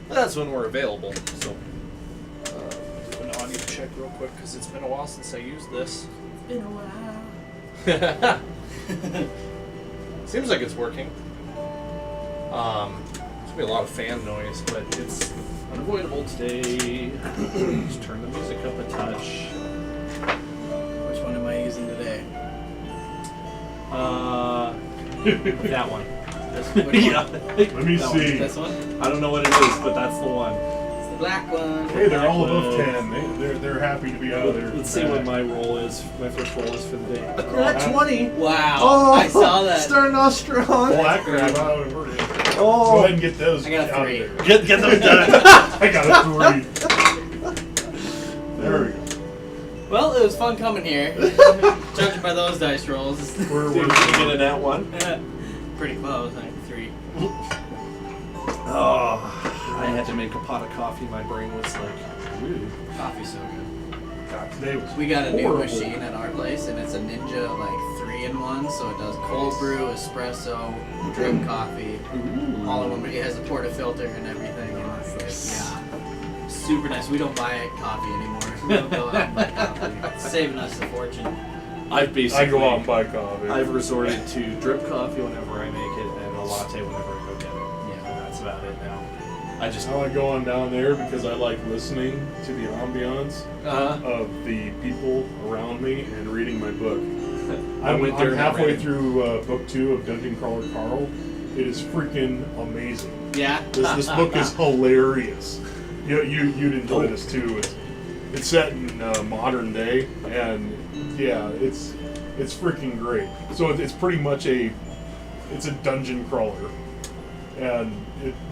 That's when we're available. So, do an audio check real quick because it's been a while since I used this. It's been a while. Seems like it's working. There's gonna be a lot of fan noise, but it's unavoidable today. Just turn the music up a touch. Which one am I using today? That one. Yeah. Let me That see. one. This one? I don't know what it is, but that's the one. It's the black one. Hey, they're all above 10. They're happy to be out of there. Let's see what my roll is. My first roll is for the day. At 20. Wow. Oh, I saw that. Starting off strong. Black grab out of it. Oh. Go ahead and get those. I got a out 3. of there. Get them done. I got a 3. There we go. Well, it was fun coming here. Judging by those dice rolls. We're Did you get in that one? Pretty close, like 3. Oh, I had to make a pot of coffee. My brain was like, ooh. Coffee's so good. God, today was We got a new horrible. machine at our place, and it's a Ninja like 3-in-1. So it does cold brew, espresso, drip coffee, all in one. But it has a portafilter and everything. And it's like, yeah, super nice. We don't buy coffee anymore. We don't go out and buy coffee. It's saving us a fortune. I've basically. I go out and buy coffee. I've resorted to drip coffee whenever I make it, and a latte whenever I go get it. Yeah. And that's about it now. I just. I like going down there because I like listening to the ambiance of the people around me and reading my book. I'm halfway already. through book 2 of Dungeon Crawler Carl. It is freaking amazing. Yeah. This book is hilarious. You'd enjoy this too. It's set in modern day, and yeah, it's freaking great. So it's pretty much it's a dungeon crawler, and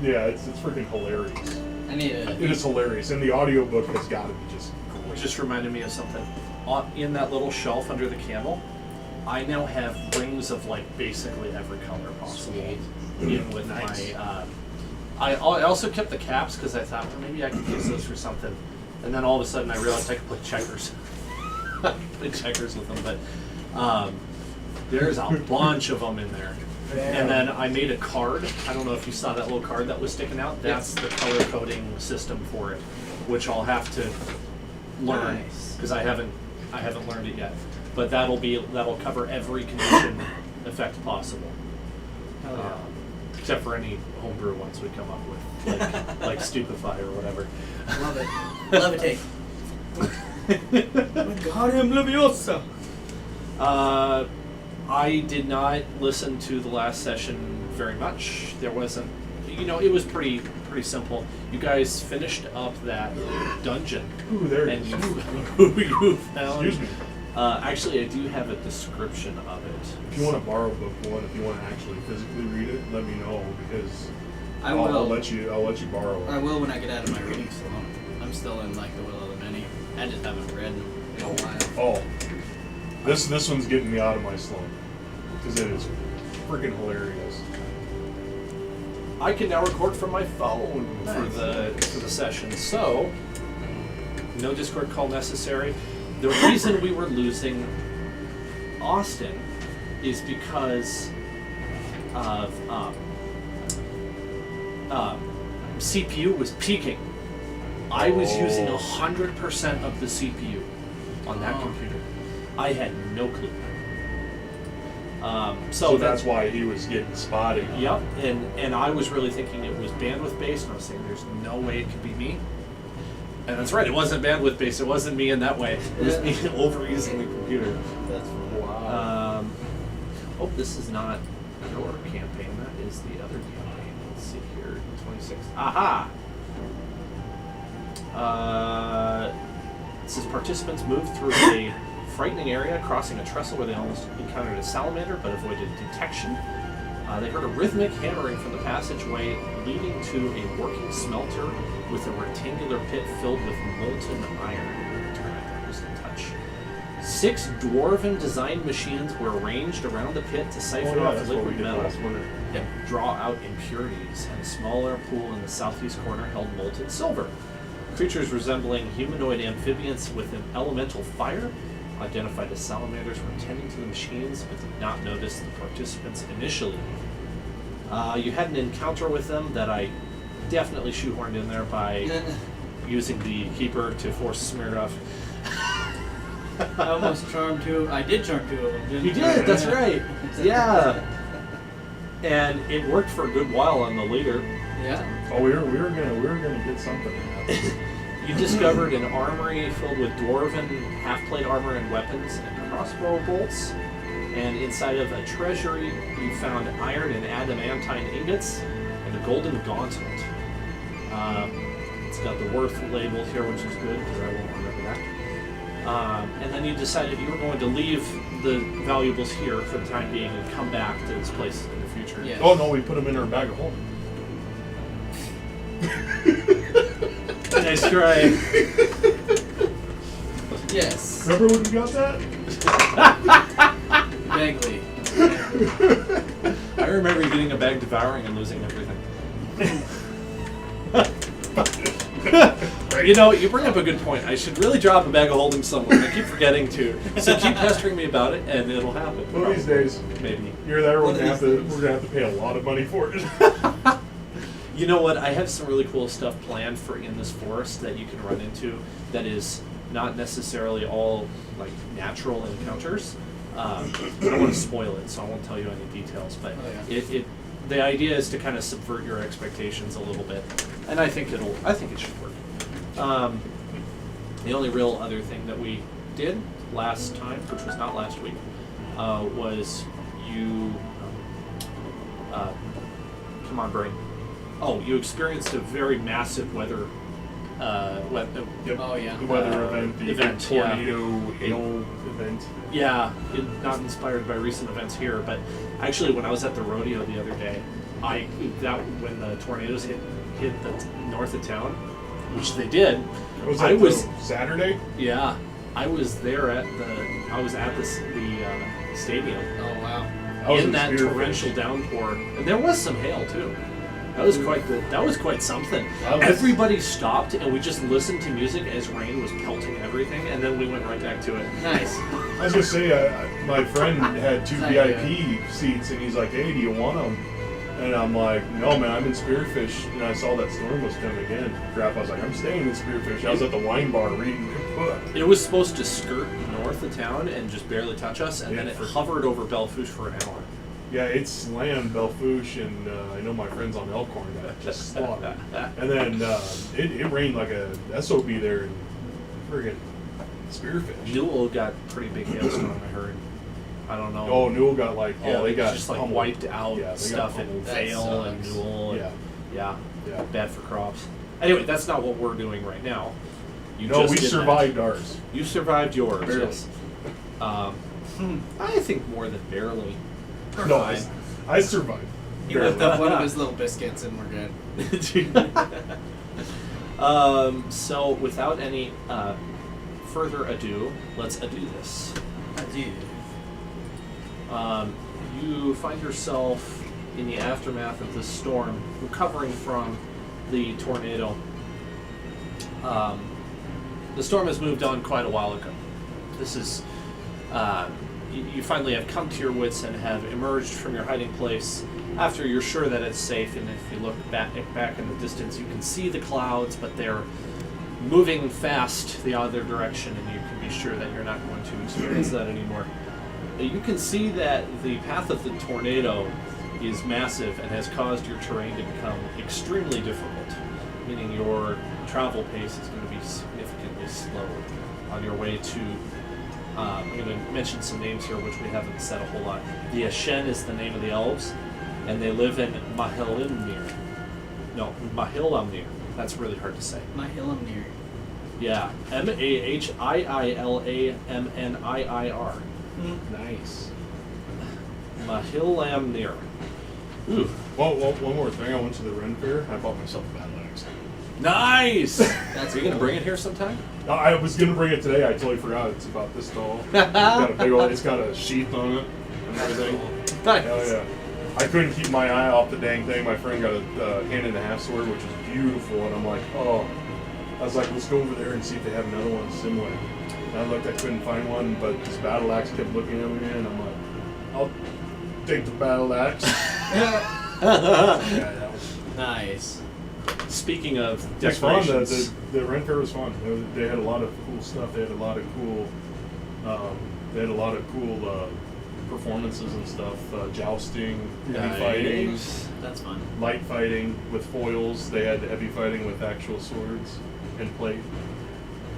it's freaking hilarious. I need it. It is hilarious, and the audiobook has got to be just great. Just reminded me of something. In that little shelf under the candle, I now have rings of like basically every color possible. In with Nice. my. I also kept the caps because I thought, well, maybe I could use those for something. And then all of a sudden I realized I could play checkers. Play checkers with them, but there's a bunch of them in there. And then I made a card. I don't know if you saw that little card that was sticking out. That's the color coding system for it, which I'll have to learn Nice. because I haven't learned it yet. But that'll cover every condition effect possible. Hell yeah. Except for any homebrew ones we come up with, like Stupefy or whatever. Love it. Levitate. Wingardium Leviosa. I did not listen to the last session very much. There wasn't, it was pretty simple. You guys finished up that dungeon. Ooh, there it And is. you found. Excuse me. Actually, I do have a description of it. If you want to borrow book 1, if you want to actually physically read it, let me know because I will. I'll let you borrow it. I will when I get out of my reading salon. I'm still in like the Will of the Many. I just haven't read in a while. Oh, this one's getting me out of my slump because it is freaking hilarious. I can now record from my phone for the session, so no Discord call necessary. The reason we were losing Austin is because of CPU was peaking. I was using 100% of the CPU on that computer. I had no clue. So that's why he was getting spotty. Yep, and I was really thinking it was bandwidth based, and I was saying there's no way it could be me. And that's right, it wasn't bandwidth based, it wasn't me in that way. It was me overusing the computer. That's Wow. Oh, this is not your campaign, that is the other campaign. Let's see here, 26. Aha! It says participants moved through a frightening area, crossing a trestle where they almost encountered a salamander but avoided detection. They heard a rhythmic hammering from the passageway leading to a working smelter with a rectangular pit filled with molten iron. Turn that just a touch. 6 dwarven designed machines were arranged around the pit to siphon off that's what we liquid did metal last winter. and draw out impurities, and a smaller pool in the southeast corner held molten silver. Creatures resembling humanoid amphibians with an elemental fire, identified as salamanders, were tending to the machines but did not notice the participants initially. You had an encounter with them that I definitely shoehorned in there by using the keeper to force Smirnoff. I almost charmed two. I did charm two of them, didn't You did, that's right. Yeah. And it worked for a good while on the leader. Yeah. Oh, we were gonna get something. You discovered an armory filled with dwarven half-plate armor and weapons and crossbow bolts. And inside of a treasury, you found iron and adamantine ingots and a golden gauntlet. It's got the worth label here, which is good because I won't remember that. And then you decided you were going to leave the valuables here for the time being and come back to this place in the future. Yeah. Oh no, we put them in our bag of holding. Nice try. Yes. Remember when we got that? Vaguely. I remember you getting a bag devouring and losing everything. You know, you bring up a good point. I should really drop a bag of holding somewhere. I keep forgetting to. So keep pestering me about it, and it'll happen. One of these days, Maybe. you're there. We're gonna have to pay a lot of money for it. You know what? I have some really cool stuff planned for in this forest that you can run into. That is not necessarily all like natural encounters. I don't want to spoil it, so I won't tell you any details. But the idea is to kind of subvert your expectations a little bit, and I think it should work. The only real other thing that we did last time, which was not last week, was you. Come on, brain. Oh, you experienced a very massive weather. Yep. Oh yeah. The weather event, the tornado, hail event. Yeah, not inspired by recent events here, but actually, when I was at the rodeo the other day, when the tornadoes hit the north of town, which they did. Was that Saturday? Yeah, I was there at the stadium Oh wow. in that torrential downpour, and there was some hail too. That was quite something. Everybody stopped, and we just listened to music as rain was pelting everything, and then we went right back to it. Nice. I was gonna say, my friend had 2 VIP seats, and he's like, "Hey, do you want them?" And I'm like, "No, man, I'm in Spearfish." And I saw that storm was coming again. Crap, I was like, "I'm staying in Spearfish." I was at the wine bar reading a book. It was supposed to skirt north of town and just barely touch us, and then it hovered over Bellefouche for an hour. Yeah, it slammed Bellefouche, and I know my friends on Elkhorn got just slaughtered. And then it rained like a SOB there in friggin' Spearfish. Newell got pretty big hailstorm, I heard. I don't know. Oh, Newell got they got just like pummeled. wiped out Yeah, they stuff got in pummeled. Vale and That sucks. Newell. Yeah. Yeah, bad for crops. Anyway, that's not what we're doing right now. We did survived that. ours. You survived yours. Barely. Yes. I think more than barely. We're No, fine. I survived. He whipped up one of his little biscuits and we're good. So without any further ado, let's ado this. Adieu. You find yourself in the aftermath of this storm, recovering from the tornado. The storm has moved on quite a while ago. This is, you finally have come to your wits and have emerged from your hiding place after you're sure that it's safe. And if you look back in the distance, you can see the clouds, but they're moving fast the other direction, and you can be sure that you're not going to experience that anymore. You can see that the path of the tornado is massive and has caused your terrain to become extremely difficult, meaning your travel pace is going to be significantly slow on your way to, I'm going to mention some names here which we haven't said a whole lot. The Aschen is the name of the elves, and they live in Mahilimnir. That's really hard to say. Mahilimnir. Yeah, Mahilamnir. Nice. Mahilamnir. Ooh. Well, one more thing. I went to the Ren Fair. I bought myself a battle axe. Nice! That's Are you going to bring it here sometime? I was gonna bring it today. I totally forgot. It's about this tall. It's got a big old. It's got a sheath on it and everything. Nice. Hell yeah! I couldn't keep my eye off the dang thing. My friend got a hand-and-a-half sword, which is beautiful, and I'm like, oh. I was like, let's go over there and see if they have another one similar. And I looked, I couldn't find one, but this battle axe kept looking at me, and I'm like, I'll take the battle axe. Yeah, that was Nice. speaking of It's fun. decorations, The Ren Fair was fun. They had a lot of cool stuff. They had a lot of cool. Performances and stuff. Jousting, heavy fighting, That's fun. light fighting with foils. They had heavy fighting with actual swords and plate.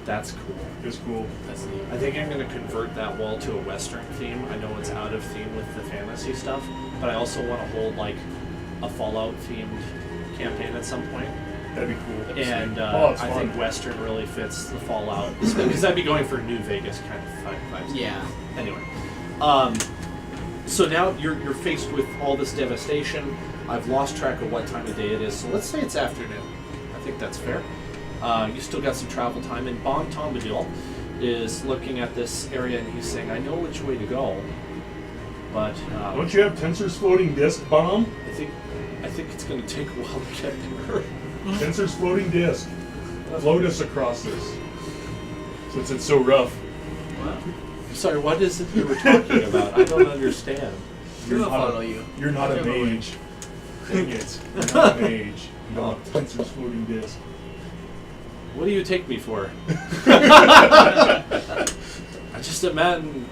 that's cool. It was cool. That's neat. I think I'm going to convert that wall to a Western theme. I know it's out of theme with the fantasy stuff, but I also want to hold like a Fallout themed campaign at some point. That'd be cool. And it's I fun. think Western really fits the Fallout because I'd be going for New Vegas kind of vibes. Yeah. Anyway, so now you're faced with all this devastation. I've lost track of what time of day it is, so let's say it's afternoon. I think that's fair. You still got some travel time, and Bon Tombadil is looking at this area and he's saying, "I know which way to go, but Don't you have Tensor's floating disc bomb? I think it's going to take a while to get there." Tensor's floating disc. Float us across this. Since it's so rough. Well, Sorry, what is it you were talking about? I don't understand. we'll follow you. You're not a Whichever way. mage. Dang it. You're not a mage. You don't have Tensor's floating disc. What do you take me for? I'm just a man,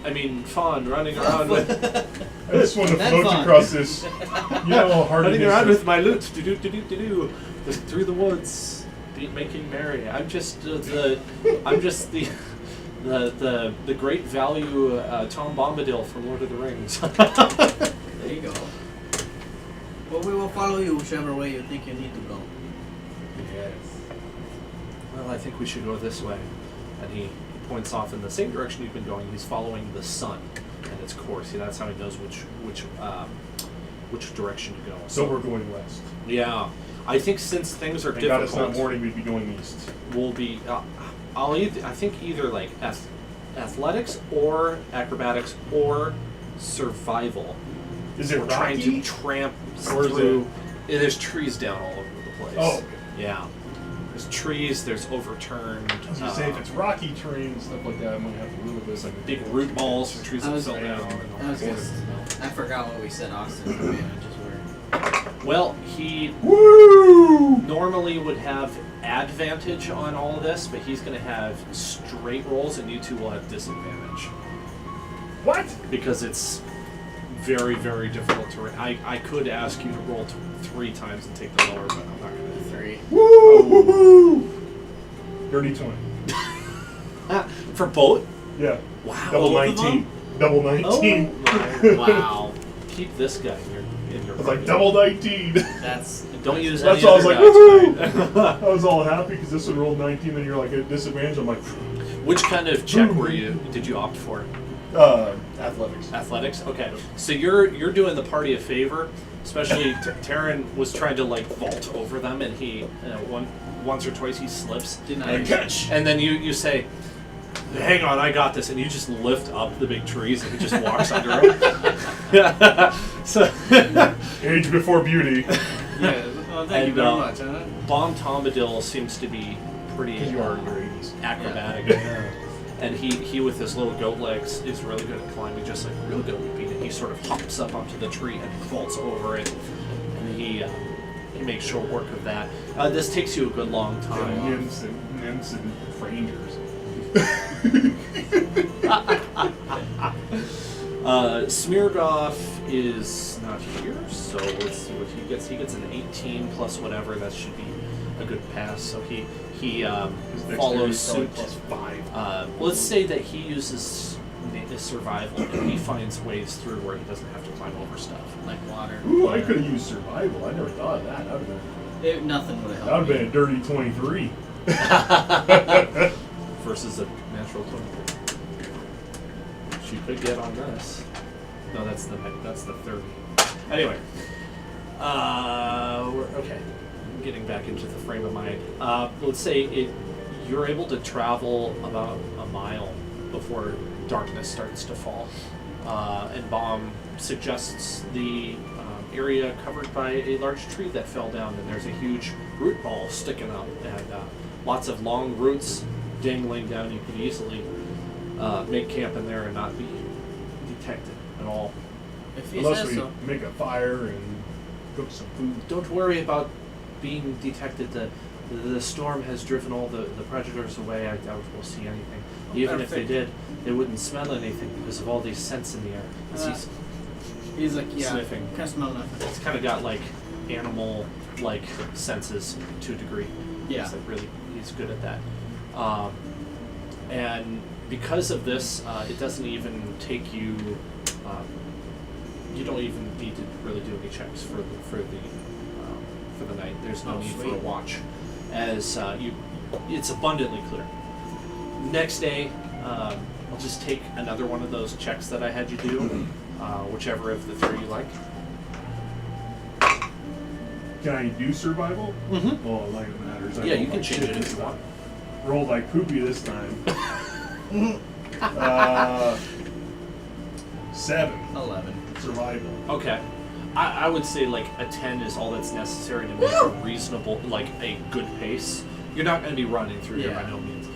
fawn, running around with I just want to That's float fun. across this. You know how hard it running is. around to- with my lute, do through the woods, making merry. I'm just the great value Tom Bombadil from Lord of the Rings. There you go. Well, we will follow you whichever way you think you need to go. Yes. Well, I think we should go this way. And he points off in the same direction you've been going. He's following the sun and its course. See, that's how he knows which direction to go. So we're going west. Yeah, I think since things are Thank God it's not difficult, morning, we'd be going east. we'll be. I think either like athletics or acrobatics or survival. Is it We're trying rocky? to tramp Or is through. There's trees down all over the place. Oh, okay. Yeah. There's trees. There's overturned. I was gonna say, if it's rocky terrain and stuff like that, I might have to little bit like big root balls from trees I that was- fell down. And all I was sorts gonna- of stuff. I forgot what we said Austin's advantages were. Well, he Woo! normally would have advantage on all of this, but he's going to have straight rolls, and you two will have disadvantage What? because it's very, very difficult to. I could ask you to roll 3 times and take the lower, but I'm not going to. 3. Woo! Dirty 20. For both? Yeah. Wow. Double both of 19. Double 19. Oh, wow. Keep this guy in your I was like, pocket. double 19. That's Don't use That's any why I was other like, dice, woohoo! right? I was all happy because this one rolled 19 and you're like at disadvantage. I'm like, Which kind of check did you opt for? athletics. Athletics? Okay. So you're doing the party a favor, especially Taryn was trying to like vault over them, and he once or twice he slips. Did not and, catch. And then you say, "Hang on, I got this," and you just lift up the big trees, and he just walks under them. So Age before beauty. yeah. Well, thank you And, very much. Huh? Bomb Tombadil seems to be pretty Because you are in your 80s. acrobatic. Yeah. And he with his little goat legs is really good at climbing, just like a real goat would be. And he sort of hops up onto the tree and vaults over it, and he makes short work of that. This takes you a good long time. Nymphs and rangers. Smirgoff is not here, so let's see what he gets. He gets an 18 plus whatever. That should be a good pass. So he follows suit. +5. Let's say that he uses his survival and he finds ways through where he doesn't have to climb over stuff. Like water. Ooh, I could have used survival. I never thought of that. That would have been, Nothing would have that would helped. have been a dirty 23. Versus a natural 23. She could get on this. No, that's the 30. Anyway, okay. I'm getting back into the frame of mind. Let's say you're able to travel about a mile before darkness starts to fall, and Bomb suggests the area covered by a large tree that fell down, and there's a huge root ball sticking up, and lots of long roots dangling down. You could easily make camp in there and not be detected at all. If he Unless says we so. make a fire and cook some food. Don't worry about being detected. The storm has driven all the predators away. I doubt we'll see anything. Even if they did, they wouldn't smell anything because of all these scents in the air. He's like, yeah, sniffing. Can't smell nothing. It's kind of got like animal like senses to a degree. Yeah. He's like he's good at that. And because of this, it doesn't even take you. You don't even need to really do any checks for the night. There's no need for a watch, as it's abundantly clear. Next day, I'll just take another one of those checks that I had you do, whichever of the three you like. Can I do survival? Mm-hmm. Well, like it matters. Yeah, you can change it if you want. Rolled like poopy this time. 7. 11. Survival. Okay. I would say like a 10 is all that's necessary to make a reasonable, like a good pace. You're not going to be running through there by no means.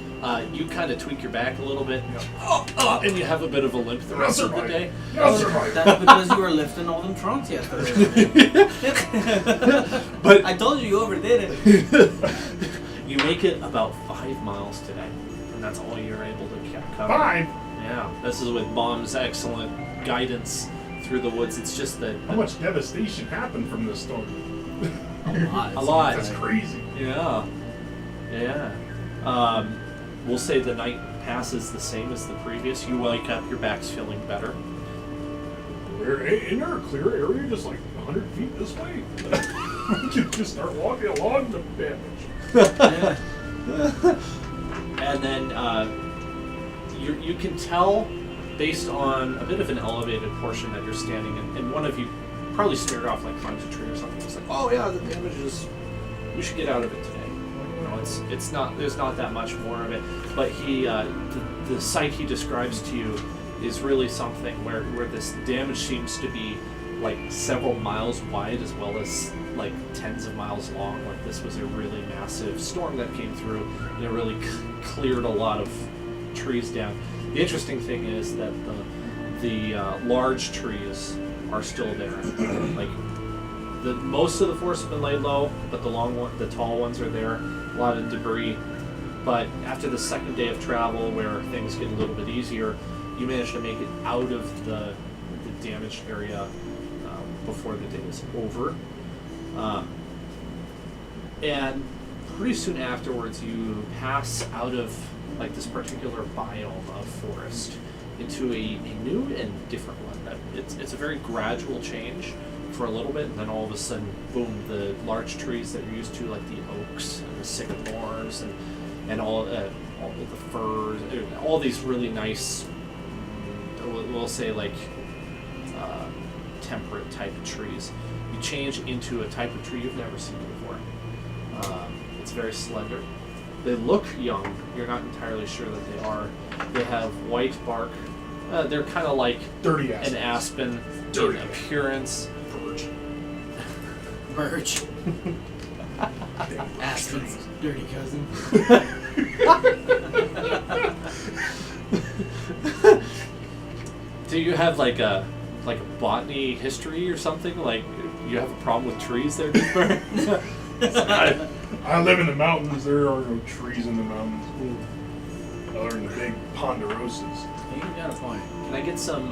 You kind of tweak your back a little bit, and you have a bit of a limp the rest of the day. That's because you were lifting all them trunks yesterday. But I told you overdid it. you make it about 5 miles today, and that's all you're able to cover. 5? Yeah, this is with Mom's excellent guidance through the woods. It's just that How much devastation happened from this storm? A lot. That's crazy. Yeah. We'll say the night passes the same as the previous. You wake up, your back's feeling better. Isn't there a clear area just like 100 feet this way? We could just start walking along the damage. And then you can tell, based on a bit of an elevated portion that you're standing in, and one of you probably smeared off like climbs a tree or something. It's like, oh yeah, the damage is. We should get out of it today. You know, it's not. There's not that much more of it. But the site he describes to you is really something where this damage seems to be like several miles wide as well as like tens of miles long. Like this was a really massive storm that came through, and it really cleared a lot of trees down. The interesting thing is that the large trees are still there. Like most of the forest has been laid low, but the tall ones are there. A lot of debris. But after the second day of travel, where things get a little bit easier, you manage to make it out of the damaged area before the day is over. And pretty soon afterwards, you pass out of like this particular biome of forest into a new and different one. It's a very gradual change for a little bit, and then all of a sudden, boom, the large trees that you're used to, like the oaks and the sycamores and all of the firs, all these really nice, we'll say like temperate type of trees. You change into a type of tree you've never seen before. It's very slender. They look young. You're not entirely sure that they are. They have white bark. They're kind of like Dirty an aspen Dirty in appearance. Birch. Aspen's dirty cousin. Do you have like a botany history or something? Like you have a problem with trees there, Deeper? I live in the mountains. There are no trees in the mountains. Other than the big ponderosas. You got a point. Can I get some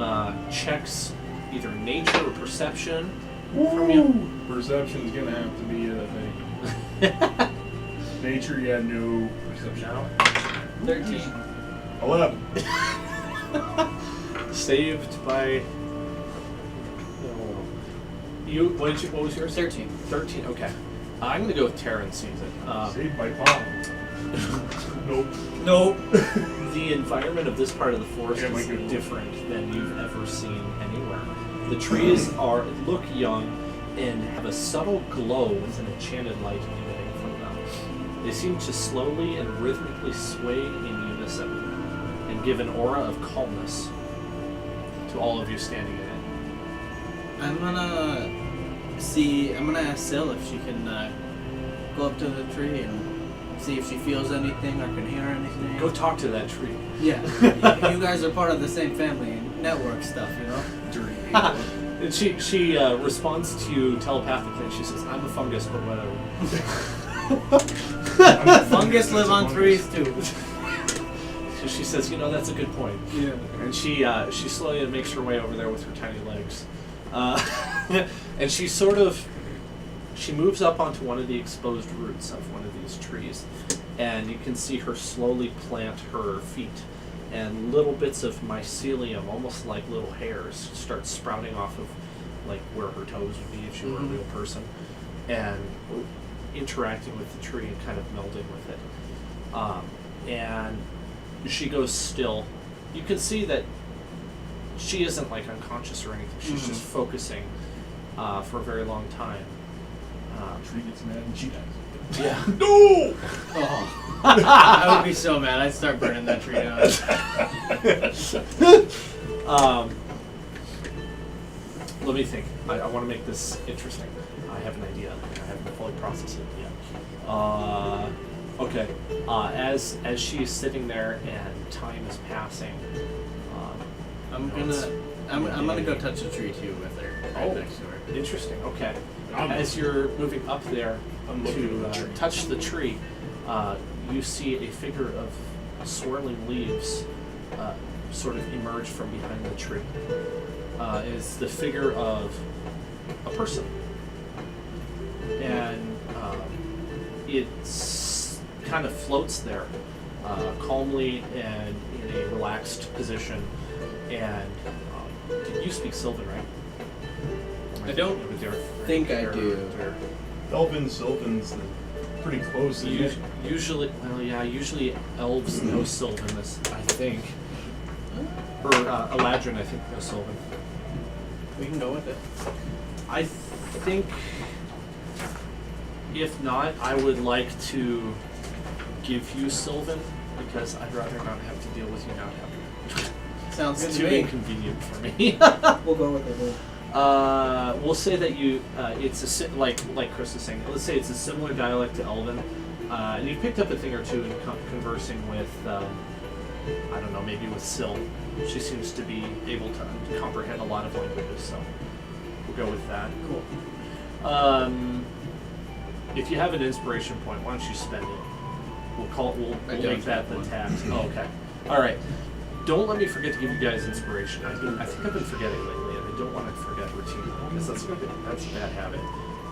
checks, either nature or perception, from you? Perception's gonna have to be a thing. Nature, yeah, no. Perception. No. 13. 11. Saved by. You. What was yours? 13. 13. Okay. I'm gonna go with Terran sees it. Saved by Palm. Nope. Nope. The environment of this part of the forest Yeah, my is good different than you've ever seen anywhere. The trees look young and have a subtle glow with an enchanted light emanating from them. They seem to slowly and rhythmically sway in unison and give an aura of calmness to all of you standing in it. I'm gonna ask Sil if she can go up to the tree and see if she feels anything or can hear anything. Go talk to that tree. Yeah. You guys are part of the same family and network stuff, you know? Dirty. And she responds to you telepathically, and she says, "I'm a fungus, but whatever." Fungus live on trees too. So she says, "That's a good point." Yeah. And she slowly makes her way over there with her tiny legs, and she moves up onto one of the exposed roots of one of these trees, and you can see her slowly plant her feet, and little bits of mycelium, almost like little hairs, start sprouting off of like where her toes would be if she were a real person, and interacting with the tree and kind of melding with it. And she goes still. You can see that she isn't like unconscious or anything. She's just focusing for a very long time. Tree gets mad and she dies. Yeah. No! Oh. I would be so mad. I'd start burning that tree down. Let me think. I want to make this interesting. I have an idea. I haven't fully processed it yet. Okay. As she is sitting there and time is passing, I'm gonna go touch the tree too with her right next to her. Interesting. Okay. As you're moving up there to touch the tree, you see a figure of swirling leaves sort of emerge from behind the tree. It's the figure of a person. And it's kind of floats there calmly and in a relaxed position. And you speak Sylvan, right? I don't think I do. Elven, Sylvan's pretty close. Usually elves know Sylvan, I think. Or Eladrin, I think, knows Sylvan. We can go with it. I think, if not, I would like to give you Sylvan, because I'd rather not have to deal with you not having it. Sounds good It's to too me. inconvenient for me. We'll go with it. We'll say that it's like Chris is saying. Let's say it's a similar dialect to Elven, and you picked up a thing or two in conversing with, I don't know, maybe with Syl. She seems to be able to comprehend a lot of languages, so we'll go with that. Cool. If you have an inspiration point, why don't you spend it? We'll make that the task. Oh, okay. All right. Don't let me forget to give you guys inspiration. I think I've been forgetting lately, and I don't want to forget routinely, because that's a bad habit,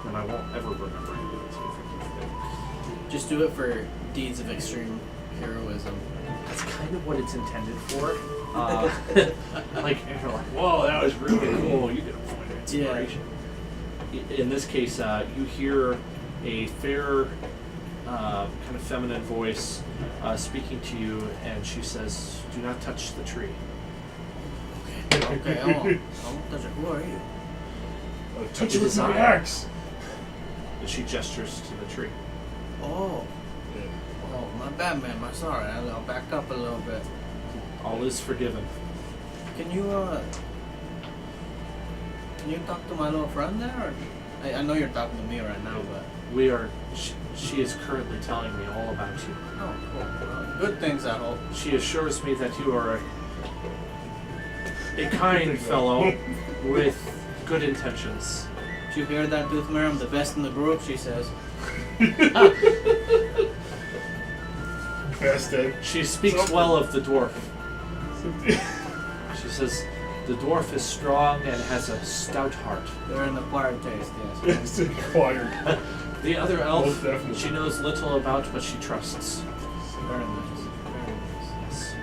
and I won't ever remember to do it to you if I keep forgetting. Just do it for deeds of extreme heroism. That's kind of what it's intended for. Like, you're like, whoa, that was really cool. You get a point of inspiration. Yeah. In this case, you hear a fair, kind of feminine voice speaking to you, and she says, "Do not touch the tree." Okay, I won't touch it. Who are you? Touch it with my axe. And she gestures to the tree. Oh, my bad, man. I'm sorry. I'll back up a little bit. All is forgiven. Can you talk to my little friend there? Or I know you're talking to me right now, but We are. She is currently telling me all about you. oh, cool. Good things, I hope. She assures me that you are a kind fellow with good intentions. Did you hear that, Doothmere? I'm the best in the group, she says. Best Ed. She speaks well of the dwarf. She says, "The dwarf is strong and has a stout heart." They're an acquired taste, yes. It's acquired. The other elf, Most definitely. she knows little about, but she trusts. Very nice. Very nice. Yes.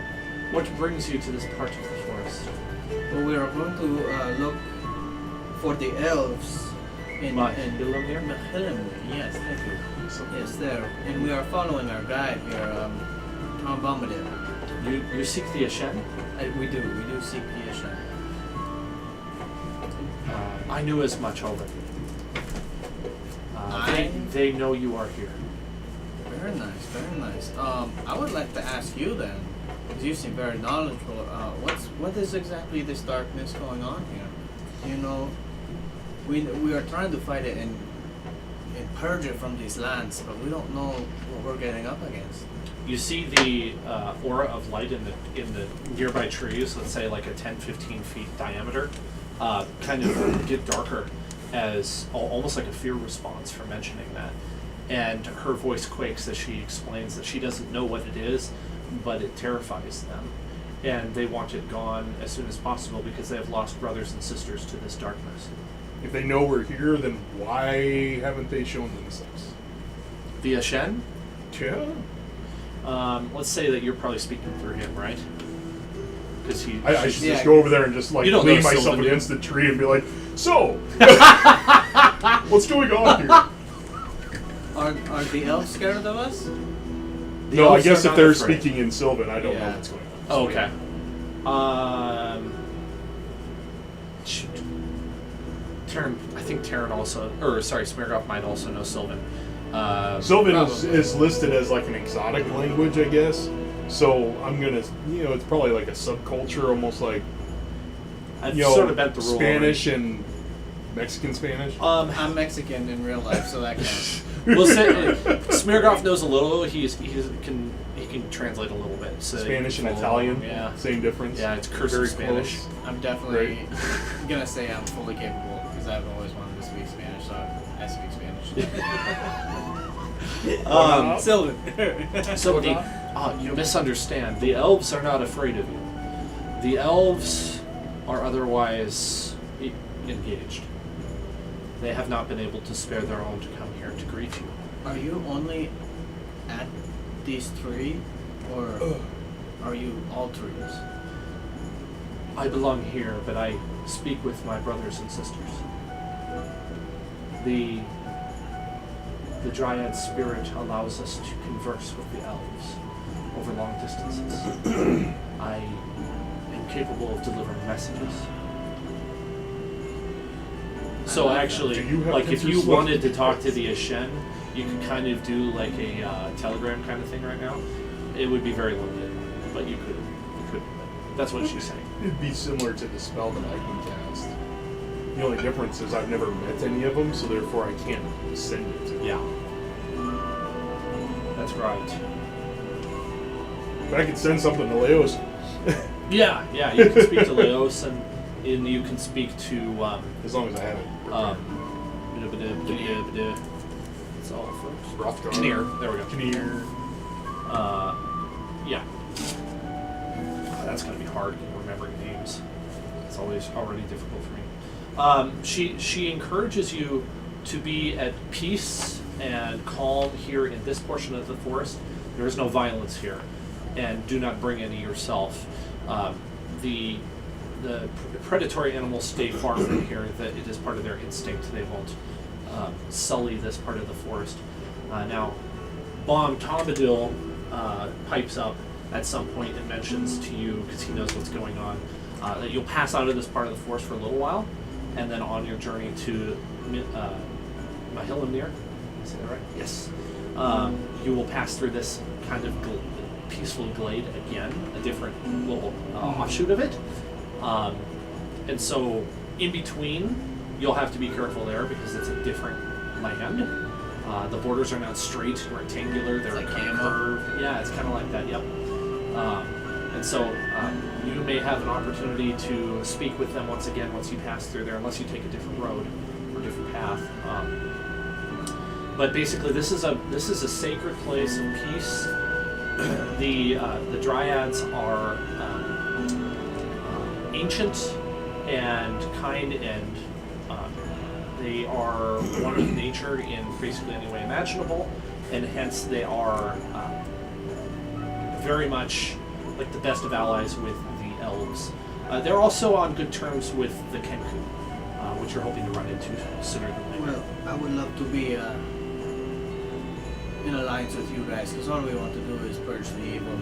What brings you to this part of the forest? Well, we are going to look for the elves in Mahilum here? Mahilum, yes, thank you. Yes, there. And we are following our guide here, Tom Bombadil. You seek the Aschen? We do seek the Aschen. I knew as much already. They know you are here. Very nice, very nice. I would like to ask you then, because you seem very knowledgeable. What is exactly this darkness going on here? You know, we are trying to fight it and purge it from these lands, but we don't know what we're getting up against. You see the aura of light in the nearby trees, let's say like a 10-15 feet diameter, kind of get darker as almost like a fear response for mentioning that. And her voice quakes as she explains that she doesn't know what it is, but it terrifies them. And they want it gone as soon as possible because they have lost brothers and sisters to this darkness. If they know we're here, then why haven't they shown themselves? The Aschen? Yeah. Let's say that you're probably speaking through him, right? Because I should just go over there and just like You don't lean know myself Sylvan, against the tree and be like, so, what's going on here? Are the elves scared of us? No, I elves guess are if not they're afraid. speaking in Sylvan, I don't know Yeah. what's going on. Oh, okay. Shoot. I think Terran also, Smirgoff might also know Sylvan. Sylvan Probably. is listed as like an exotic language, I guess. So I'm gonna, it's probably like a subculture, almost like I've sort of bent the rule. Spanish and Mexican Spanish. I'm Mexican in real life, so that counts. We'll say Smirgoff knows a little. He can translate a little bit. So Spanish and follow Italian, along. Yeah. same difference. Yeah, it's cursive Very Spanish. close. I'm definitely gonna say I'm fully capable because I've always wanted to speak Spanish, so I speak Spanish. Sylvan. So you misunderstand. The elves are not afraid of you. The elves are otherwise engaged. They have not been able to spare their own to come here to greet you. Are you only at these three, or are you all trees? I belong here, but I speak with my brothers and sisters. The dryad spirit allows us to converse with the elves over long distances. I am capable of delivering messages. So actually, Do you have like if you pictures? wanted to talk to the Aschen, you could kind of do like a telegram kind of thing right now. It would be very limited, but you could. That's what she's saying. It'd be similar to the spell that I can cast. The only difference is I've never met any of them, so therefore I can't send it to them. Yeah. That's right. But I could send something to Leos. Yeah, you can speak to Leos and you can speak to As long as I have it. it's all for Rothgar. Kinnear. There we go. Kinnear. Yeah. That's gonna be hard remembering names. It's always already difficult for me. She encourages you to be at peace and calm here in this portion of the forest. There is no violence here, and do not bring any yourself. The predatory animals stay far from here. That it is part of their instinct. They won't sully this part of the forest. Now, Bom Tombadil pipes up at some point and mentions to you, because he knows what's going on, that you'll pass out of this part of the forest for a little while, and then on your journey to Mahilimnir, is that right? Yes. You will pass through this kind of peaceful glade again, a different little offshoot of it. And so, in between, you'll have to be careful there because it's a different land. The borders are not straight, rectangular, they're Like kind of camo? curved. Yeah, it's kind of like that, yep. And so, you may have an opportunity to speak with them once again once you pass through there, unless you take a different road or a different path. But basically, this is a sacred place of peace. The dryads are ancient and kind, and they are one of nature in basically any way imaginable, and hence they are very much like the best of allies with the elves. They're also on good terms with the Kenku, which you're hoping to run into sooner than later. Well, I would love to be in alliance with you guys, because all we want to do is purge the evil.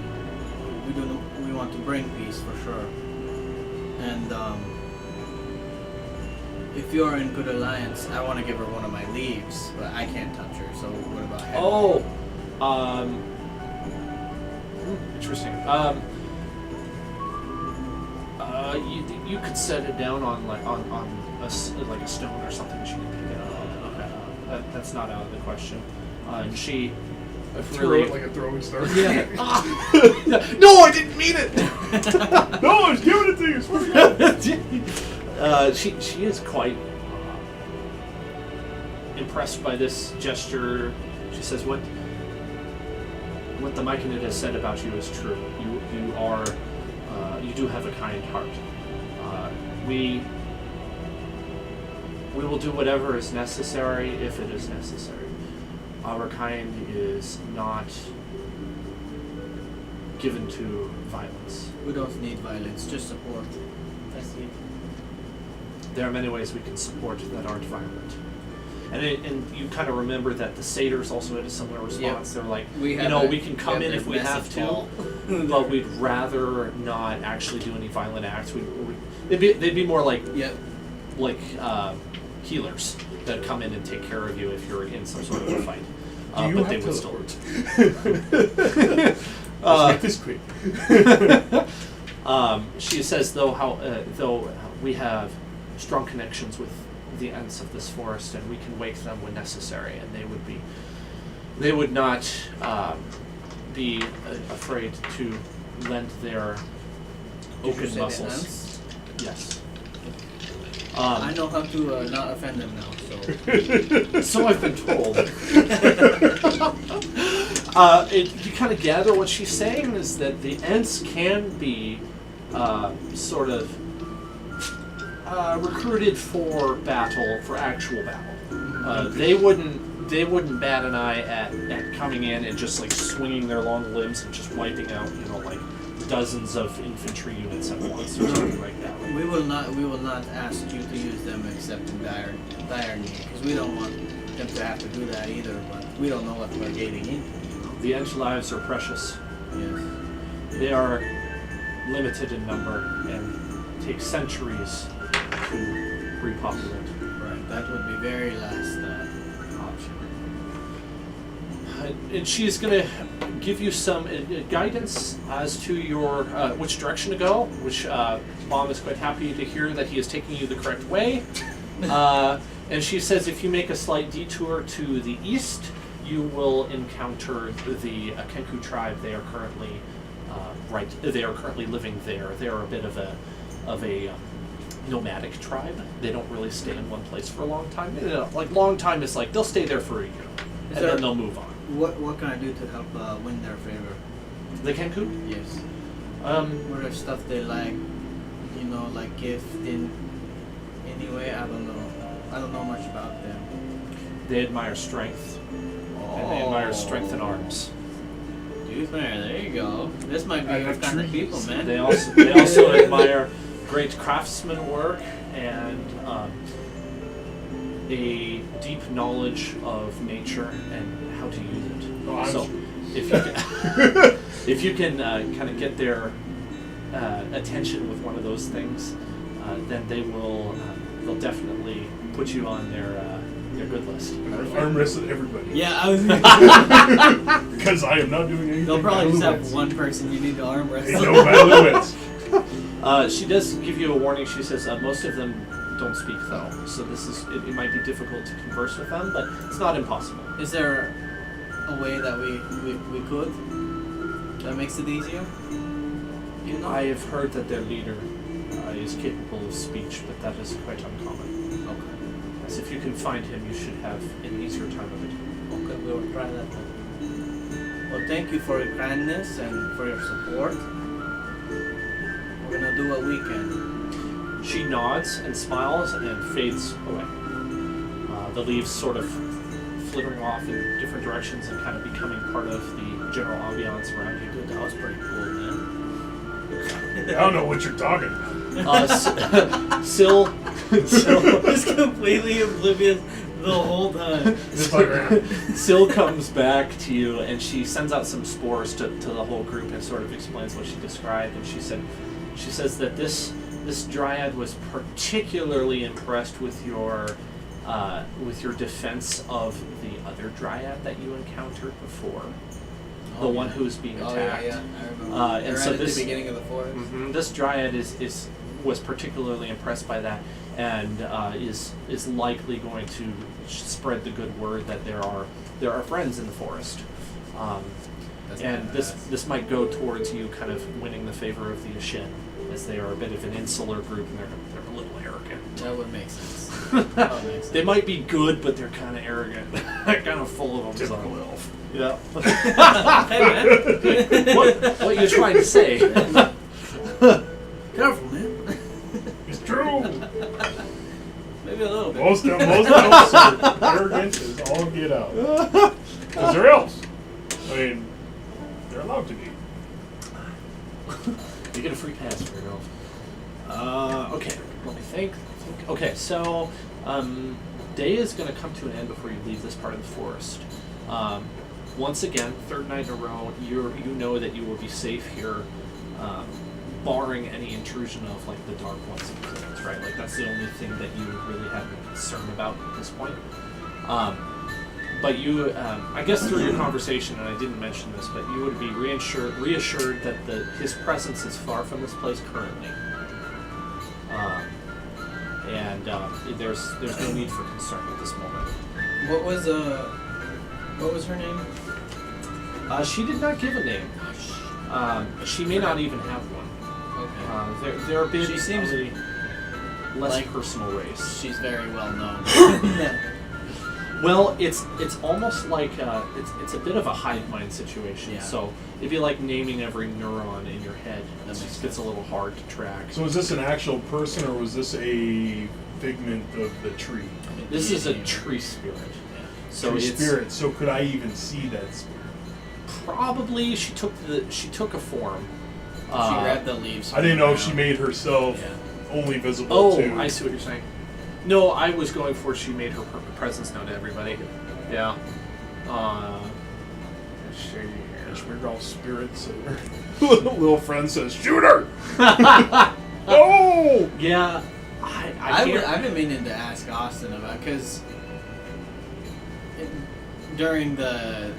We want to bring peace for sure. And if you're in good alliance, I want to give her one of my leaves, but I can't touch her. So what about her? Oh, interesting. You could set it down on like a stone or something. She can pick it up. Okay, that's not out of the question. And she Throw it like a throwing star. Yeah. No, I didn't mean it. No, I was giving it to you. Swear to God. She is quite impressed by this gesture. She says, "What the Myconid has said about you is true. You are you do have a kind heart. We will do whatever is necessary if it is necessary. Our kind is not given to violence. We don't need violence, just support. That's it. There are many ways we can support that aren't violent." And you kind of remember that the satyrs also had a similar response. They're like, we can come in if we have to, but we'd rather not actually do any violent acts. They'd be more like healers that come in and take care of you if you're in some sort of a fight. But they would still. Let's make this quick. She says, though we have strong connections with the ants of this forest, and we can wake them when necessary, and they would not be afraid to lend their oaken muscles. Yes. I know how to not offend them now, so. So I've been told. You kind of gather what she's saying is that the Ents can be sort of recruited for battle, for actual battle. They wouldn't bat an eye at coming in and just like swinging their long limbs and just wiping out, like dozens of infantry units at once or something like that. We will not ask you to use them except in dire need, because we don't want them to have to do that either. But we don't know what we're getting into. The Ent lives are precious. Yes. They are limited in number and take centuries to repopulate. Right. That would be very last option. And she's going to give you some guidance as to your which direction to go, which Mom is quite happy to hear that he is taking you the correct way. And she says if you make a slight detour to the east, you will encounter the Kenku tribe. They are currently They are currently living there. They are a bit of a nomadic tribe. They don't really stay in one place for a long time. Long time is like they'll stay there for a year, and then they'll move on. What can I do to help win their favor? The Kenku? Yes. What are stuff they like? Like gift in any way? I don't know. I don't know much about them. They admire strength, and they admire strength in arms. Dude, there you go. This might be your kind of people, man. They also admire great craftsman work and a deep knowledge of nature and how to use it. So, if you can kind of get their attention with one of those things, then they'll definitely put you on their good list. Arm wrestle everybody. Yeah, I was. Because I am not doing anything. They'll probably just have one person you need to arm wrestle. No battle wins. She does give you a warning. She says most of them don't speak though, so it might be difficult to converse with them, but it's not impossible. Is there a way that we could that makes it easier? I have heard that their leader is capable of speech, but that is quite uncommon. Okay. As if you can find him, you should have an easier time of it. Okay, we will try that then. Well, thank you for your kindness and for your support. We're gonna do what we can. She nods and smiles and fades away. The leaves sort of flittering off in different directions and kind of becoming part of the general ambiance around you. Dude, that was pretty cool, man. I don't know what you're talking about. Syl was completely oblivious the whole time. Syl comes back to you and she sends out some spores to the whole group and sort of explains what she described. And she says that this dryad was particularly impressed with your defense of the other dryad that you encountered before. The one who was being attacked. Yeah, I remember. And so at the beginning of the forest. This dryad was particularly impressed by that, and is likely going to spread the good word that there are friends in the forest. That's And not this bad. this might go towards you kind of winning the favor of the Aschen, as they are a bit of an insular group and they're a little arrogant. That would make sense. That would make sense. They might be good, but they're kind of arrogant, kind of full of themselves. Typical elf. Yeah. Hey, man. what are you trying to say? Careful, man. It's true. Maybe a little bit. Most elves are arrogant as all get out. Because they're elves. I mean, they're allowed to be. You get a free pass for your elf. Okay, let me think. Okay, so day is going to come to an end before you leave this part of the forest. Once again, third night in a row, you know that you will be safe here, barring any intrusion of like the Dark Ones and things, right? Like that's the only thing that you really have any concern about at this point. But you, I guess through your conversation, and I didn't mention this, but you would be reassured that his presence is far from this place currently. And there's no need for concern at this moment. What was her name? She did not give a name. She may not even have one. Okay. They're a bit She seems of a less like- personal race. She's very well known. Well, it's almost like it's a bit of a hive mind situation. Yeah. So it'd be like naming every neuron in your head. That It makes just gets a little hard to track. So is this an actual person or was this a figment of the tree? This is a tree spirit. So Tree it's spirit. So could I even see that spirit? probably she took a form. She grabbed the leaves. I didn't know if from she the made herself Yeah. only visible Oh, to. I see what you're saying. No, I was going for she made her presence known to everybody. Yeah. We're all spirits. Little friend says, "Shoot her!" No. Yeah. I can't. I've been meaning to ask Austin about because during the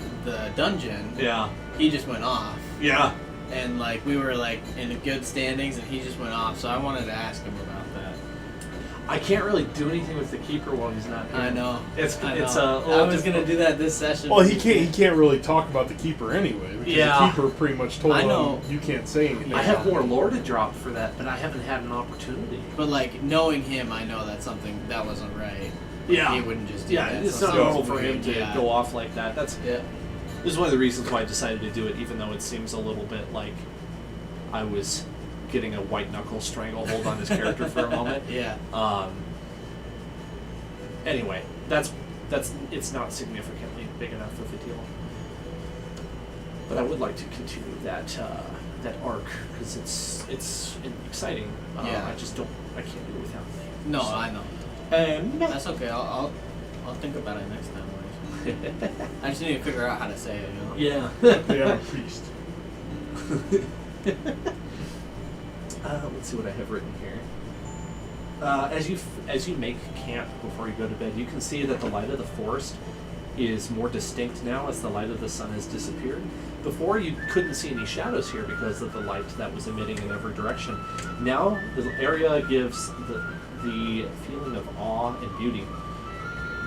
dungeon, Yeah. he just went off, Yeah. and like we were like in good standings, and he just went off. So I wanted to ask him about that. I can't really do anything with the keeper while he's not here. I know. It's I it's know. a I was gonna do that this session. Well, he can't really talk about the keeper anyway. Because Yeah. the keeper pretty much told I know. him you can't say anything. I have more lore to drop for that, but I haven't had an opportunity. But like knowing him, I know that's something that wasn't right. Yeah. He wouldn't just do Yeah, that. it's so not sounds normal for him weird, to yeah. go off like that. This is one of the reasons why I decided to do it, even though it seems a little bit like I was getting a white knuckle stranglehold on his character for a moment. Yeah. Anyway, it's not significantly big enough of a deal. But I would like to continue that arc because it's exciting. Yeah. I can't do it without it. No, I know. That's okay. I'll think about it next time. I just need to figure out how to say it. You know? Yeah. They are a priest. Let's see what I have written here. As you make camp before you go to bed, you can see that the light of the forest is more distinct now as the light of the sun has disappeared. Before, you couldn't see any shadows here because of the light that was emitting in every direction. Now the area gives the feeling of awe and beauty.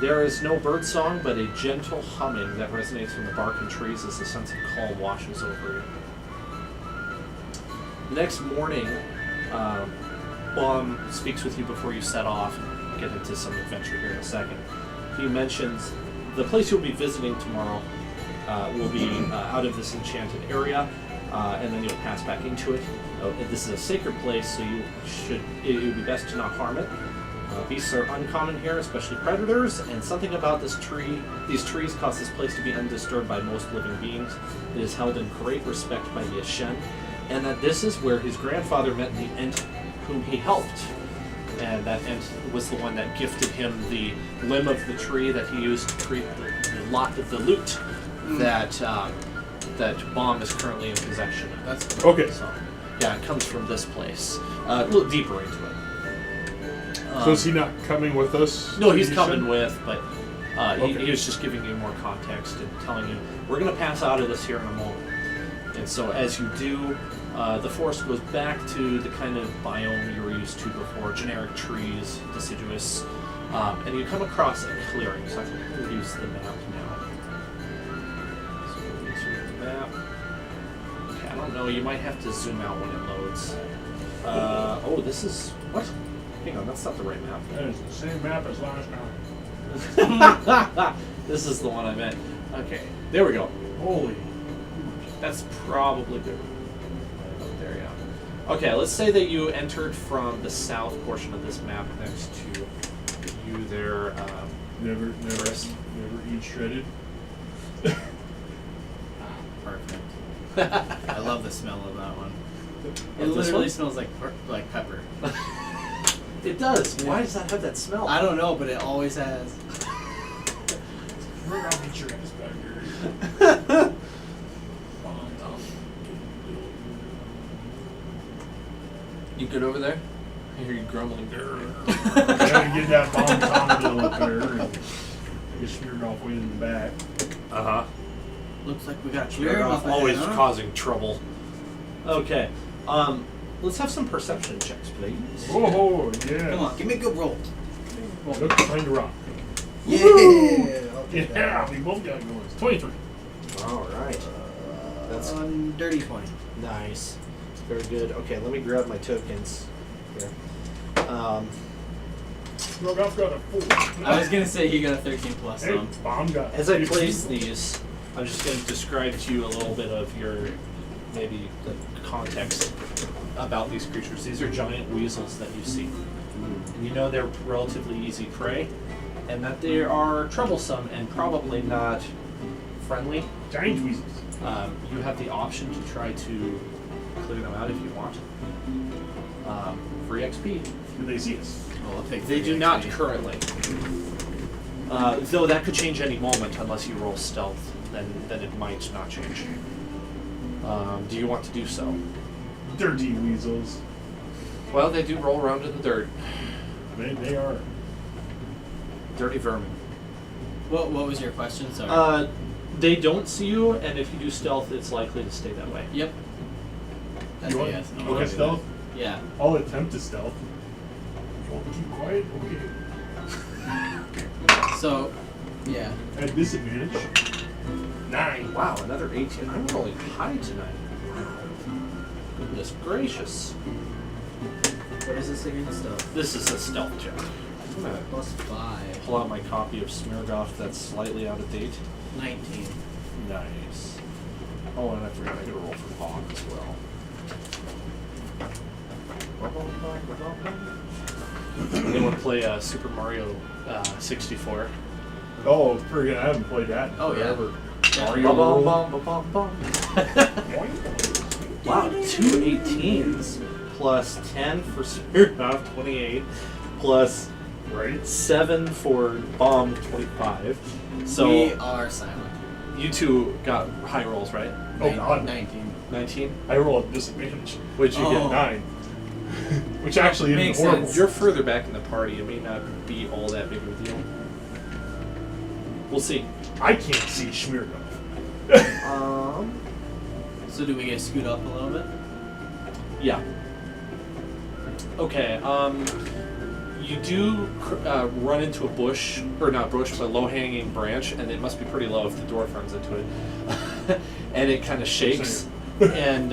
There is no bird song, but a gentle humming that resonates from the bark and trees as a sense of calm washes over you. The next morning, Baum speaks with you before you set off. We'll get into some adventure here in a second. He mentions the place you'll be visiting tomorrow will be out of this enchanted area, and then you'll pass back into it. This is a sacred place, so it would be best to not harm it. Beasts are uncommon here, especially predators, and something about these trees cause this place to be undisturbed by most living beings. It is held in great respect by the Aschen, and that this is where his grandfather met the Ent whom he helped. And that Ent was the one that gifted him the limb of the tree that he used to create the lot of the loot that Baum is currently in possession of. That's Okay. So, yeah, it comes from this place. A little deeper into it. So is he not coming with us? No, he's you coming said? with, but Okay. he was just giving you more context and telling you, we're going to pass out of this here in a moment. And so as you do, the forest goes back to the kind of biome you were used to before, generic trees, deciduous, and you come across a clearing. So I can use the map now. So we'll use the map. don't know. You might have to zoom out when it loads. Oh, this is what? Hang on, that's not the right map. That is the same map as last time. This is the one I meant. Okay, there we go. Holy. That's probably good. There you go. Okay, let's say that you entered from the south portion of this map next to you there. Never eat shredded. Perfect. I love the smell of that one. It Of this literally one? smells like pepper. It does. Yeah. Why does that have that smell? I don't know, but it always has. We're gonna get your ass back here. You good over there? I hear you grumbling. Gotta get that bomb Tom up there and get smeared off way in the back. Uh-huh. Looks like we got You're clear off always ahead, huh? causing trouble. Okay. Let's have some perception checks, please. Oh, yeah. Come on, give me a good roll. Look behind the rock. Yeah. Yeah, we both got going. It's 23. All right. That's dirty 20. nice. Very good. Okay, let me grab my tokens here. Rogoff got a 4. I was gonna say he got a 13 plus Hey, some. Bomb got As I 15. place these, I'm just going to describe to you a little bit of your, maybe, the context about these creatures. These are giant weasels that you see. And you know they're relatively easy prey, and that they are troublesome and probably not friendly. Giant weasels. You have the option to try to clear them out if you want. Free XP. Do they see us? Well, I'll take They 3 do not XP. currently. Though that could change any moment unless you roll stealth, then it might not change. Do you want to do so? Dirty weasels. Well, they do roll around in the dirt. They are. Dirty vermin. What was your question? Sorry. They don't see you, and if you do stealth, it's likely to stay that way. Yep. That's You a want yes. No, to I'll look at do stealth? that. Yeah. I'll attempt to stealth. You want to keep quiet? Okay. So, yeah. At disadvantage. 9. Wow, another 18. I'm rolling high tonight. Wow. Goodness gracious. What is this again? Stuff. This is a stealth check. I'm going to Plus 5. pull out my copy of Smirgoff that's slightly out of date. 19. Nice. Oh, and I forgot I got to roll for Bog as well. Anyone play Super Mario 64? Oh, friggin', I haven't played that Oh, yeah. forever. Yeah. Mario World. Wow, 2 18s plus 10 for Smirnoff, 28, plus Right? 7 for Bomb, 25. So We are silent. you two got high rolls, right? Oh, God. 19. 19? I roll at disadvantage. What'd you Oh. get? 9. Which actually isn't Makes horrible. sense. You're further back in the party. It may not be all that big of a deal. We'll see. I can't see Schmiergoff. So do we get scoot up a little bit? Yeah. Okay, you do run into a bush, or not bush, but a low-hanging branch, and it must be pretty low if the dwarf runs into it. And it kind of shakes, and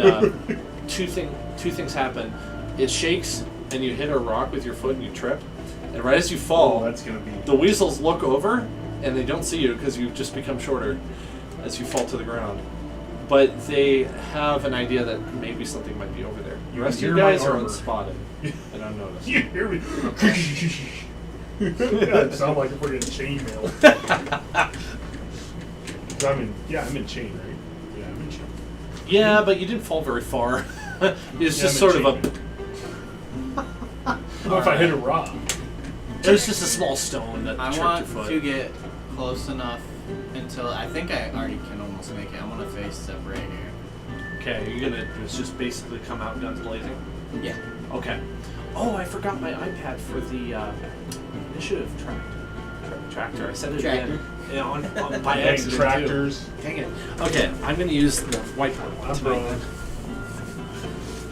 two things happen. It shakes, and you hit a rock with your foot, and you trip. And right as you fall, Oh, that's gonna be. the weasels look over, and they don't see you because you've just become shorter as you fall to the ground. But they have an idea that maybe something might be over there. The You rest of hear you my guys are armor. unspotted and unnoticed. You hear me? That sound like a freaking chainmail. I'm in chain, right? Yeah, I'm in chain. Yeah, but you didn't fall very far. It's Yeah, just I'm sort in of chain. What if I hit a rock? There's just a small stone that I tripped want your foot. to get close enough until I think I already can almost make it. I want to face step right here. Okay, you're gonna just basically come out guns blazing? Yeah. Okay. Oh, I forgot my iPad for the initiative tractor. I said it Tractor. again. Yeah, on by Dang accident too. tractors. Dang it. Okay, I'm gonna use the whiteboard one I'm tonight.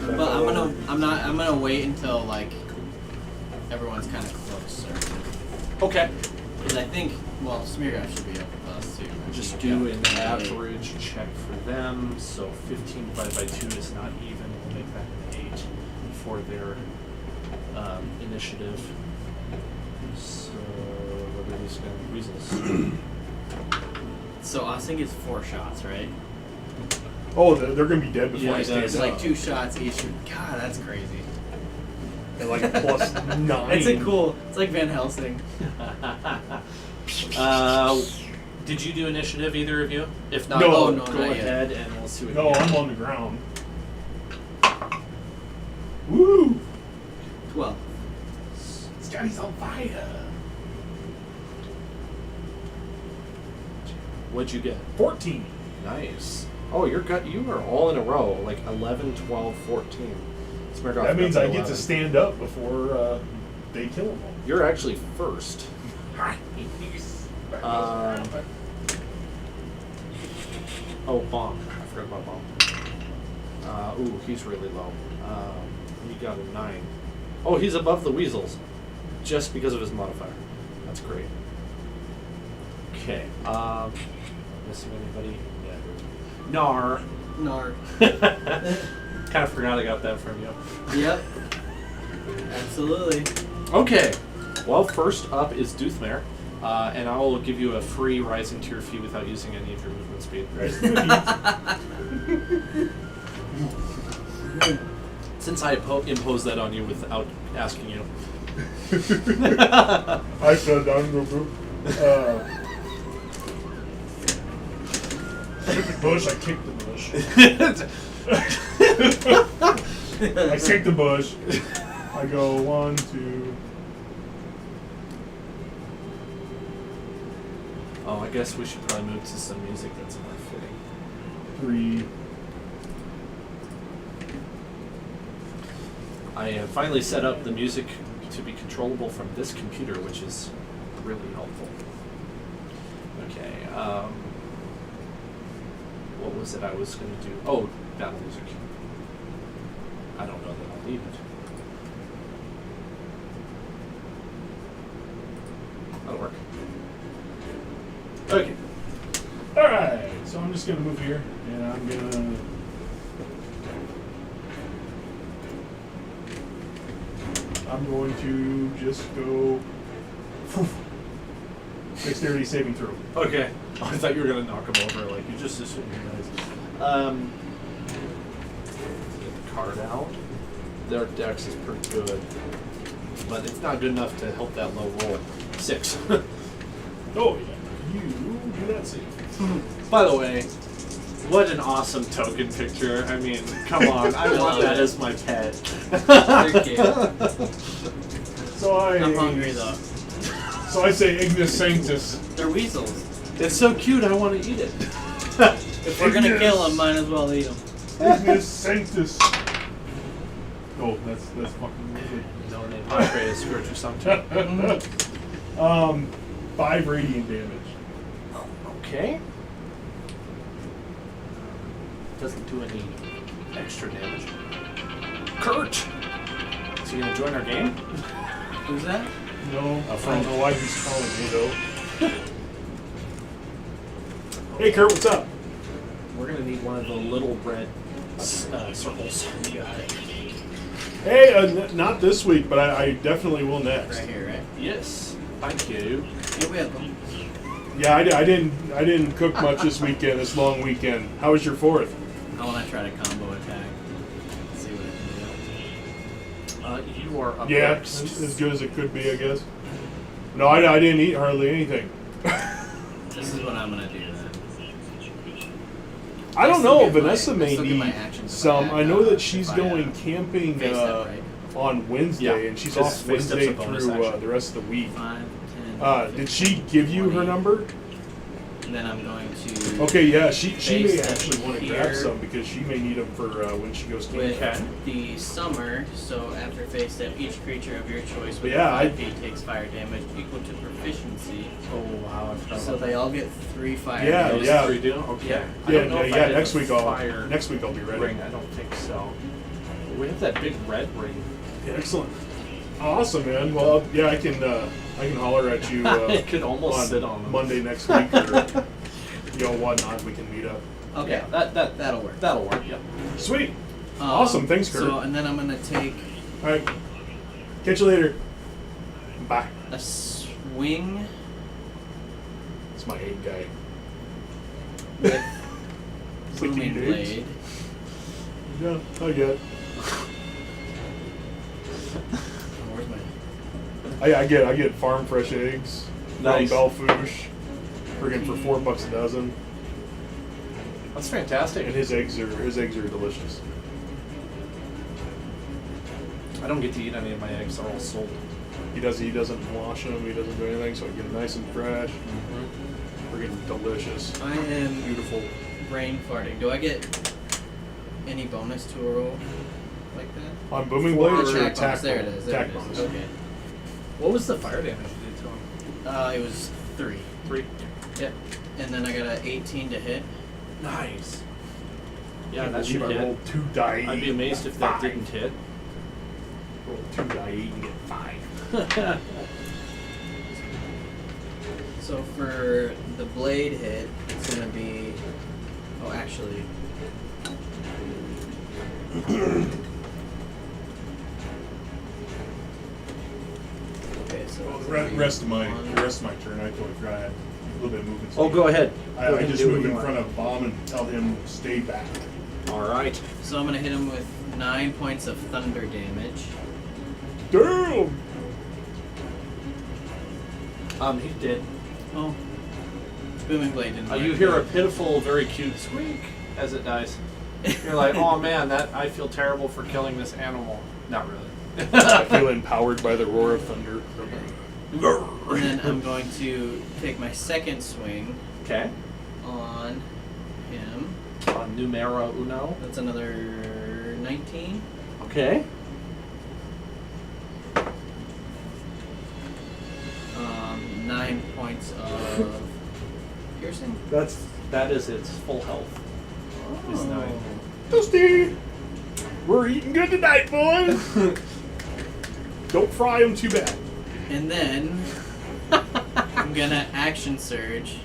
wrong. But I'm gonna wait until like everyone's kind of closer. Okay. Because I think Smearguff should be up with us too. Just Yeah. do an average check for them. them, so 15 divided by 2 is not even. We'll make that an 8 for their initiative. So, what are these guys? Weasels. So Aschen gets 4 shots, right? Oh, they're gonna be dead before Yeah, I it stand does. It's up. like 2 shots each. God, that's crazy. And like a plus 9. It's a cool. It's like Van Helsing. Did you do initiative, either of you? If not, No. No, go not yet. ahead and we'll see what No, you get. I'm on the ground. Woo! 12. Scotty's on fire. What'd you get? 14. Nice. Oh, you are all in a row, like 11, 12, 14. Smirnoff That means got I get 11. to stand up before they kill them all. You're actually first. Oh, Bomb. I forgot about Bomb. Ooh, he's really low. He got a 9. Oh, he's above the weasels. Just because of his modifier. That's great. Okay. Missing anybody? Yeah. Nar. Nar. Kind of forgot I got that from you. Yep. Absolutely. Okay. Well, first up is Doothmare. And I will give you a free rising to your feet without using any of your movement speed. Since I imposed that on you without asking you. I fell down real quick. I hit the bush, I kicked the bush. I kick the bush. I go 1, 2. Oh, I guess we should probably move to some music that's more fitting. 3. I have finally set up the music to be controllable from this computer, which is really helpful. Okay, what was it I was going to do? Oh, battle music. I don't know that I'll need it. That'll work. Okay. Alright, so I'm just going to move here, and I'm going to... I'm going to just go... Dexterity saving throw. Okay. Oh, I thought you were going to knock him over, like you just assumed you're nice. Get the card out. Their dex is pretty good, but it's not good enough to help that low roll. 6. Oh, yeah. You do that save. By the way, what an awesome token picture. I mean, come on. I want that as my pet. They're cute. So I'm hungry though. So I say Ignis Sanctus. They're weasels. It's so cute, I want to eat it. If we're gonna kill them, might as well eat them. Ignis Sanctus. Oh, that's fucking good. No name Padre is spiritual something. 5 radiant damage. Okay. Doesn't do any extra damage. Kurt! Is he going to join our game? Who's that? No, I don't know why he's calling me though. Hey Kurt, what's up? We're going to need one of the little red circles. You got it. Hey, not this week, but I definitely will next. Right here, right? Yes. Thank you. You're with them. Yeah, I didn't cook much this weekend, this long weekend. How was your 4th? I want to try to combo attack. See what it can You are up Yeah, next. as good as it could be, I guess. No, I didn't eat hardly anything. do. This is what I'm gonna do then. I don't still know. get my- Vanessa may I still get my need actions if some. I I know add, that she's if I, going camping face up, right? on Wednesday, Yeah, and she's 'cause off face up's a Wednesday bonus through action. the rest of the week. 5, 10. Did she give you her 20. number? And then I'm going to. Okay, yeah, she may Face actually want to grab here. some because she may need them for when she goes With camping. the summer, so after face step, each creature of your choice with Yeah, 5 feet takes fire damage equal to proficiency. Oh, wow. I forgot So about they that. all get 3 fire Yeah, damage. Those 3 do? Okay. Yeah. I don't know if I did next the week fire next week I'll be ready. ring. I don't think so. We have that big red ring. Excellent, awesome, man. Well, yeah, I can holler at you I could almost on sit on them. Monday next week, or whatnot. We can meet up. Okay. Yeah, That'll work. That'll work. Yep. Sweet. Awesome. Thanks, Kurt. So, and then I'm gonna take All right. Catch you later. Bye. a swing It's my egg guy. with It's like booming eating eggs. blade. Yeah, I get. Oh, where's my? I get farm fresh eggs Nice. from Belfouche, friggin' for $4 a dozen, That's fantastic. and his eggs are delicious. I don't get to eat any of my eggs; they're all sold. He doesn't wash them. He doesn't do anything, so I get them nice and fresh. Friggin' delicious. I am Beautiful. brain farting. Do I get any bonus to a roll like that? On booming For blade or attack attack bonus. There it bonus? is. There Attack it is. bonus. Okay. What was the fire damage you did to him? It was 3. 3. Yep. And then I got a 18 to hit. Nice. Yeah, Can't that should believe I hit. rolled 2 die. I'd be amazed if that 5. didn't hit. Roll 2 die 8 and get 5. So for the blade hit, it's gonna be. Oh, actually. Okay, so Well, it's the gonna be rest of my one. turn, I totally forgot I had a little bit of movement. Oh, go ahead. I just move in front of Bomb and tell him stay back. All right. So I'm gonna hit him with 9 points of thunder damage. Damn! He did. Oh. Booming blade didn't. You work. hear a pitiful, very cute squeak as it dies. You're like, oh man, that I feel terrible for killing this animal. Not really. I feel empowered by the roar of thunder. And then I'm going to take my second swing Okay. on him. On numero uno. That's another 19. Okay. 9 points of piercing. That is its full health. Is 9. Toasty! We're eating good tonight, boys! Don't fry them too bad. And then I'm gonna action surge.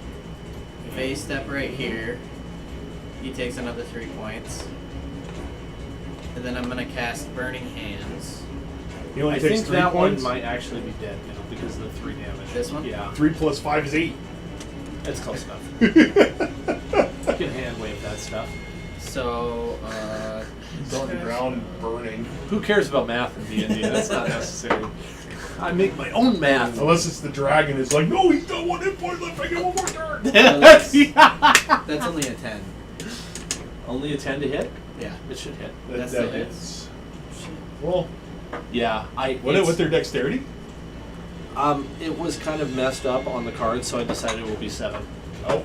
If A step right here, he takes another 3 points. And then I'm gonna cast Burning Hands. He only I takes think 3 that points. one might actually be dead now because of the 3 damage. This one? Yeah. 3 plus 5 is 8. It's close enough. You can hand wave that stuff. So, He's on the ground burning. Who cares about math in D&D? That's not necessary. I make my own math. Unless it's the dragon. It's like, no, he's got 1 hit point left. I get 1 more turn. that's only a 10. Only a 10 to hit? Yeah. It should hit. That's that it. hits. Well, Yeah, with their dexterity? it was kind of messed up on the card, so I decided it will be 7. Oh.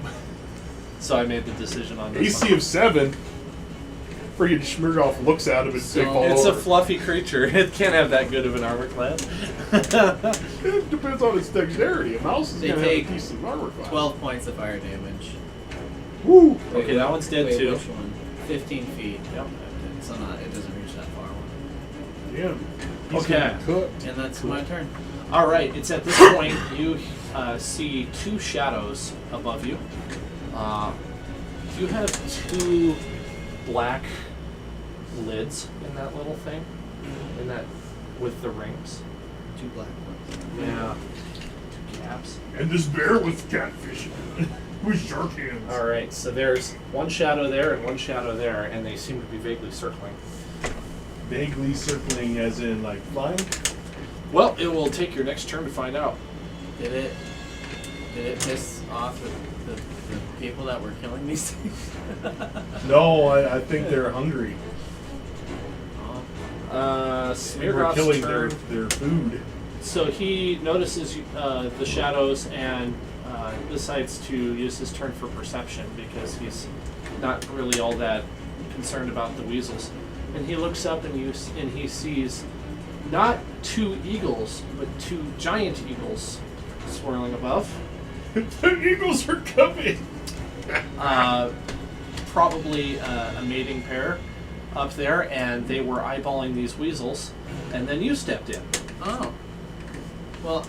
So I made the decision on this AC one. of 7. Friggin' Schmirgoff looks at him and So- they fall It's over. a fluffy creature. It can't have that good of an armor class. It depends on its dexterity. A mouse is They going to have take a decent armor class. 12 points of fire damage. Woo! Okay, that one's dead Wait, too. Which one? 15 feet. Yep. So not, it doesn't reach that far. Damn. He's Okay. gonna cook. And that's my turn. All right. It's at this point you see 2 shadows above you. You have 2 black lids in that little thing, in that with the rings. 2 black ones. Yeah. 2 caps. And this bear with catfish with shark hands. All right. So there's 1 shadow there and 1 shadow there, and they seem to be vaguely circling. Vaguely circling as in like flying? Well, it will take your next turn to find out. Did it piss off the people that were killing these things? No, I think they're hungry. Oh. They were Smeargoff's killing turn. their food. So he notices the shadows and decides to use his turn for perception because he's not really all that concerned about the weasels. And he looks up and he sees not 2 eagles, but 2 giant eagles swirling above. The eagles are coming! Probably a mating pair up there, and they were eyeballing these weasels. And then you stepped in. Oh. Well,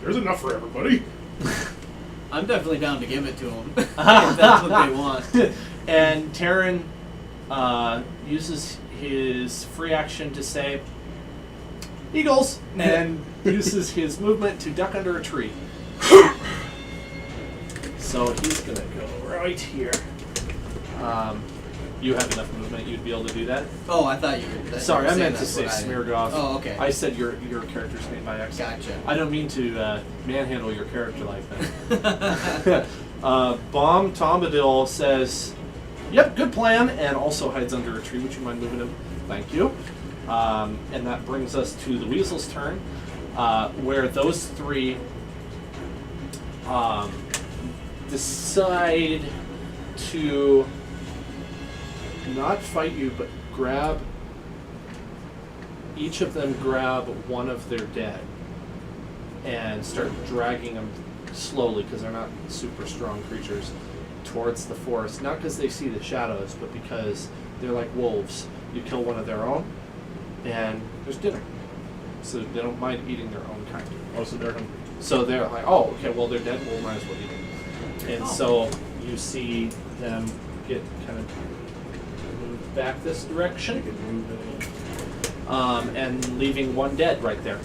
There's enough for everybody. I'm definitely down to give it to them. If that's what they want. And Terran uses his free action to say, Eagles! And uses his movement to duck under a tree. So he's going to go right here. You have enough movement, you'd be able to do that? Oh, I thought you were... Sorry, I meant to say Smeargoth. Oh, okay. I said your character's name by accident. Gotcha. I don't mean to manhandle your character like that. Bomb Tombadil says, yep, good plan, and also hides under a tree. Would you mind moving him? Thank you. And that brings us to the weasel's turn, where those three decide to not fight you, but each of them grab one of their dead and start dragging them slowly, because they're not super strong creatures, towards the forest. Not because they see the shadows, but because they're like wolves. You kill one of their own, and there's dinner. So they don't mind eating their own kind. Oh, so they're hungry. So they're like, oh, okay, well, they're dead, well, we might as well eat them. And so you see them get kind of moved back this direction, and leaving one dead right there.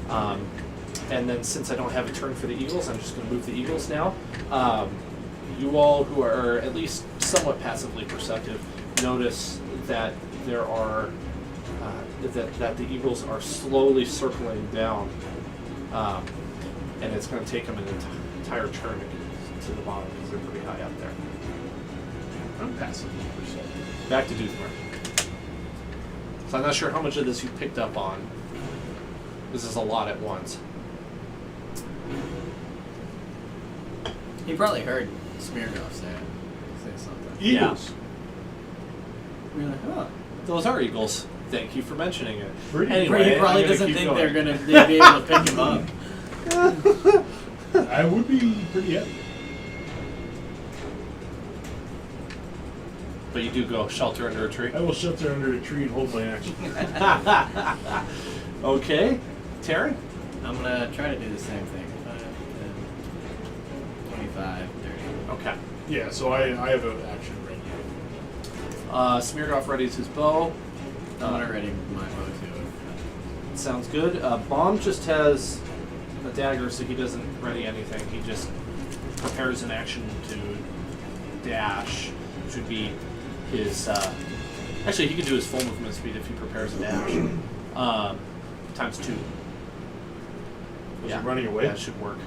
And then since I don't have a turn for the eagles, I'm just going to move the eagles now. You all who are at least somewhat passively perceptive notice that there are that the eagles are slowly circling down, and it's going to take them an entire turn to get to the bottom because they're pretty high up there. I'm passively perceptive. Back to Doothmer. So I'm not sure how much of this you picked up on. This is a lot at once. He probably heard Smeargoff say something. Eagles. We're like, oh. Those are eagles. Thank you for mentioning it. Pretty- Anyway, He probably I'm gonna doesn't keep think going. they'd be able to pick him up. I would be pretty happy. But you do go shelter under a tree. I will shelter under a tree and hold my action. Okay. Taryn? I'm going to try to do the same thing. 5, 10, 25, 30. Okay. Yeah, so I have an action right now. Smeargoff readies his bow. I'm going to ready my bow too. Sounds good. Bomb just has a dagger, so he doesn't ready anything. He just prepares an action to dash, which would be his... actually, he could do his full movement speed if he prepares a dash. Times 2. Was he running away? That should work.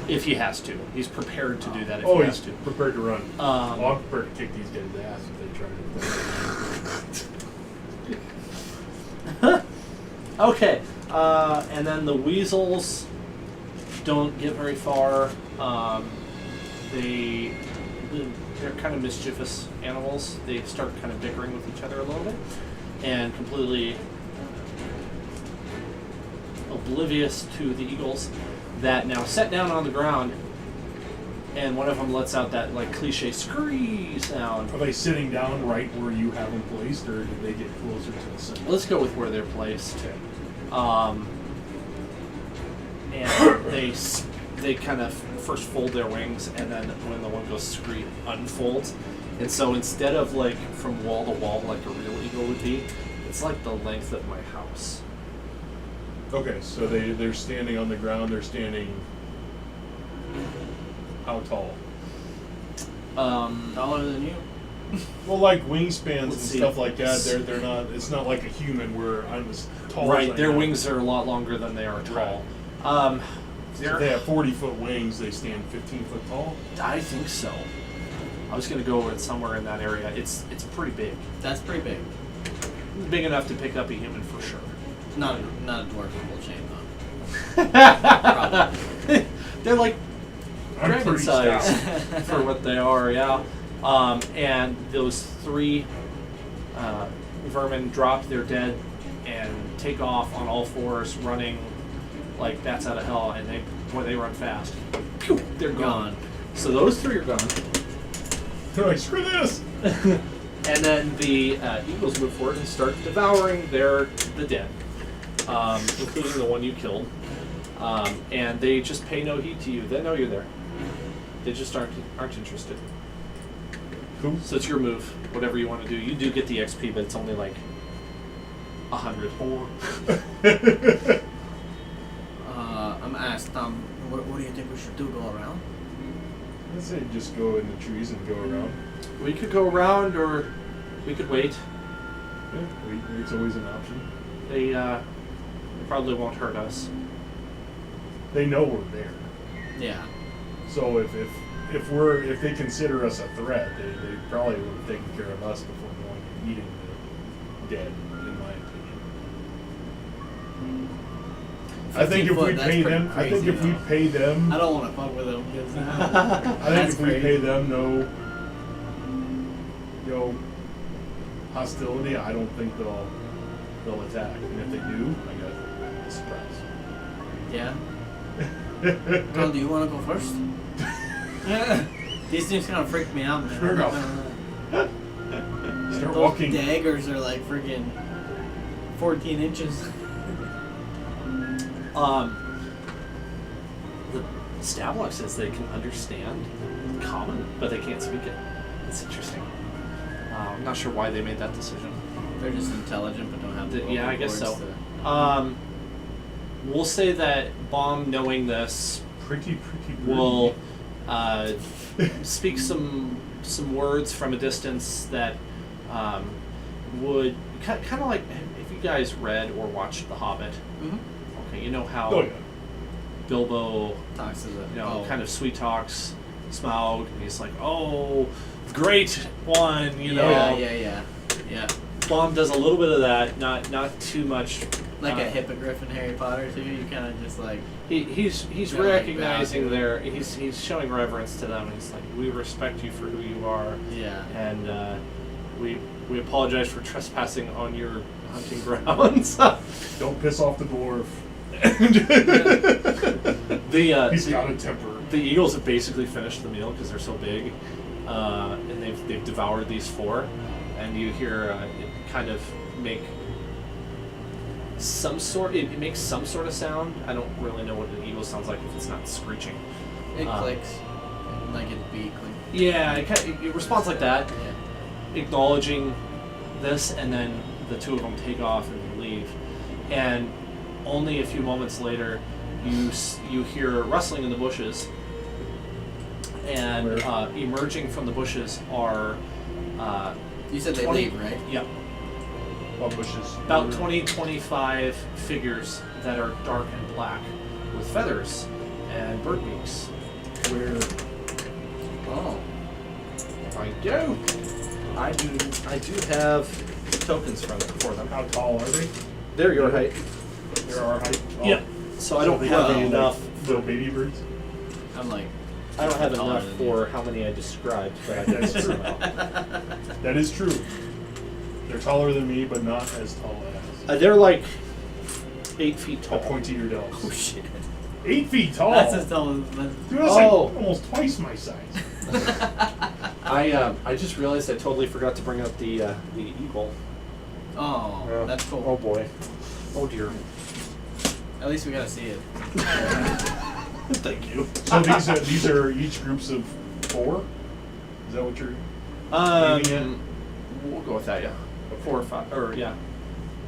If he has to. He's prepared to do that if Oh, he has he's to. prepared to run. Um, I'm prepared to kick these guys' ass if they try to. Okay, and then the weasels don't get very far. They're kind of mischievous animals. They start kind of bickering with each other a little bit, and completely oblivious to the eagles that now set down on the ground. And one of them lets out that like cliche scree sound. Are they sitting down right where you have them placed, or do they get closer to the center? Let's go with where they're placed. And they kind of first fold their wings, and then when the one goes scree, unfolds. And so instead of like from wall to wall like a real eagle would be, it's like the length of my house. Okay, so they're standing on the ground. They're standing. How tall? Taller than you? Well, like wingspans and Let's see. stuff like that. They're not. It's not like a human where I'm as tall. Right, as I their am. wings are a lot longer than they are tall. So if they have 40-foot wings, they stand 15-foot tall. I think so. I was going to go with somewhere in that area. It's pretty big. That's pretty big. Big enough to pick up a human for sure. Not a dwarfable chain though. They're like I'm dragon pretty size stout. for what they are, yeah. And those 3 vermin drop their dead and take off on all 4s, running like bats out of hell, and they run fast. Pew, they're gone. So those 3 are gone. They're like, screw this! And then the eagles move forward and start devouring the dead, including the one you killed. And they just pay no heed to you. They know you're there. They just aren't interested. Cool. So it's your move. Whatever you want to do. You do get the XP, but it's only like 100. I'm asked, what do you think we should do? Go around? Let's say just go in the trees and go around. We could go around, or we could wait. Yeah, it's always an option. They probably won't hurt us. They know we're there. Yeah. So if they consider us a threat, they probably would have taken care of us before going and eating the dead, in my opinion. I think if we pay them, I don't want to fuck with them. I think if we pay them no hostility, I don't think they'll attack. And if they do, I got a surprise. Yeah. Well, do you want to go first? These things kind of freak me out, man. Sure, go. Start Those walking. daggers are like freaking 14 inches. The Stablock says they can understand common, but they can't speak it. It's interesting. I'm not sure why they made that decision. They're just intelligent, but don't have the Yeah, I guess so. to- We'll say that Bomb, knowing this, Pretty will speak some words from a distance that would kind of like if you guys read or watched The Hobbit. Mhm. Okay, you know how Oh yeah. Bilbo, Talks to the kind of sweet talks Smaug, and he's like, "Oh, great one," you know. Yeah. Bomb does a little bit of that, not too much. Like a hippogriff in Harry Potter too. You kind of just like He's Yeah, like recognizing value. he's showing reverence to them. He's like, we respect you for who you are, yeah. and we apologize for trespassing on your hunting grounds. Don't piss off the dwarf. He's got a temper. The eagles have basically finished the meal because they're so big, and they've devoured these 4, and you hear it kind of make some sort. It makes some sort of sound. I don't really know what an eagle sounds like if it's not screeching. It clicks like its beak. Yeah, it responds like that, Yeah. acknowledging this, and then the 2 of them take off and leave. And only a few moments later, you hear rustling in the bushes, and emerging from the bushes are You said they 20 leave, right? Yep, What bushes? about 20-25 figures that are dark and black with feathers and bird beaks. Where? Oh. I do have tokens for them. How tall are they? They're your height. They're our height. Oh. Yeah. So I don't they have gotta be enough. like little baby birds. I'm like. I don't have taller enough than for how many I described, but I can That's true. somehow. That is true. They're taller than me, but not as tall as They're like 8 feet the tall. pointy-eared elves. Oh shit. 8 feet tall. That's as tall as. Dude, that's like almost twice my size. I just realized I totally forgot to bring up the eagle. Oh, Yeah. that's cool. Oh boy. Oh dear. At least we gotta see it. Thank you. So these are each groups of 4. Is that what you're? We'll go with that. Yeah. 4 or 5, or yeah.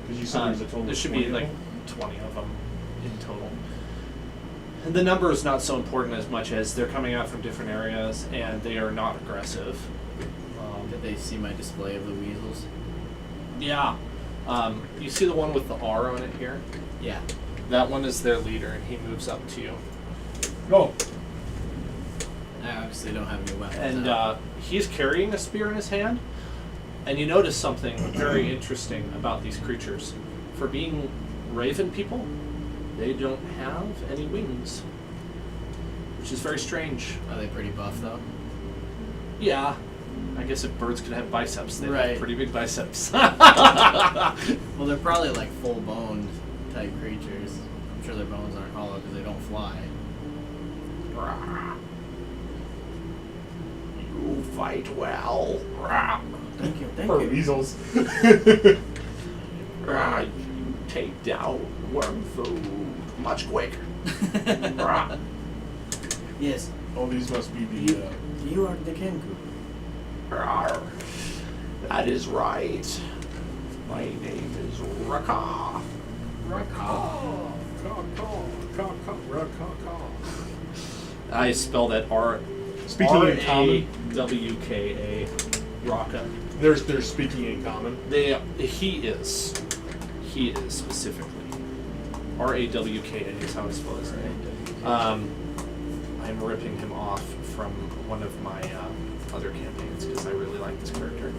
Because you said there's a total. There of should 20 be of like them? 20 of them in total. And the number is not so important as much as they're coming out from different areas and they are not aggressive. Did they see my display of the weasels? Yeah. You see the one with the R on it here? Yeah. That one is their leader, and he moves up to you. Oh, I obviously don't have any weapons. And out. he's carrying a spear in his hand. And you notice something very interesting about these creatures. For being raven people, they don't have any wings, which is very strange. Are they pretty buff though? Yeah. I guess if birds could have biceps, they'd Right. have pretty big biceps. Well, they're probably like full boned type creatures. I'm sure their bones aren't hollow because they don't fly. You fight well. Thank you. Thank or you. weasels. You take down worm food much quicker. Yes. Oh, these must be the. You are the Kenku. Arr. That is right. My name is Raka. I spell that Speaking in common. R-A-W-K-A. Raka. They're speaking in common. He is specifically. R-A-W-K-A is how I spell his name. I'm ripping him off from one of my other campaigns because I really like this character.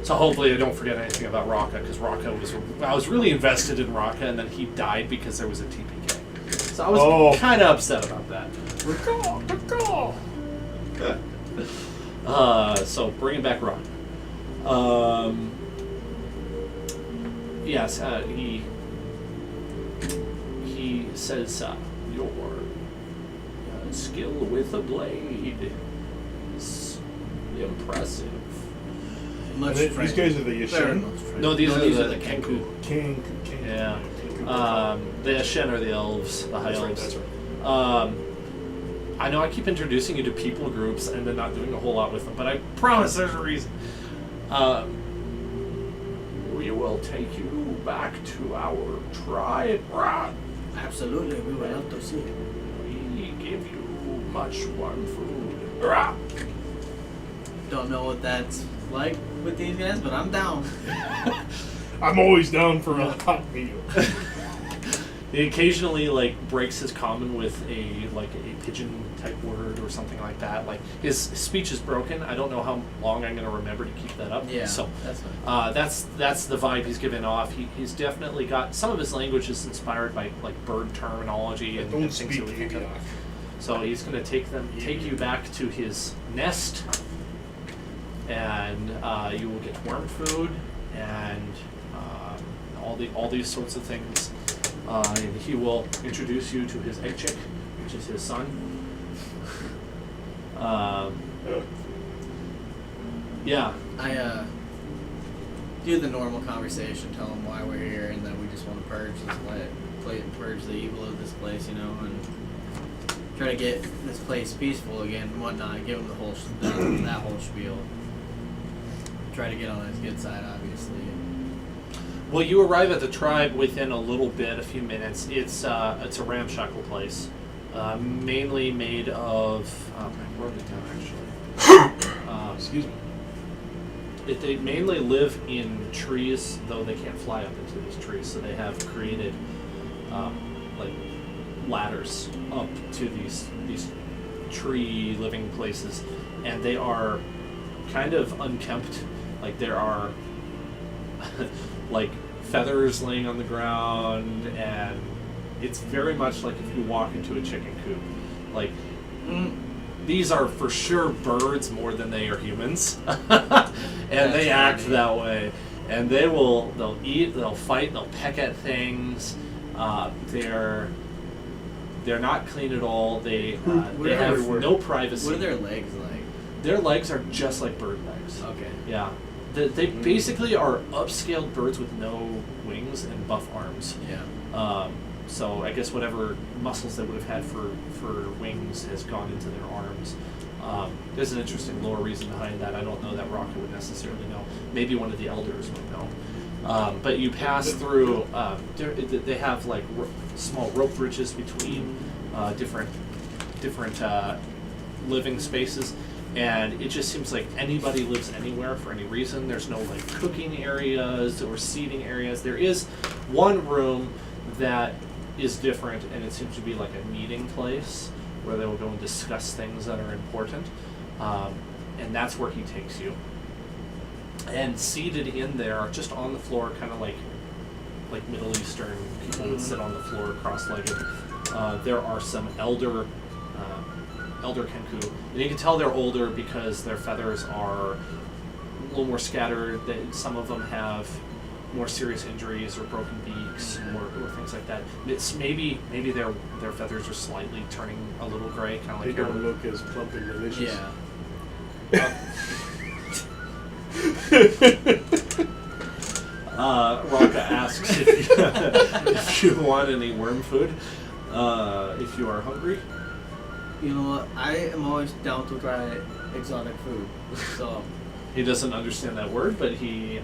So hopefully I don't forget anything about Raka, because I was really invested in Raka, and then he died because there was a TPK. So I was kind of upset about that. So bringing back Raka. Yes, he says your skill with a blade is impressive. These guys are the Aschen. No, these are the Kenku. Kenku. Yeah. The Aschen are the elves, the high elves. That's right. I know I keep introducing you to people groups and then not doing a whole lot with them, but I promise there's a reason. We will take you back to our tribe. Absolutely, we would love to see it. We give you much warm food. Don't know what that's like with these guys, but I'm down. I'm always down for a hot meal. He occasionally breaks his common with a pigeon type word or something like that. Like his speech is broken. I don't know how long I'm going to remember to keep that up. Yeah, so that's fine. that's the vibe he's giving off. He's definitely got some of his language is inspired by bird terminology and things you would think of. So he's going to take you back to his nest, and you will get worm food and all these sorts of things. And he will introduce you to his egg chick, which is his son. Yeah. I do the normal conversation, tell them why we're here, and that we just want to purge purge the evil of this place, and try to get this place peaceful again and whatnot. Give them the whole that whole spiel. Try to get on his good side, obviously. Well, you arrive at the tribe within a little bit, a few minutes. It's a ramshackle place, mainly made of. I wrote it down actually. Excuse me. They mainly live in trees, though they can't fly up into these trees. So they have created ladders up to these tree living places, and they are kind of unkempt. There are feathers laying on the ground, and it's very much like if you walk into a chicken coop. These are for sure birds more than they are humans, and they act that way. And they'll eat, they'll fight, they'll peck at things. They're not clean at all. They have no privacy. What are their legs like? Their legs are just like bird legs. Okay. Yeah. They basically are upscaled birds with no wings and buff arms. Yeah. So I guess whatever muscles they would have had for wings has gone into their arms. There's an interesting lore reason behind that. I don't know that Rocket would necessarily know. Maybe one of the elders would know. But you pass through. They have small rope bridges between different living spaces. And it just seems like anybody lives anywhere for any reason. There's no cooking areas or seating areas. There is one room that is different, and it seems to be a meeting place where they will go and discuss things that are important. And that's where he takes you. And seated in there, just on the floor, kind of like Middle Eastern people would sit on the floor cross-legged. There are some elder Kenku, and you can tell they're older because their feathers are a little more scattered. Some of them have more serious injuries or broken beaks or things like that. It's maybe their feathers are slightly turning a little gray, kind of They don't look as plump and delicious. Yeah. Raka asks if you want any worm food, if you are hungry. You know what? I am always down to try exotic food. So He doesn't understand that word, but he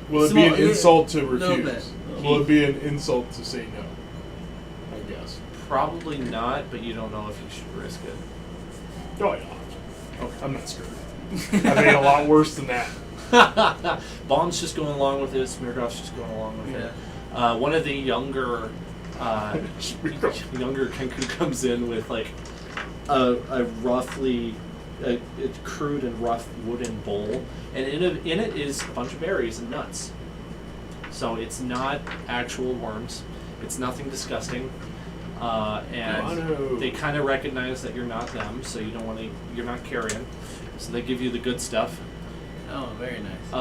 Will it be an insult to little refuse? bit. Will it be an insult to say no? I guess. probably not, but you don't know if you should risk it. Oh yeah. Okay. I'm not scared. I've ate a lot worse than that. Bomb's just going along with it. Smirgov's just going along with it. One of the younger Kenku comes in with like a crude and rough wooden bowl, and in it is a bunch of berries and nuts. So it's not actual worms. It's nothing disgusting. And they kind of recognize that you're not them, so you're not carrion. So they give you the good stuff. Oh, very nice.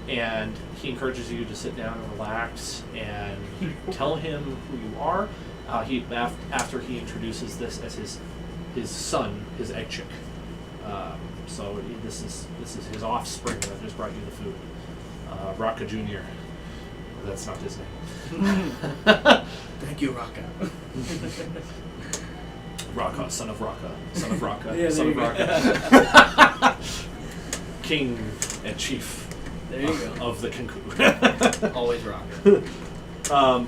And he encourages you to sit down and relax and tell him who you are. After he introduces this as his son, his egg chick. So this is his offspring that just brought you the food. Raka Jr. That's not his name. Thank you, Raka. Raka, son of Raka, son of Raka, Yeah, son of there Raka. King and chief There you go. of the Kenku. Always Raka.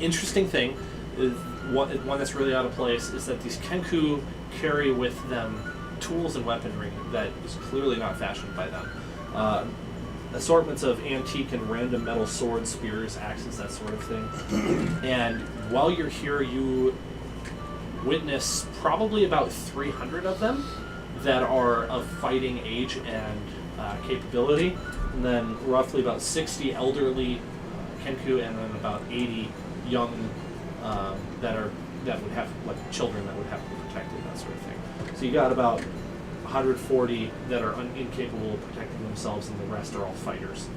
Interesting thing, is one that's really out of place, is that these Kenku carry with them tools and weaponry that is clearly not fashioned by them. Assortments of antique and random metal swords, spears, axes, that sort of thing. And while you're here, you witness probably about 300 of them that are of fighting age and capability, and then roughly about 60 elderly Kenku, and then about 80 young that would have like children that would have to be protected, that sort of thing. So you got about 140 that are incapable of protecting themselves, and the rest are all fighters.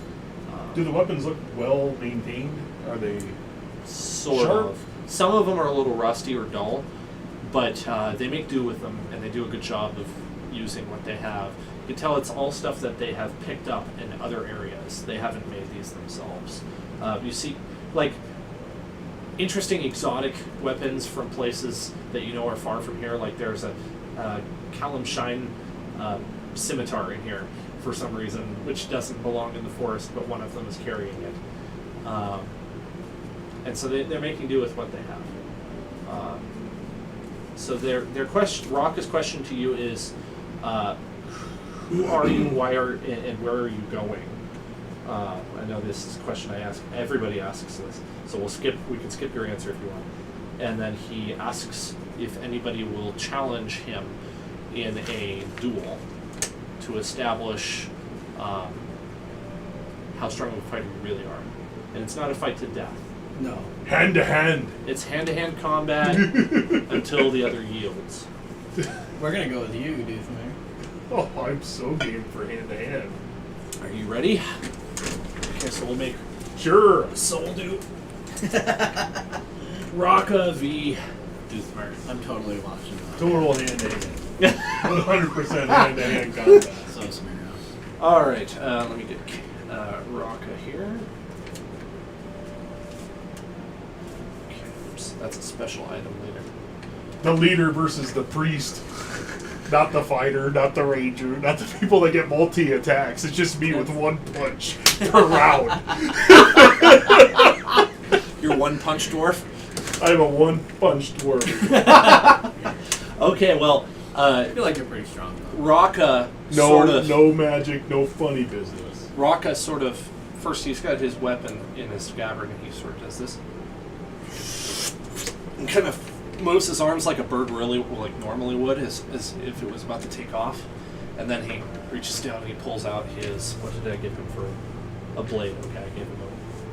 Do the weapons look well maintained? Are they Sort sharp? of. Some of them are a little rusty or dull, but they make do with them, and they do a good job of using what they have. You can tell it's all stuff that they have picked up in other areas. They haven't made these themselves. You see, like, interesting exotic weapons from places that you know are far from here. Like there's a Callum Shine scimitar in here for some reason, which doesn't belong in the forest, but one of them is carrying it. And so they're making do with what they have. So Raka's question to you is, who are you, why are, and where are you going? I know this is a question everybody asks this, so we can skip your answer if you want. And then he asks if anybody will challenge him in a duel to establish how strong of a fighter you really are. And it's not a fight to death. No. hand to hand? It's hand-to-hand combat until the other yields. We're gonna go with you, Doothmere. Oh, I'm so game for hand to hand. Are you ready? Okay, so we'll make Sure. Soul Do. Raka v. Doothmere. I'm totally watching that. Total hand to hand. 100% hand to hand combat. So Smirnoff. All right, let me get Raka here. Okay, oops, that's a special item later. The leader versus the priest. Not the fighter, not the ranger, not the people that get multi-attacks. It's just me with one punch per round. You're one punch dwarf? I'm a one-punch dwarf. Okay, well, I feel like you're pretty strong, though. Raka sort of... No magic, no funny business. Raka sort of... First, he's got his weapon in his scabbard, and he sort of does this. And kind of moves his arms like a bird really, like normally would, as if it was about to take off. And then he reaches down and he pulls out his... What did I give him for a blade? Okay, I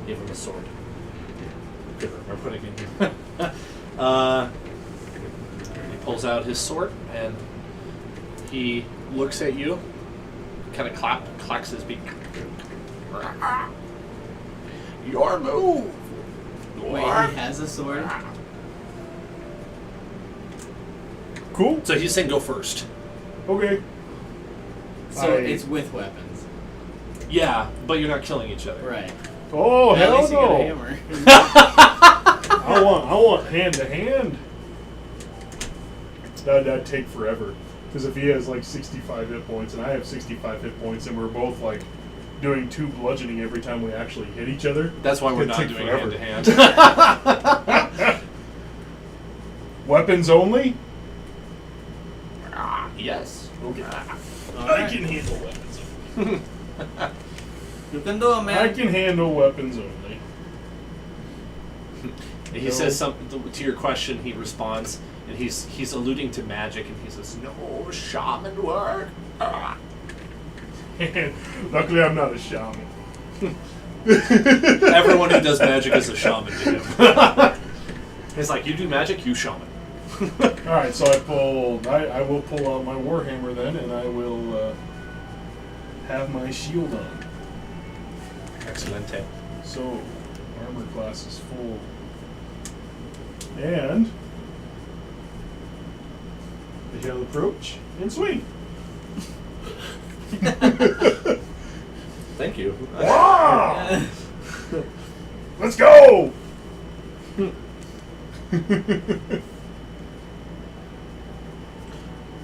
gave him a sword. Good remember putting it in here. He pulls out his sword and he looks at you, kind of clacks his beak. Your move! Wait, he has a sword? Cool. So he's saying go first. Okay. So it's with weapons. Yeah, but you're not killing each other. Right. Oh, At hell least you got a no. hammer. I want hand to hand. That'd take forever. Because if he has like 65 hit points and I have 65 hit points and we're both like doing 2 bludgeoning every time we actually hit each other. That's why we're it'd not take doing forever. hand-to-hand. Weapons only? Yes. Okay. All I right. can handle weapons only. You can do it, man. I can handle weapons only. He says something to your question. He responds, and he's alluding to magic, and he says, "No shaman work." Luckily, I'm not a shaman. Everyone who does magic is a shaman to him. He's like, "You do magic, you shaman." All right, so I will pull out my warhammer then, and I will have my shield on. Excellente. So, armor class is full. And I shall approach and swing. Thank you. Wow! Let's go!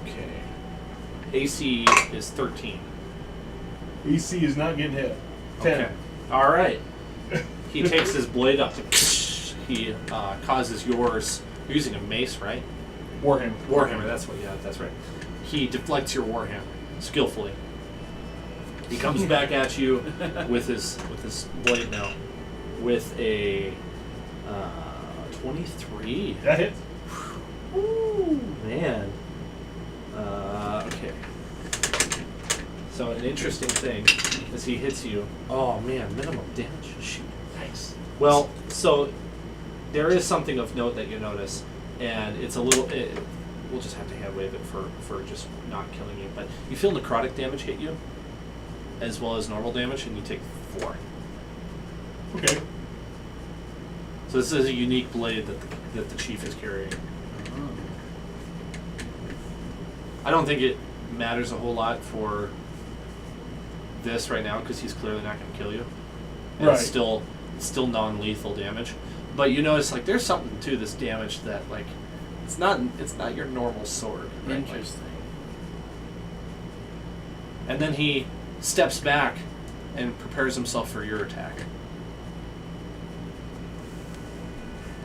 Okay. AC is 13. AC is not getting hit. 10. Okay. All right. He takes his blade up. He causes yours. You're using a mace, right? Warhammer. Warhammer. That's what. Yeah, that's right. He deflects your warhammer skillfully. He comes back at you with his blade now, with a 23. That hits. Ooh, man. Okay. So an interesting thing is he hits you. Oh man, minimum damage. Shoot. Nice. Well, so there is something of note that you notice, and it's a little. We'll just have to hand wave it for just not killing you. But you feel necrotic damage hit you, as well as normal damage, and you take 4. Okay. So this is a unique blade that the chief is carrying. I don't think it matters a whole lot for this right now because he's clearly not going to kill you. And Right. It's still non-lethal damage, but you notice like there's something to this damage that like it's not your normal sword. Right? Like, Interesting. and then he steps back and prepares himself for your attack.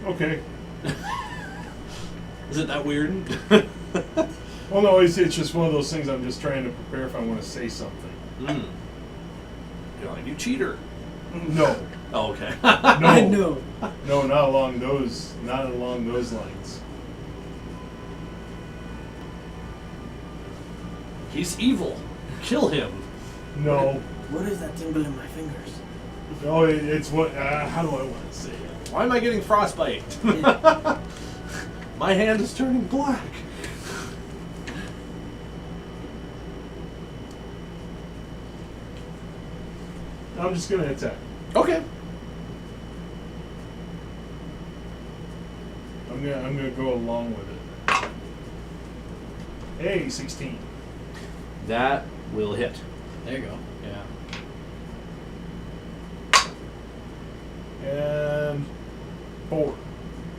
Okay. Isn't that weird? Well, no, it's just one of those things I'm just trying to prepare if I want to say something. You're like, you cheater. No. Oh, okay. No. No, not along those lines. He's evil. Kill him. No. What is that tingle in my fingers? No, it's what, how do I want to say it? Why am I getting frostbite? My hand is turning black. I'm just going to attack. Okay. I'm gonna go along with it. Hey, 16. That will hit. There you go. Yeah. And 4.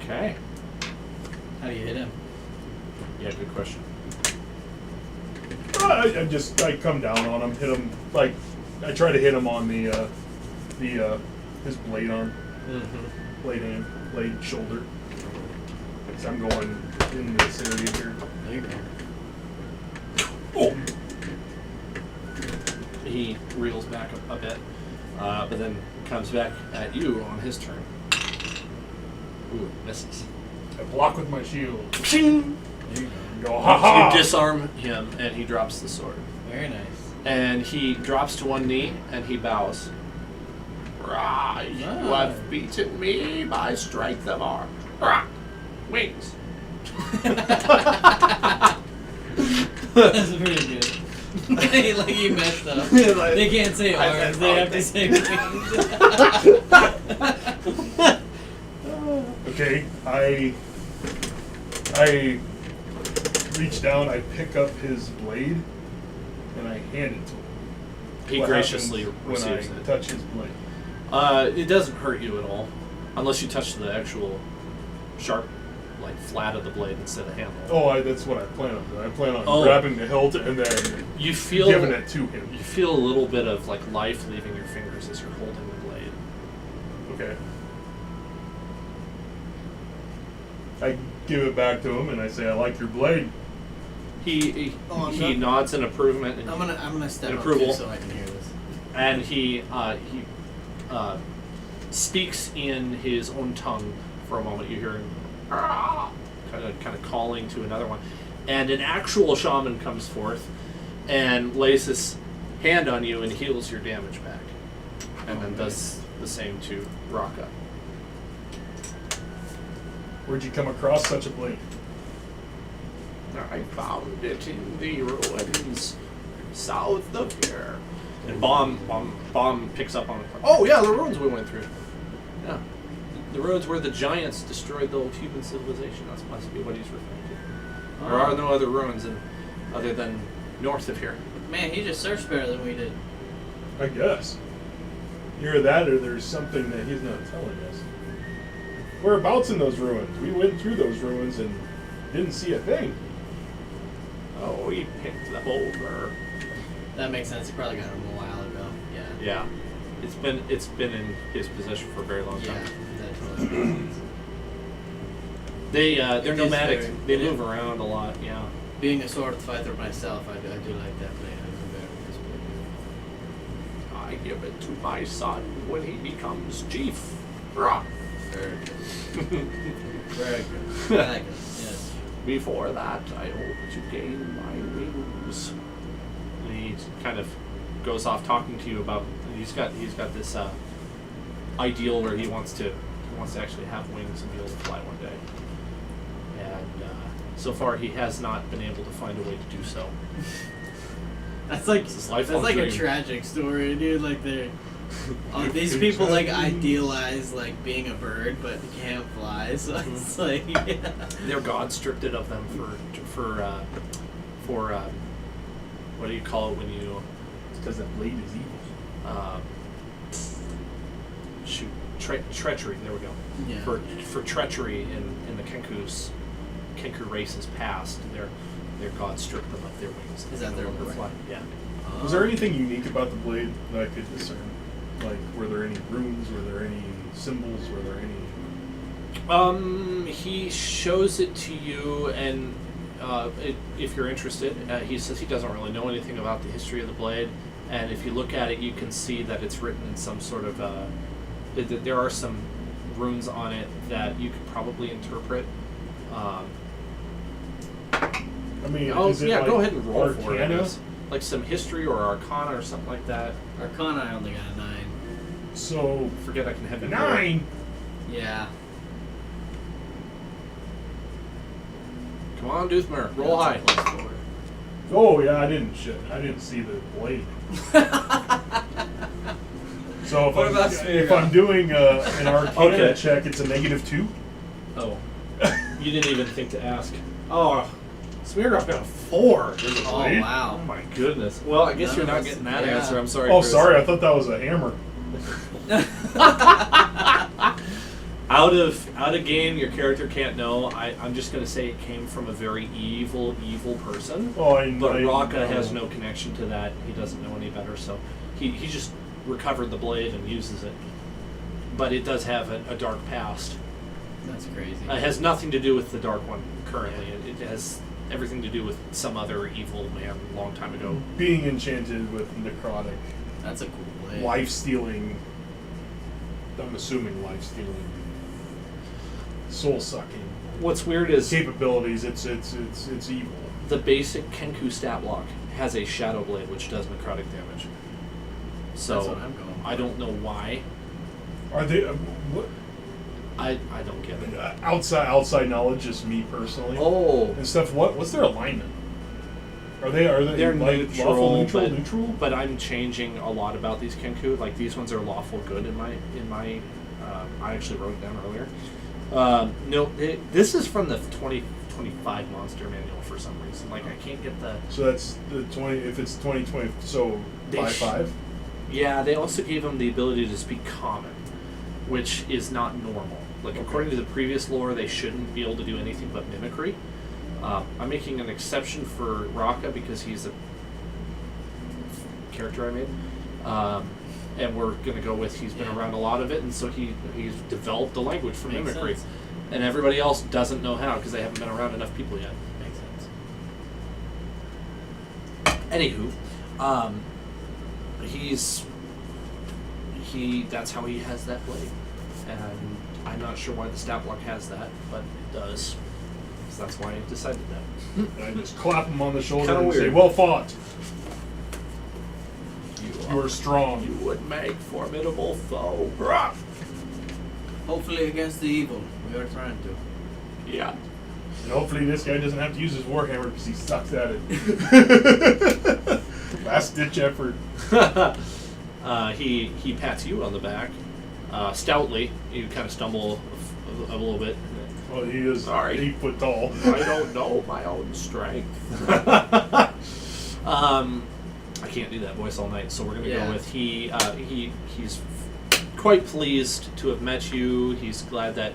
Okay. How do you hit him? Yeah, good question. I come down on him, hit him, like, I try to hit him on his blade arm, blade hand, blade shoulder. So I'm going in this area here. There you go. Oh. He reels back a bit, but then comes back at you on his turn. Ooh, misses. I block with my shield. Ching! You go, ha ha! You disarm him, and he drops the sword. Very nice. And he drops to one knee, and he bows. Rah, you have beaten me by strength of arm. Rah, wings. That's pretty good. Like you messed up. They can't say arms, they have to say wings. Okay, I reach down, I pick up his blade, and I hand it to him. He What graciously happens when receives I it. touch his blade? It doesn't hurt you at all, unless you touch the actual sharp like flat of the blade instead of handle. Oh, that's what I plan on doing. I plan on Oh. grabbing the hilt and then You feel giving it to him. You feel a little bit of like life leaving your fingers as you're holding the blade. Okay. I give it back to him and I say, "I like your blade." He Oh, he nods in approval. And I'm gonna step up approval. too so I can hear this. And he speaks in his own tongue for a moment. You hear him kind of calling to another one, and an actual shaman comes forth and lays his hand on you and heals your damage back, and then does the same to Raka. Where'd you come across such a blade? I found it in the ruins south of here. And Bomb picks up on it. Oh yeah, the ruins we went through. Yeah, the ruins where the giants destroyed the old human civilization. That must be what he's referring to. There are no other ruins other than north of here. Man, he just searched better than we did. I guess. Either that or there's something that he's not telling us. Whereabouts in those ruins? We went through those ruins and didn't see a thing. Oh, he picked them over. That makes sense. He probably got him a while ago. Yeah. Yeah, it's been in his possession for a very long Yeah, time. that totally makes sense. They're It is nomadic. very- They yeah. move around a lot. Yeah. Being a sword fighter myself, I do like that blade. I give it to my son when he becomes chief. Rah. Very good. Very good. I like it. Yes. Before that, I hope to gain my wings. And he kind of goes off talking to you about he's got this ideal where he wants to actually have wings and be able to fly one day. And so far, he has not been able to find a way to do so. That's like It's a lifelong a dream. tragic story, dude. Like they're these people like idealize like being a bird, but you can't fly. So it's like yeah. Their god stripped it of them for what do you call it when you It's because that blade is evil. shoot treachery. There we go. Yeah. For treachery in the Kenku race's past, their god stripped them of their wings. Is that They their no longer right? fly. Yeah. Was there anything unique about the blade that I could discern? Like, were there any runes? Were there any symbols? Were there any... He shows it to you, and if you're interested, he says he doesn't really know anything about the history of the blade. And if you look at it, you can see that it's written in some sort of that there are some runes on it that you could probably interpret. I mean, Oh is it yeah, like go ahead and roll for it. I Arcana? guess. Like some history or arcana or something like that. Arcana, I only got a 9. So, Forget I can have it. 9! Yeah. Come on, Doothmer, roll high. That's a +4. Oh, yeah, I didn't see the blade. So What about if I'm doing an Arcana Okay. check, it's a -2? Oh, you didn't even think to ask. Oh, Smeargraph got a 4. Oh Blade? Oh wow. my goodness. Well, I guess None you're of not us- getting that yeah. answer. I'm sorry. Oh, Chris. sorry, I thought that was a hammer. Out of game, your character can't know. I'm just gonna say it came from a very evil person. Oh, But Raka has no connection to that. He doesn't know any better, so he just recovered the blade and uses it. But it does have a dark past. That's crazy. It has nothing to do with the dark one currently. It has everything to do with some other evil man a long time ago. Being enchanted with necrotic, That's a cool blade. life-stealing, I'm assuming life-stealing, soul-sucking What's weird is capabilities, it's evil. the basic Kenku stat block has a shadow blade which does necrotic damage. So That's what I'm going for. I don't know why. Are they, what, I don't get it. outside knowledge, just me personally, Oh, and stuff, what's their alignment? Are they they're like neutral, lawful but, neutral? but I'm changing a lot about these Kenku. Like these ones are lawful good in my. I actually wrote it down earlier. No, this is from the 2025 monster manual for some reason. Like I can't get the. So that's the 20, if it's 2020, so They 5/5? Yeah, they also gave him the ability to speak common, which is not normal. Like, according to the previous lore, they shouldn't be able to do anything but mimicry. I'm making an exception for Raka because he's a character I made. And we're going to go with he's been around a lot of it, and so he's developed a language for Makes mimicry. sense. And everybody else doesn't know how because they haven't been around enough people yet. Makes sense. Anywho, that's how he has that blade. And I'm not sure why the stat block has that, but it does. So that's why I decided that. And I just clap him on the shoulder Kinda and say, weird. "Well fought. You are strong." You would make formidable foe. Hopefully against the evil. We are trying to. Yeah. And hopefully this guy doesn't have to use his warhammer because he sucks at it. Last ditch effort. He pats you on the back, stoutly. You kind of stumble a little bit. Well, he is Sorry. 8 foot tall. I don't know my own strength. I can't do that voice all night, so we're gonna go with he's quite pleased to have met you. He's glad that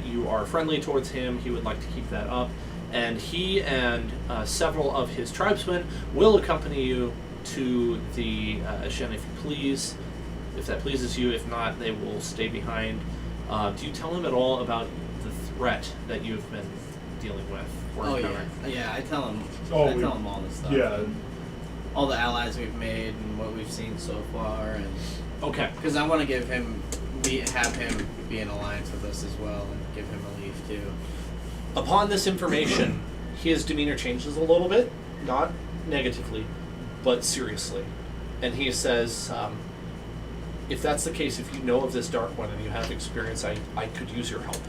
you are friendly towards him. He would like to keep that up, and he and several of his tribesmen will accompany you to the Aschen if you please. If that pleases you, if not, they will stay behind. Do you tell him at all about the threat that you've been dealing with? Or encountering? Yeah. I tell him. Oh, I tell him all this stuff. Yeah. All the allies we've made and what we've seen so far, and Okay. because I want to have him be in alliance with us as well, and give him a leaf too. Upon this information, his demeanor changes a little bit, not negatively, but seriously. And he says, if that's the case, if you know of this Dark One and you have experience, I could use your help.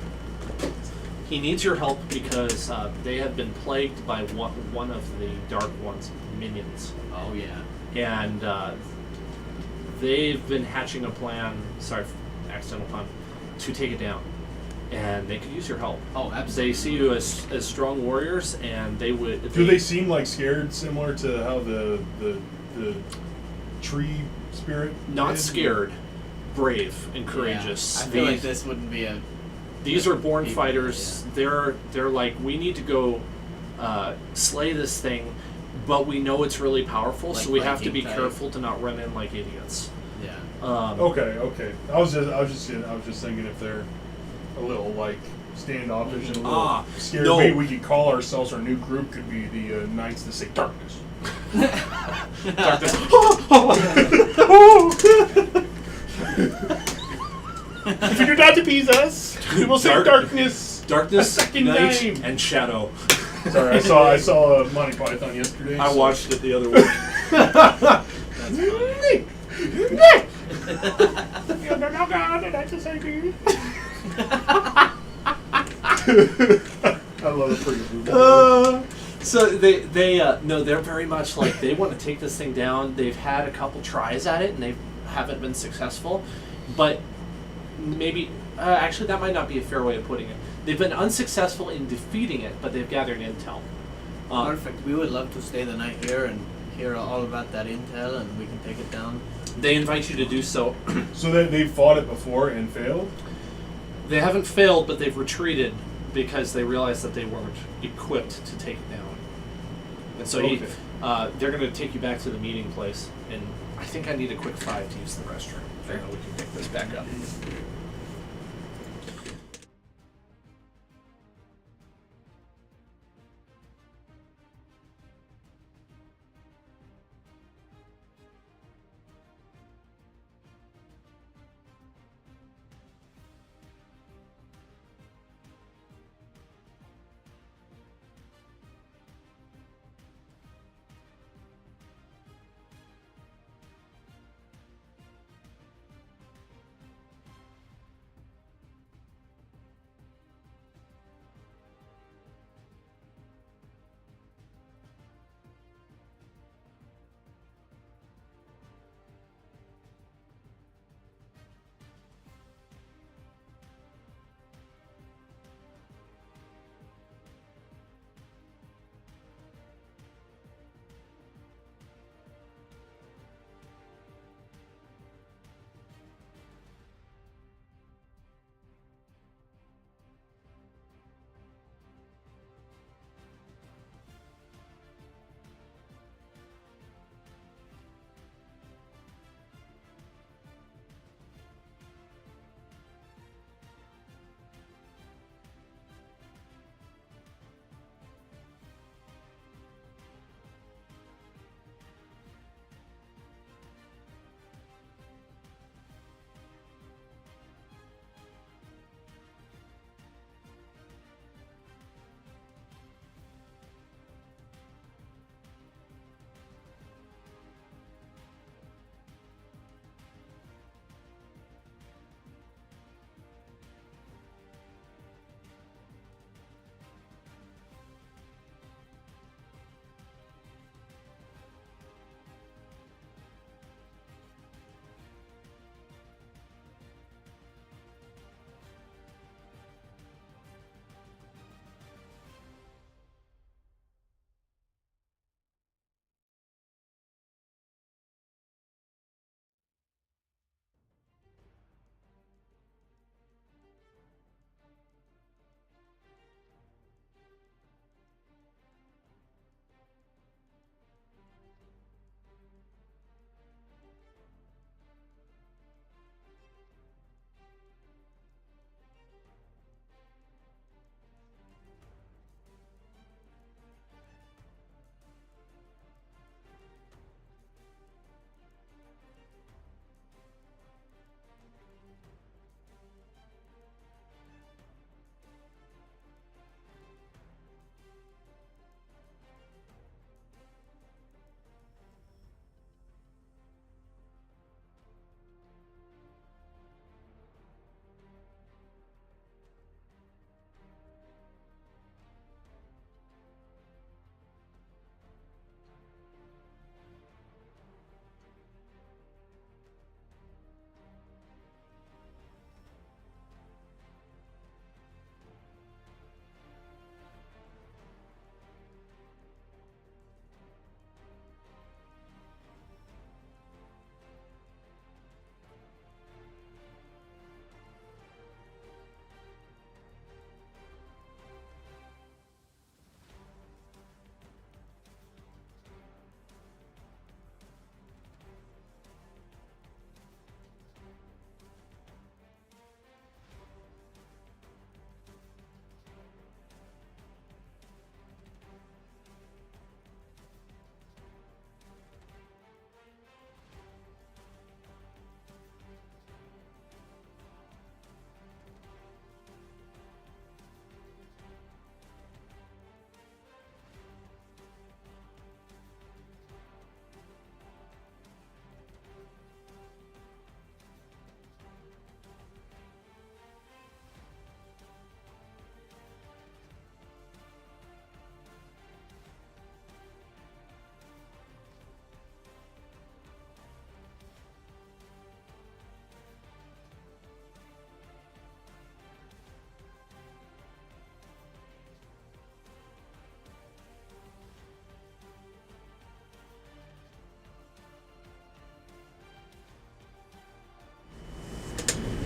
He needs your help because they have been plagued by one of the Dark One's minions. Oh yeah. And they've been hatching a plan, sorry, accidental pun, to take it down. And they could use your help. Oh, absolutely. They see you as strong warriors, and they would... Do they seem like scared, similar to how the tree spirit Not is? scared, brave, and courageous. Yeah. I feel like this wouldn't be a... These are born people, fighters. They're like, we need to go slay this thing, but we know it's really powerful, Like so we have to be Viking type. careful to not run in like idiots. Yeah. Okay. I was just thinking if they're a little like standoffish and a little scared. no. Maybe we could call ourselves, our new group could be the Knights that say darkness. Darkness. If you do not appease us, we will say darkness. Darkness, second night, time. and shadow. Sorry, I saw Monty Python yesterday. I watched it the other week. I love it for you. So they're very much like they want to take this thing down. They've had a couple tries at it and they haven't been successful, but maybe actually that might not be a fair way of putting it. They've been unsuccessful in defeating it, but they've gathered intel. Perfect. We would love to stay the night here and hear all about that intel, and we can take it down. They invite you to do so. So they've fought it before and failed? They haven't failed, but they've retreated because they realized that they weren't equipped to take it down. And so they're going to take you back to the meeting place, and I think I need a quick 5 to use the restroom. I know we can pick this back up.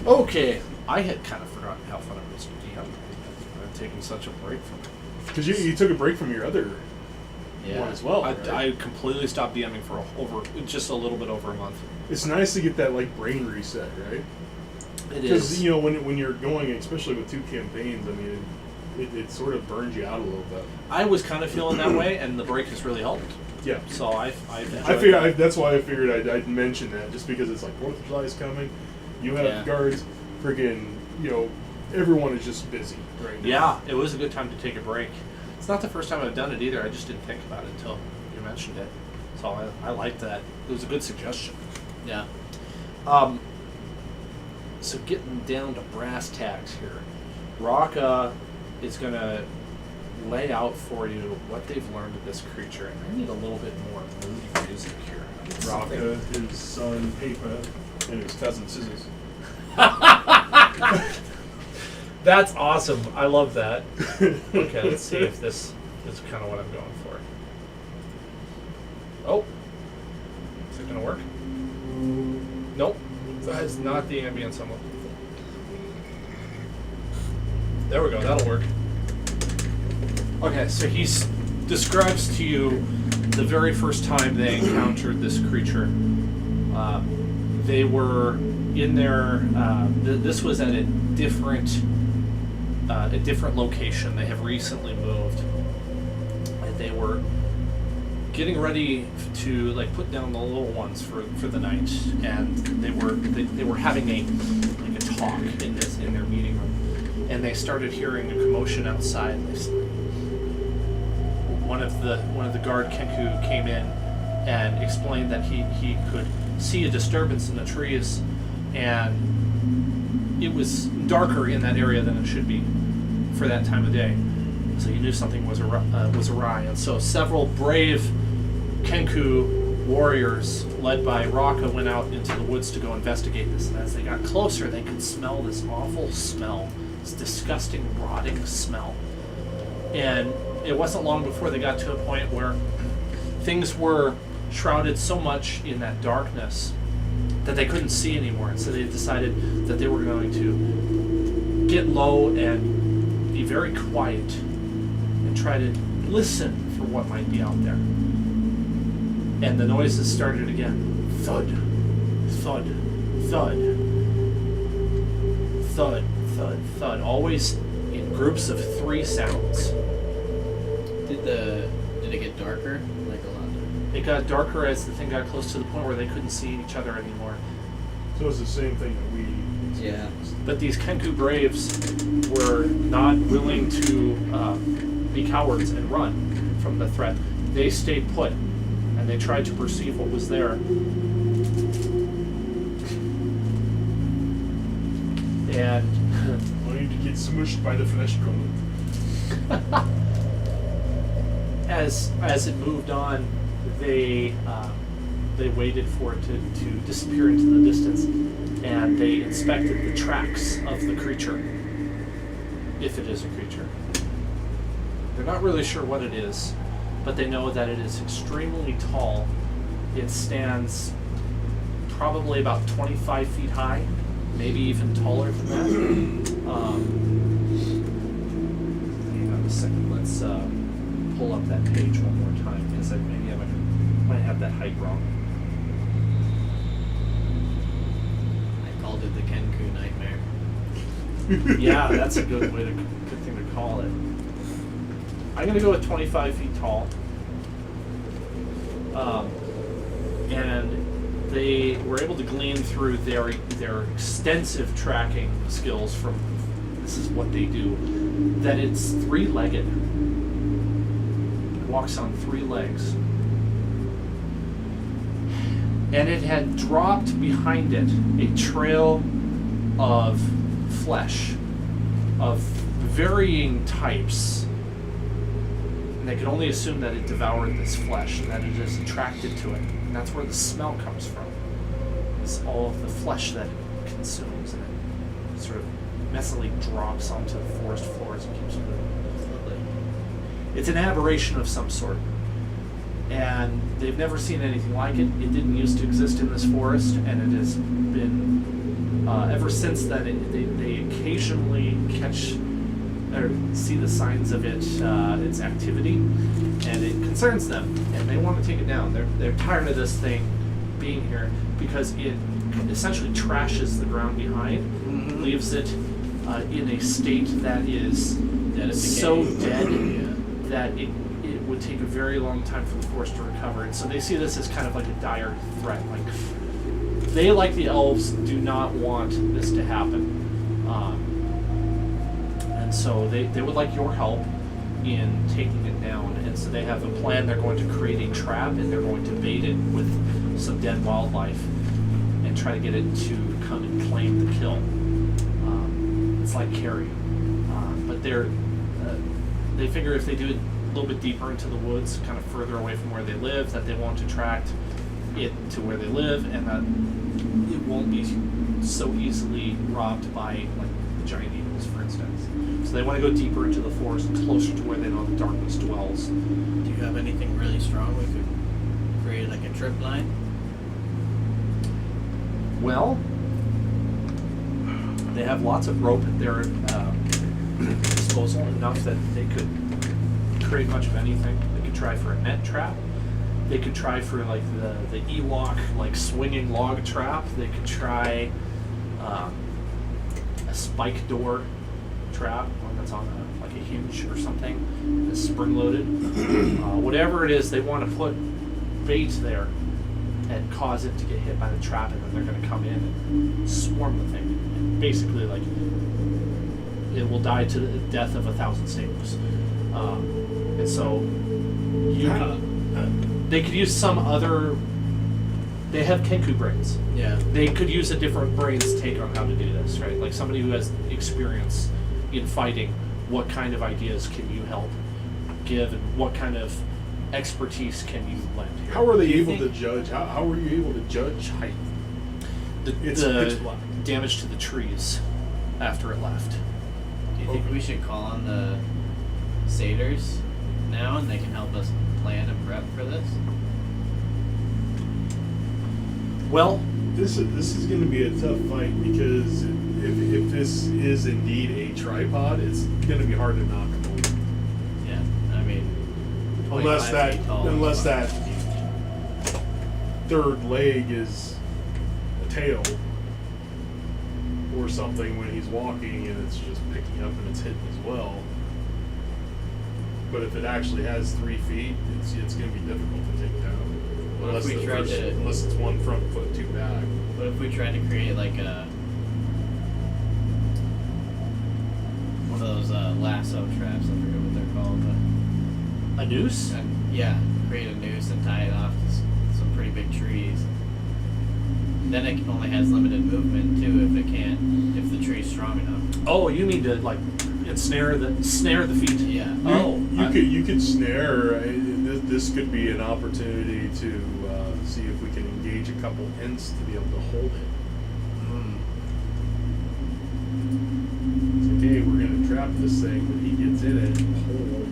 Okay, I had kind of forgotten how fun it was to DM. I've taken such a break from it. Because you took a break from your other one as well. I, right? I completely stopped DMing for just a little bit over a month. It's nice to get that like brain reset, right? It Because is. you know when you're going, especially with 2 campaigns, I mean, it sort of burns you out a little bit. I was kind of feeling that way, and the break has really helped. Yeah. So I've enjoyed I figured it. that's why I figured I'd mention that, just because it's like 4th of July is coming. You have Yeah. guards, friggin', everyone is just busy right now. Yeah, it was a good time to take a break. It's not the first time I've done it either. I just didn't think about it until you mentioned it. So I liked that. It was a good suggestion. Yeah. So getting down to brass tacks here, Raka is going to lay out for you what they've learned of this creature. And I need a little bit more moody music here. I need something- Raka, his son Pepa, and his cousin Scissors. That's awesome. I love that. Okay, let's see if this is kind of what I'm going for. Oh. Is it going to work? Nope. That is not the ambience I'm looking for. There we go. That'll work. Okay, so he describes to you the very first time they encountered this creature. They were in their... this was at a different location. They have recently moved. And they were getting ready to put down the little ones for the night, and they were having a talk in their meeting room, and they started hearing a commotion outside. One of the guard Kenku came in and explained that he could see a disturbance in the trees, and it was darker in that area than it should be for that time of day. So he knew something was awry, and so several brave Kenku warriors, led by Raka, went out into the woods to go investigate this. And as they got closer, they could smell this awful smell, this disgusting, rotting smell. And it wasn't long before they got to a point where things were shrouded so much in that darkness that they couldn't see anymore. And so they decided that they were going to get low and be very quiet and try to listen for what might be out there. And the noises started again. Thud, thud, thud, thud, thud, thud. Always in groups of 3 sounds. Did it get darker? Like a lot? It got darker as the thing got close to the point where they couldn't see each other anymore. So it's the same thing that we... Yeah. But these Kenku braves were not willing to be cowards and run from the threat. They stayed put, and they tried to perceive what was there. And wanting to get smushed by the flesh golem. as it moved on, they waited for it to disappear into the distance, and they inspected the tracks of the creature, if it is a creature. They're not really sure what it is, but they know that it is extremely tall. It stands probably about 25 feet high, maybe even taller than that. Hang on a second, let's pull up that page one more time, because maybe I might have that height wrong. I called it the Kenku nightmare. Yeah, that's a good thing to call it. I'm going to go with 25 feet tall. And they were able to glean through their extensive tracking skills from, this is what they do, that it's 3-legged. It walks on 3 legs. And it had dropped behind it a trail of flesh of varying types. And they could only assume that it devoured this flesh and that it is attracted to it. And that's where the smell comes from. It's all of the flesh that it consumes, and it sort of messily drops onto the forest floors and keeps moving. It's an aberration of some sort. And they've never seen anything like it. It didn't used to exist in this forest, and it has been Ever since then, they occasionally catch or see the signs of its activity, and it concerns them, and they want to take it down. They're tired of this thing being here because it essentially trashes the ground behind, leaves it in a state that is so dead that it would take a very long time for the forest to recover. And so they see this as kind of like a dire threat. Like they, like the elves, do not want this to happen. And so they would like your help in taking it down. And so they have a plan. They're going to create a trap, and they're going to bait it with some dead wildlife and try to get it to come and claim the kill. It's like carry. But they figure if they do it a little bit deeper into the woods, kind of further away from where they live, that they won't attract it to where they live, and that it won't be so easily robbed by like the giant eagles, for instance. So they want to go deeper into the forest, closer to where they know the darkness dwells. Do you have anything really strong we could create, like a trip line? Well, they have lots of rope at their disposal, enough that they could create much of anything. They could try for a net trap. They could try for like the Ewok like swinging log trap. They could try a spike door trap, one that's on like a hinge or something, that's spring loaded. Whatever it is, they want to put bait there and cause it to get hit by the trap, and then they're going to come in and swarm the thing. And basically, like, it will die to the death of 1,000 snakes. And so they could use some other. They have Kenku brains. Yeah. They could use a different brain's take on how to do this, right? Like somebody who has experience in fighting. What kind of ideas can you help give, and what kind of expertise can you lend here? How are they able to judge? How were you able to judge height? The pitch black. damage to the trees after it left. Do you think we should call on the satyrs now, and they can help us plan and prep for this? Well, This is going to be a tough fight, because if this is indeed a tripod, it's going to be hard to knock them over. Yeah, I mean, Unless 25 feet tall unless is that huge. third leg is a tail or something when he's walking, and it's just picking up and it's hidden as well. But if it actually has 3 feet, it's going to be difficult to take down. What if we tried to? Unless it's 1 front foot, 2 back. What if we tried to create like one of those lasso traps? I forget what they're called. a noose? Yeah, create a noose and tie it off to some pretty big trees. Then it only has limited movement too if the tree's strong enough. Oh, you mean to like snare the feet? Yeah. You could snare. This could be an opportunity to see if we can engage a couple ents to be able to hold it. It's like, hey, we're going to trap this thing, but he gets in it and hold,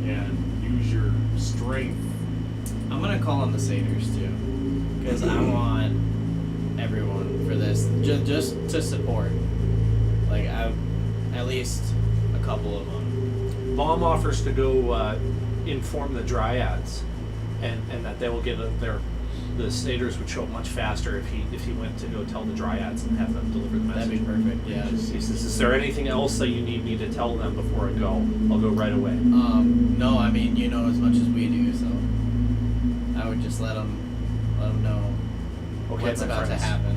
and use your strength. I'm gonna call on the satyrs too, because I want everyone for this, just to support. Like at least a couple of them. Baum offers to go inform the dryads, and that they will get the satyrs would show up much faster if he went to go tell the dryads and have them deliver the message. That'd be perfect. Yeah. He says, "Is there anything else that you need me to tell them before I go? I'll go right away." No, I mean, you know as much as we do, so I would just let them know Okay, what's my about friends. to happen.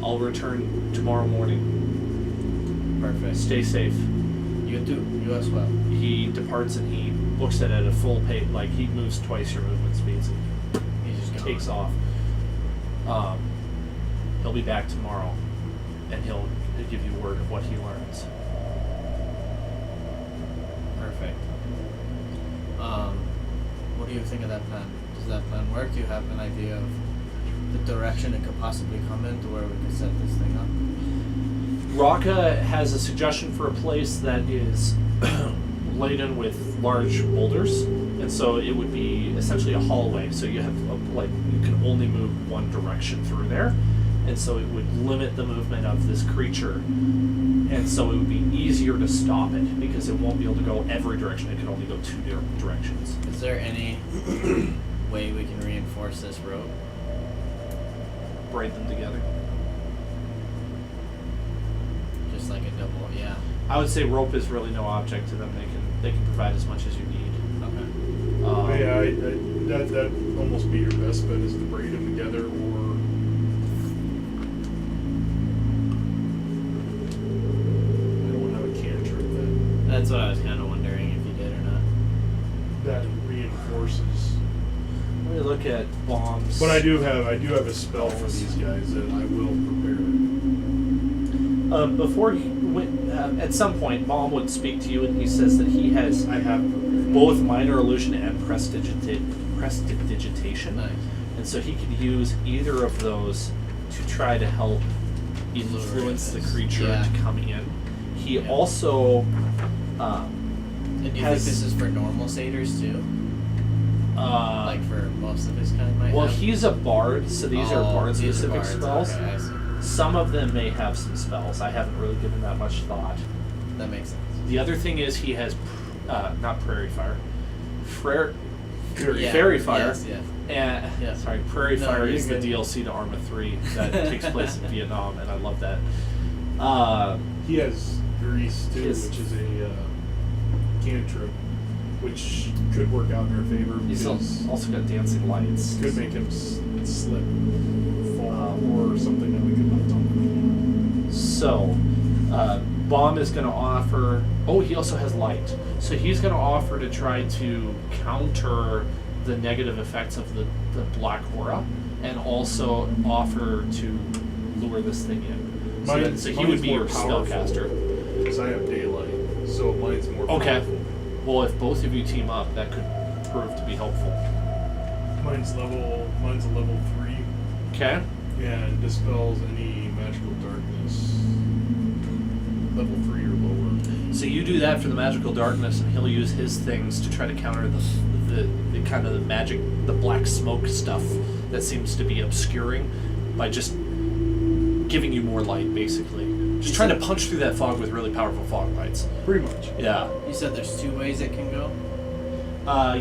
I'll return tomorrow morning. Perfect. Stay safe. You too. You as well. He departs and he looks at it at a full pace, like he moves twice your movement speeds and He's just gone. takes off. He'll be back tomorrow, and he'll give you word of what he learns. Perfect. What do you think of that plan? Does that plan work? Do you have an idea of the direction it could possibly come in to where we could set this thing up? Raka has a suggestion for a place that is laden with large boulders, and so it would be essentially a hallway. So you have you can only move one direction through there, and so it would limit the movement of this creature, and so it would be easier to stop it because it won't be able to go every direction. It can only go 2 different directions. Is there any way we can reinforce this rope? Braid them together. Just like a double, yeah. I would say rope is really no object to them. They can provide as much as you need. Okay. That almost be your best bet is to braid them together, or I don't have a cantrip That's what I was kind of wondering if you did or not. that reinforces. Let me look at bombs. But I do have a spell for these guys that I will prepare. Before he went, at some point, Baum would speak to you, and he says that he has I have prepared. both minor illusion and prestidigitation, Nice. and so he could use either of those to try to help influence the creature to come in. He also And do you has- think this is for normal satyrs too? Like for most of his kind might well, have? he's a bard, so these are bard-specific bards, spells. Okay, I see. Some of them may have some spells. I haven't really given that much thought. That makes sense. The other thing is he has, not prairie fire, Yeah, fairy fire. Yes, yes. And Yeah. sorry, Prairie No, Fire you're is the good. DLC to Arma 3 that takes place in Vietnam, and I love that. He has grease too, Yes. which is a cantrip, which could work out in our favor He's because also got dancing lights. could make him slip, fall, or something that we could not talk about. So, Bomb is going to offer. Oh, he also has light. So he's going to offer to try to counter the negative effects of the black aura, and also offer to lure this thing in. So he would be your spellcaster. Because I have daylight, so mine's more Okay. powerful. Well, if both of you team up, that could prove to be helpful. Mine's a level 3, Okay. and dispels any magical darkness. Level 3 or lower. So you do that for the magical darkness, and he'll use his things to try to counter the kind of the magic, the black smoke stuff that seems to be obscuring by just giving you more light, basically. Just trying to punch through that fog with really powerful fog lights. Pretty much. Yeah. You said there's 2 ways it can go?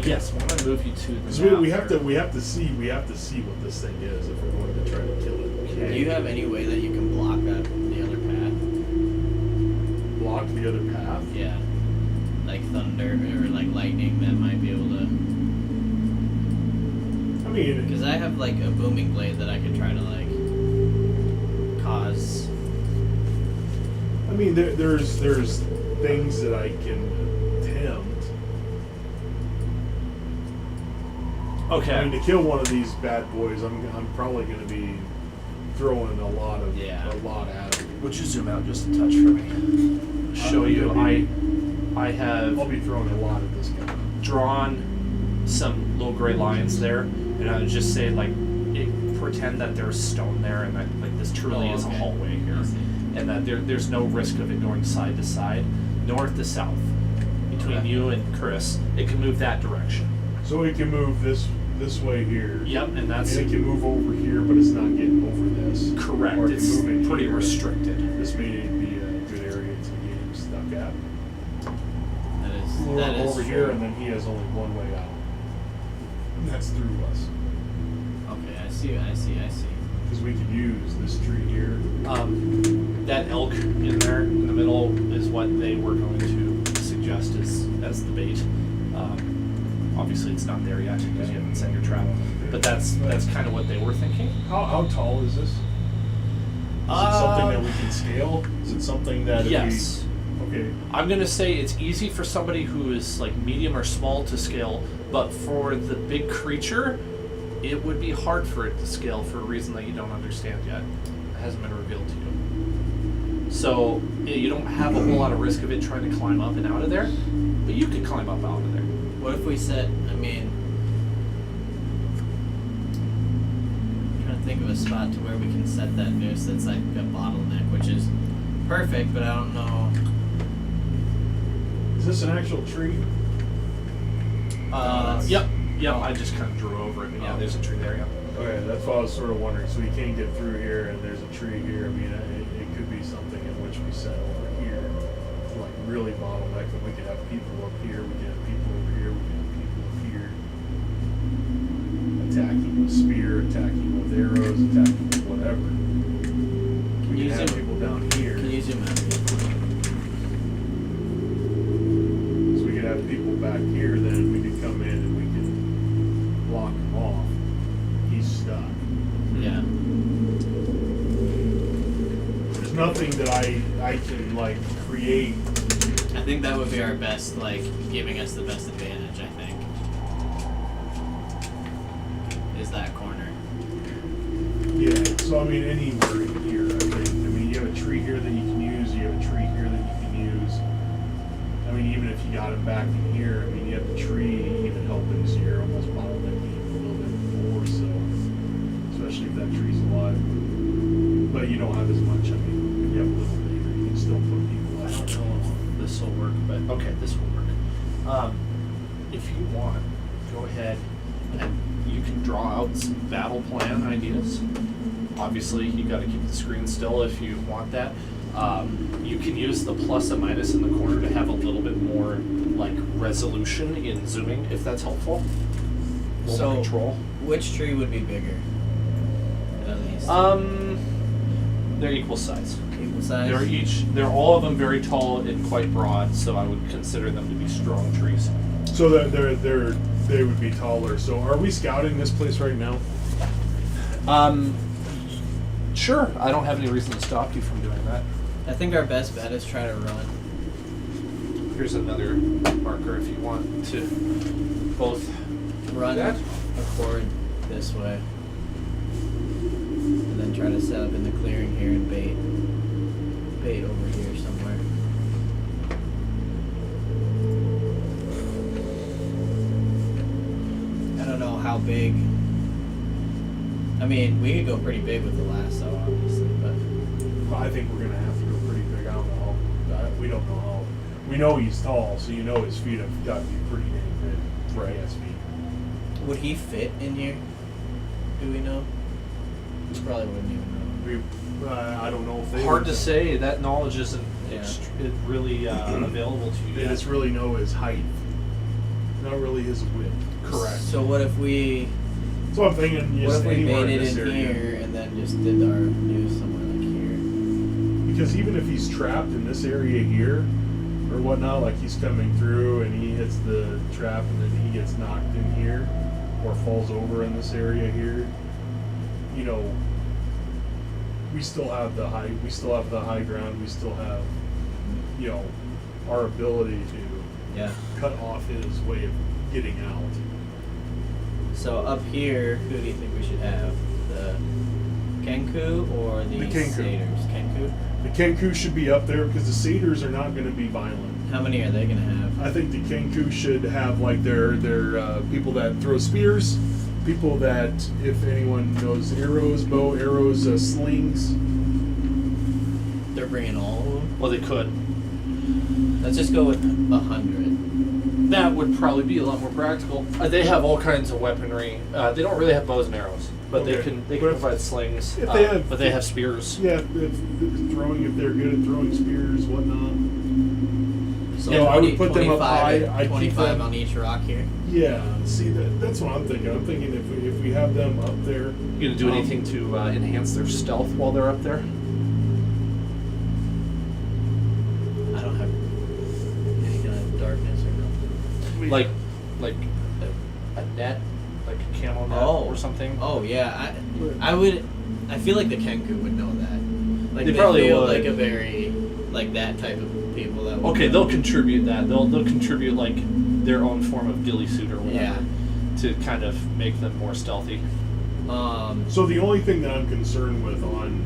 Yes. Why don't I move you to the Because map we have there? to see what this thing is if we're going to try to kill it. Okay. Do you have any way that you can block the other path? Block the other path. Yeah. Like thunder or like lightning that might be able to... I mean, Because I have like a booming blade that I could try to like cause... there's things that I can attempt. Okay. I mean, to kill one of these bad boys, I'm probably going to be throwing a lot at them. Would you zoom out just a touch for me? Show you. I have I'll be throwing a lot at this guy. drawn some little gray lines there, and I would just say pretend that there's stone there, and that like this truly is a hallway here, and that there's no risk of it going side to side, north to south, between you and Chris. It can move that direction. So it can move this way here. Yep, and that's And it can move over here, but it's not getting over this. correct. Or it can It's move in pretty here. restricted. This may be a good area to get him stuck at. Or That is over true. here, and then he has only one way out. And that's through us. Okay, I see. Because we could use this tree here. That elk in there in the middle is what they were going to suggest as the bait. Obviously, it's not there yet because you haven't set your trap, but that's kind of what they were thinking. How tall is this? Is it something that we can scale? Is it something that if Yes. Okay. I'm gonna say it's easy for somebody who is like medium or small to scale, but for the big creature, it would be hard for it to scale for a reason that you don't understand yet. It hasn't been revealed to you. So you don't have a whole lot of risk of it trying to climb up and out of there, but you could climb up out of there. What if we set, I'm trying to think of a spot to where we can set that noose that's like a bottleneck, which is perfect, but I don't know. Is this an actual tree? Yep. I just kind of drew over it, but yeah, there's a tree there. Yeah. Okay, that's what I was sort of wondering. So you can't get through here, and there's a tree here. I mean, it could be something in which we set over here, like really bottleneck, and we could have people up here, we could have people over here, we could have people up here, attacking with spear, attacking with arrows, attacking with whatever. We you could have zoom- people down here. Can you zoom out again? So we could have people back here, then we could come in and we could block him off. He's stuck. Yeah. There's nothing that I can like create. I think that would be our best, like, giving us the best advantage, I think. Is that corner. Yeah, so I mean anywhere in here, I think. I mean you have a tree here that you can use, you have a tree here that you can use. I mean even if you got him back in here, I mean you have the tree even helping, so you're almost bottlenecking a little bit more so. Especially if that tree's alive. But you don't have as much, I mean you have a little bit, you can still put people I out. don't know if this will work, but okay, this will work. If you want, go ahead and you can draw out some battle plan ideas. Obviously, you got to keep the screen still if you want that. You can use the plus and minus in the corner to have a little bit more like resolution in zooming, if that's helpful. A little more control. Which tree would be bigger? At least. They're equal size. Equal size? They're all of them very tall and quite broad, so I would consider them to be strong trees. So they would be taller. So are we scouting this place right now? Sure. I don't have any reason to stop you from doing that. I think our best bet is try to run. Here's another marker if you want to both Run that. a cord this way. And then try to set up in the clearing here and bait over here somewhere. I don't know how big. I mean, we could go pretty big with the lasso, obviously, but Well, I think we're gonna have to go pretty big. I don't know. We don't know how. We know he's tall, so you know his feet have got to be pretty dang big. Right. Yes, feet. would he fit in here? Do we know? We probably wouldn't even know. I don't know if they. Hard would- to say. That knowledge isn't Yeah. really available to you They yet. just really know his height, not really his width. Correct. So what if we So I'm thinking what just if we anywhere made in it this in area. here and then just did our news somewhere like here? Because even if he's trapped in this area here, or whatnot, like he's coming through and he hits the trap and then he gets knocked in here, or falls over in this area here, you know, we still have the high ground, we still have, you know, our ability to Yeah. cut off his way of getting out. So up here, who do you think we should have? The Kenku or the Kenku. satyrs? Kenku? The Kenku should be up there because the satyrs are not going to be violent. How many are they gonna have? I think the Kenku should have like their people that throw spears, people that, if anyone knows arrows, bow arrows, slings. They're bringing all of them. Well, they could. Let's just go with 100. That would probably be a lot more practical. They have all kinds of weaponry. They don't really have bows and arrows, but they Okay. can But provide slings. if they have- but they have spears. Yeah, if they're good at throwing spears, whatnot. So Yeah, I would put them up 25 high. I'd keep 25 them- on each rock here. Yeah, see that's what I'm thinking. I'm thinking if we have them up there. You gonna do anything to enhance their stealth while they're up there? I don't have any kind of darkness or nothing. Like a net, like a camo net or something. Oh yeah, I would. I feel like the Kenku would know that. Like They probably feel would. like a very like that type of people that. Would Okay, know. they'll contribute that. They'll contribute like their own form of ghillie suit or whatever to kind of make them more stealthy. So the only thing that I'm concerned with on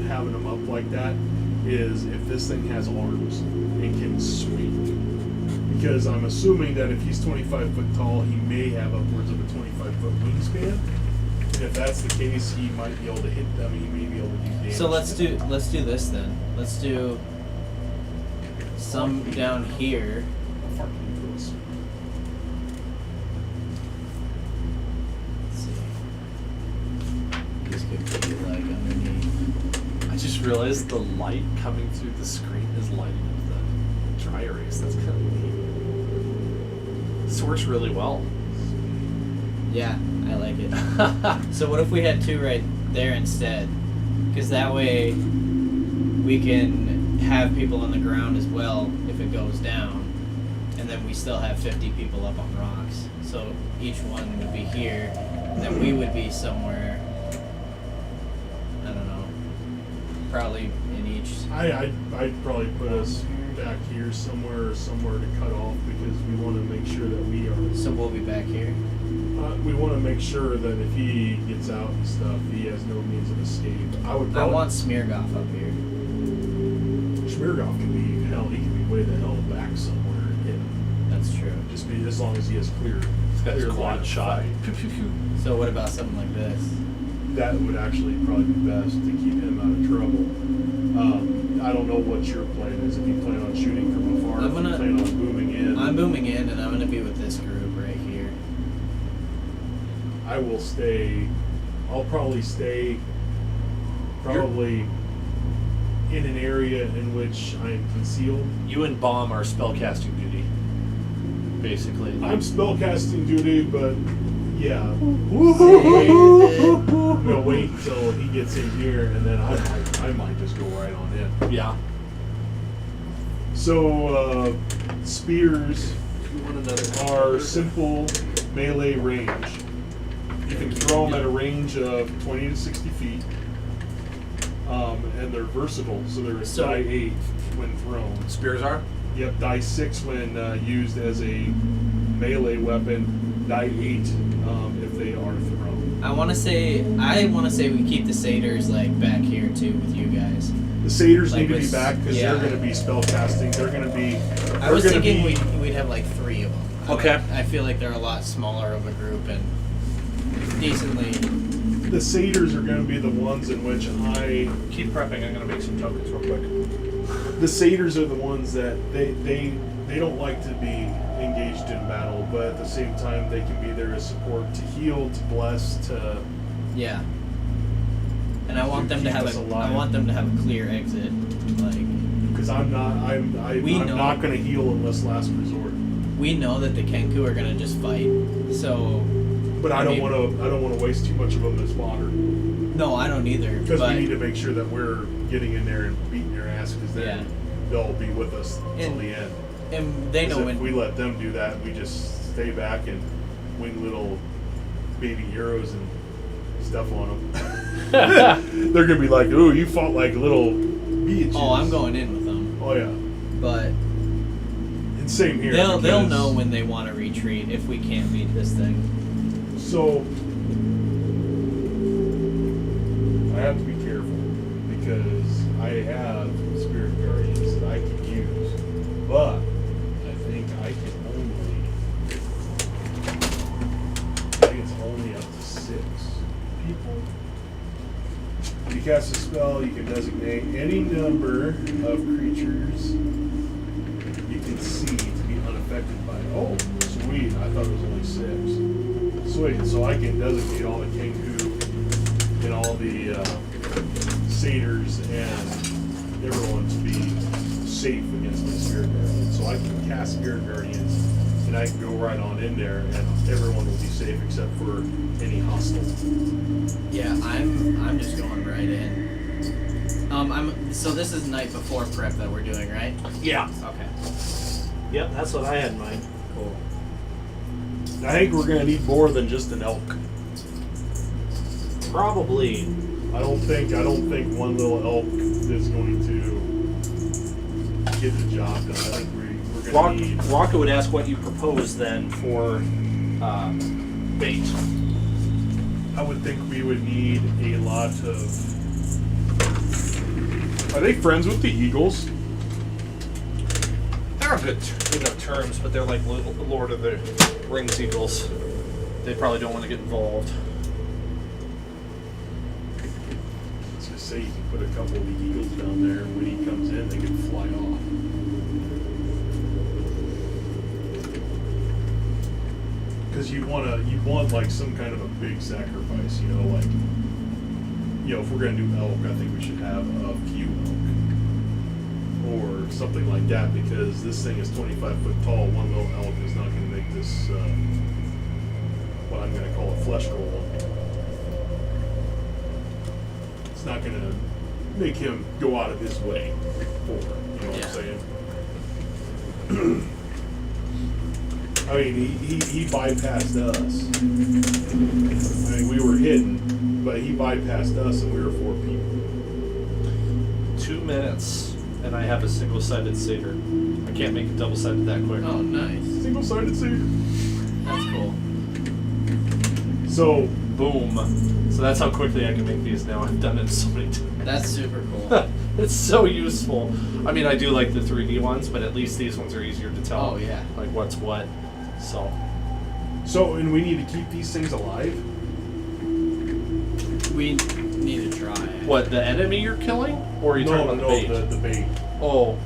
having them up like that is if this thing has arms and can swing. Because I'm assuming that if he's 25 foot tall, he may have upwards of a 25 foot wingspan. And if that's the case, he might be able to hit them. He may be able to do damage. So let's to them. do this then. Let's do some down here. How far can you throw a sword? Let's see. realized the light coming through the screen is lighting up the dry erase. That's kind of neat. This works really well. Yeah, I like it. So what if we had 2 right there instead? Because that way we can have people on the ground as well if it goes down. And then we still have 50 people up on rocks. So each one would be here, and then we would be somewhere, I don't know, probably in each. I'd probably put us back here somewhere to cut off because we want to make sure that we are. So we'll be back here. We want to make sure that if he gets out and stuff, he has no means of escape. I want Smeargoff up here. Smeargoff can be hell. He can be way the hell back somewhere and hit him. That's true. Just be as long as he has clear. He's got his clear line quad of shot. sight. Pew, pew, pew. So what about something like this? That would actually probably be best to keep him out of trouble. I don't know what your plan is. If you plan on shooting from afar, if you plan on booming in. I'm booming in, and I'm gonna be with this group right here. I will stay. I'll probably stay. Probably in an area in which I am concealed. You and Bomb are spellcasting duty, basically. I'm spellcasting duty, but yeah. I'm gonna wait until he gets in here, and then I might just go right on in. Yeah. So spears One another. are simple melee range. You can throw them at a range of 20 to 60 feet, and they're versatile. So they're die 8 when thrown. Spears are? Yep, die 6 when used as a melee weapon. Die 8 if they are thrown. I want to say we keep the satyrs like back here too with you guys. The satyrs Like need to be with- back because yeah. they're going to be spell casting. They're going to be. I was thinking we'd have like 3 of them. Okay. I feel like they're a lot smaller of a group and decently. The satyrs are going to be the ones in which I. Keep prepping. I'm going to make some tokens real quick. The satyrs are the ones that they don't like to be engaged in battle, but at the same time they can be there as support, to heal, to bless, to. Yeah. And I want To them to keep have us a alive. clear exit, like. Because I'm not going to heal unless last resort. We know that the Kenku are gonna just fight, so. But I don't mean- want to waste too much of them as modern. No, I don't either. Because but we need to make sure that we're getting in there and beating your ass, because then they'll be with us till And- the end. and they know 'Cause when if we let them do that, we just stay back and wing little baby arrows and stuff on them. They're gonna be like, "Ooh, you fought like little bitches." Oh, I'm going in with them, Oh yeah, but and same here. they'll because- know when they want to retreat if we can't beat this thing. So I have to be careful because I have spirit guardians that I can use, but I think it's only up to 6 people. If you cast a spell, you can designate any number of creatures you can see to be unaffected by it. Oh, sweet. I thought it was only 6. Sweet. So I can designate all the Kenku and all the satyrs and everyone to be safe against my spirit guardians. So I can cast spirit guardians and I can go right on in there and everyone will be safe except for any hostile. Yeah, I'm just going right in. So this is night before prep that we're doing, right? Yeah. Okay. Yep, that's what I had in mind. Cool. I think we're gonna need more than just an elk. Probably. I don't think one little elk is going to get the job done. I think we're gonna need. Rocco would ask what you propose then for bait. I would think we would need a lot of. Are they friends with the eagles? They're on good enough terms, but they're like Lord of the Rings eagles. They probably don't want to get involved. Let's just say you can put a couple of the eagles down there, and when he comes in, they can fly off. Because you want like some kind of a big sacrifice, you know, like if we're gonna do elk, I think we should have a few elk or something like that, because this thing is 25 foot tall. One little elk is not gonna make this what I'm gonna call a flesh golem. It's not gonna make him go out of his way for, you know what I'm saying? I mean, he bypassed us. I mean, we were hidden, but he bypassed us, and we were 4 people. 2 minutes, and I have a single-sided satyr. I can't make it double-sided that quick. Oh, nice. Single-sided satyr. That's cool. So, Boom. So that's how quickly I can make these now. I've done it so many times. That's super cool. It's so useful. I mean, I do like the 3D ones, but at least these ones are easier to tell. Oh, yeah. Like what's what. So, and we need to keep these things alive? We need to try. what, the enemy you're killing? Or are you talking about the bait? the bait. Oh.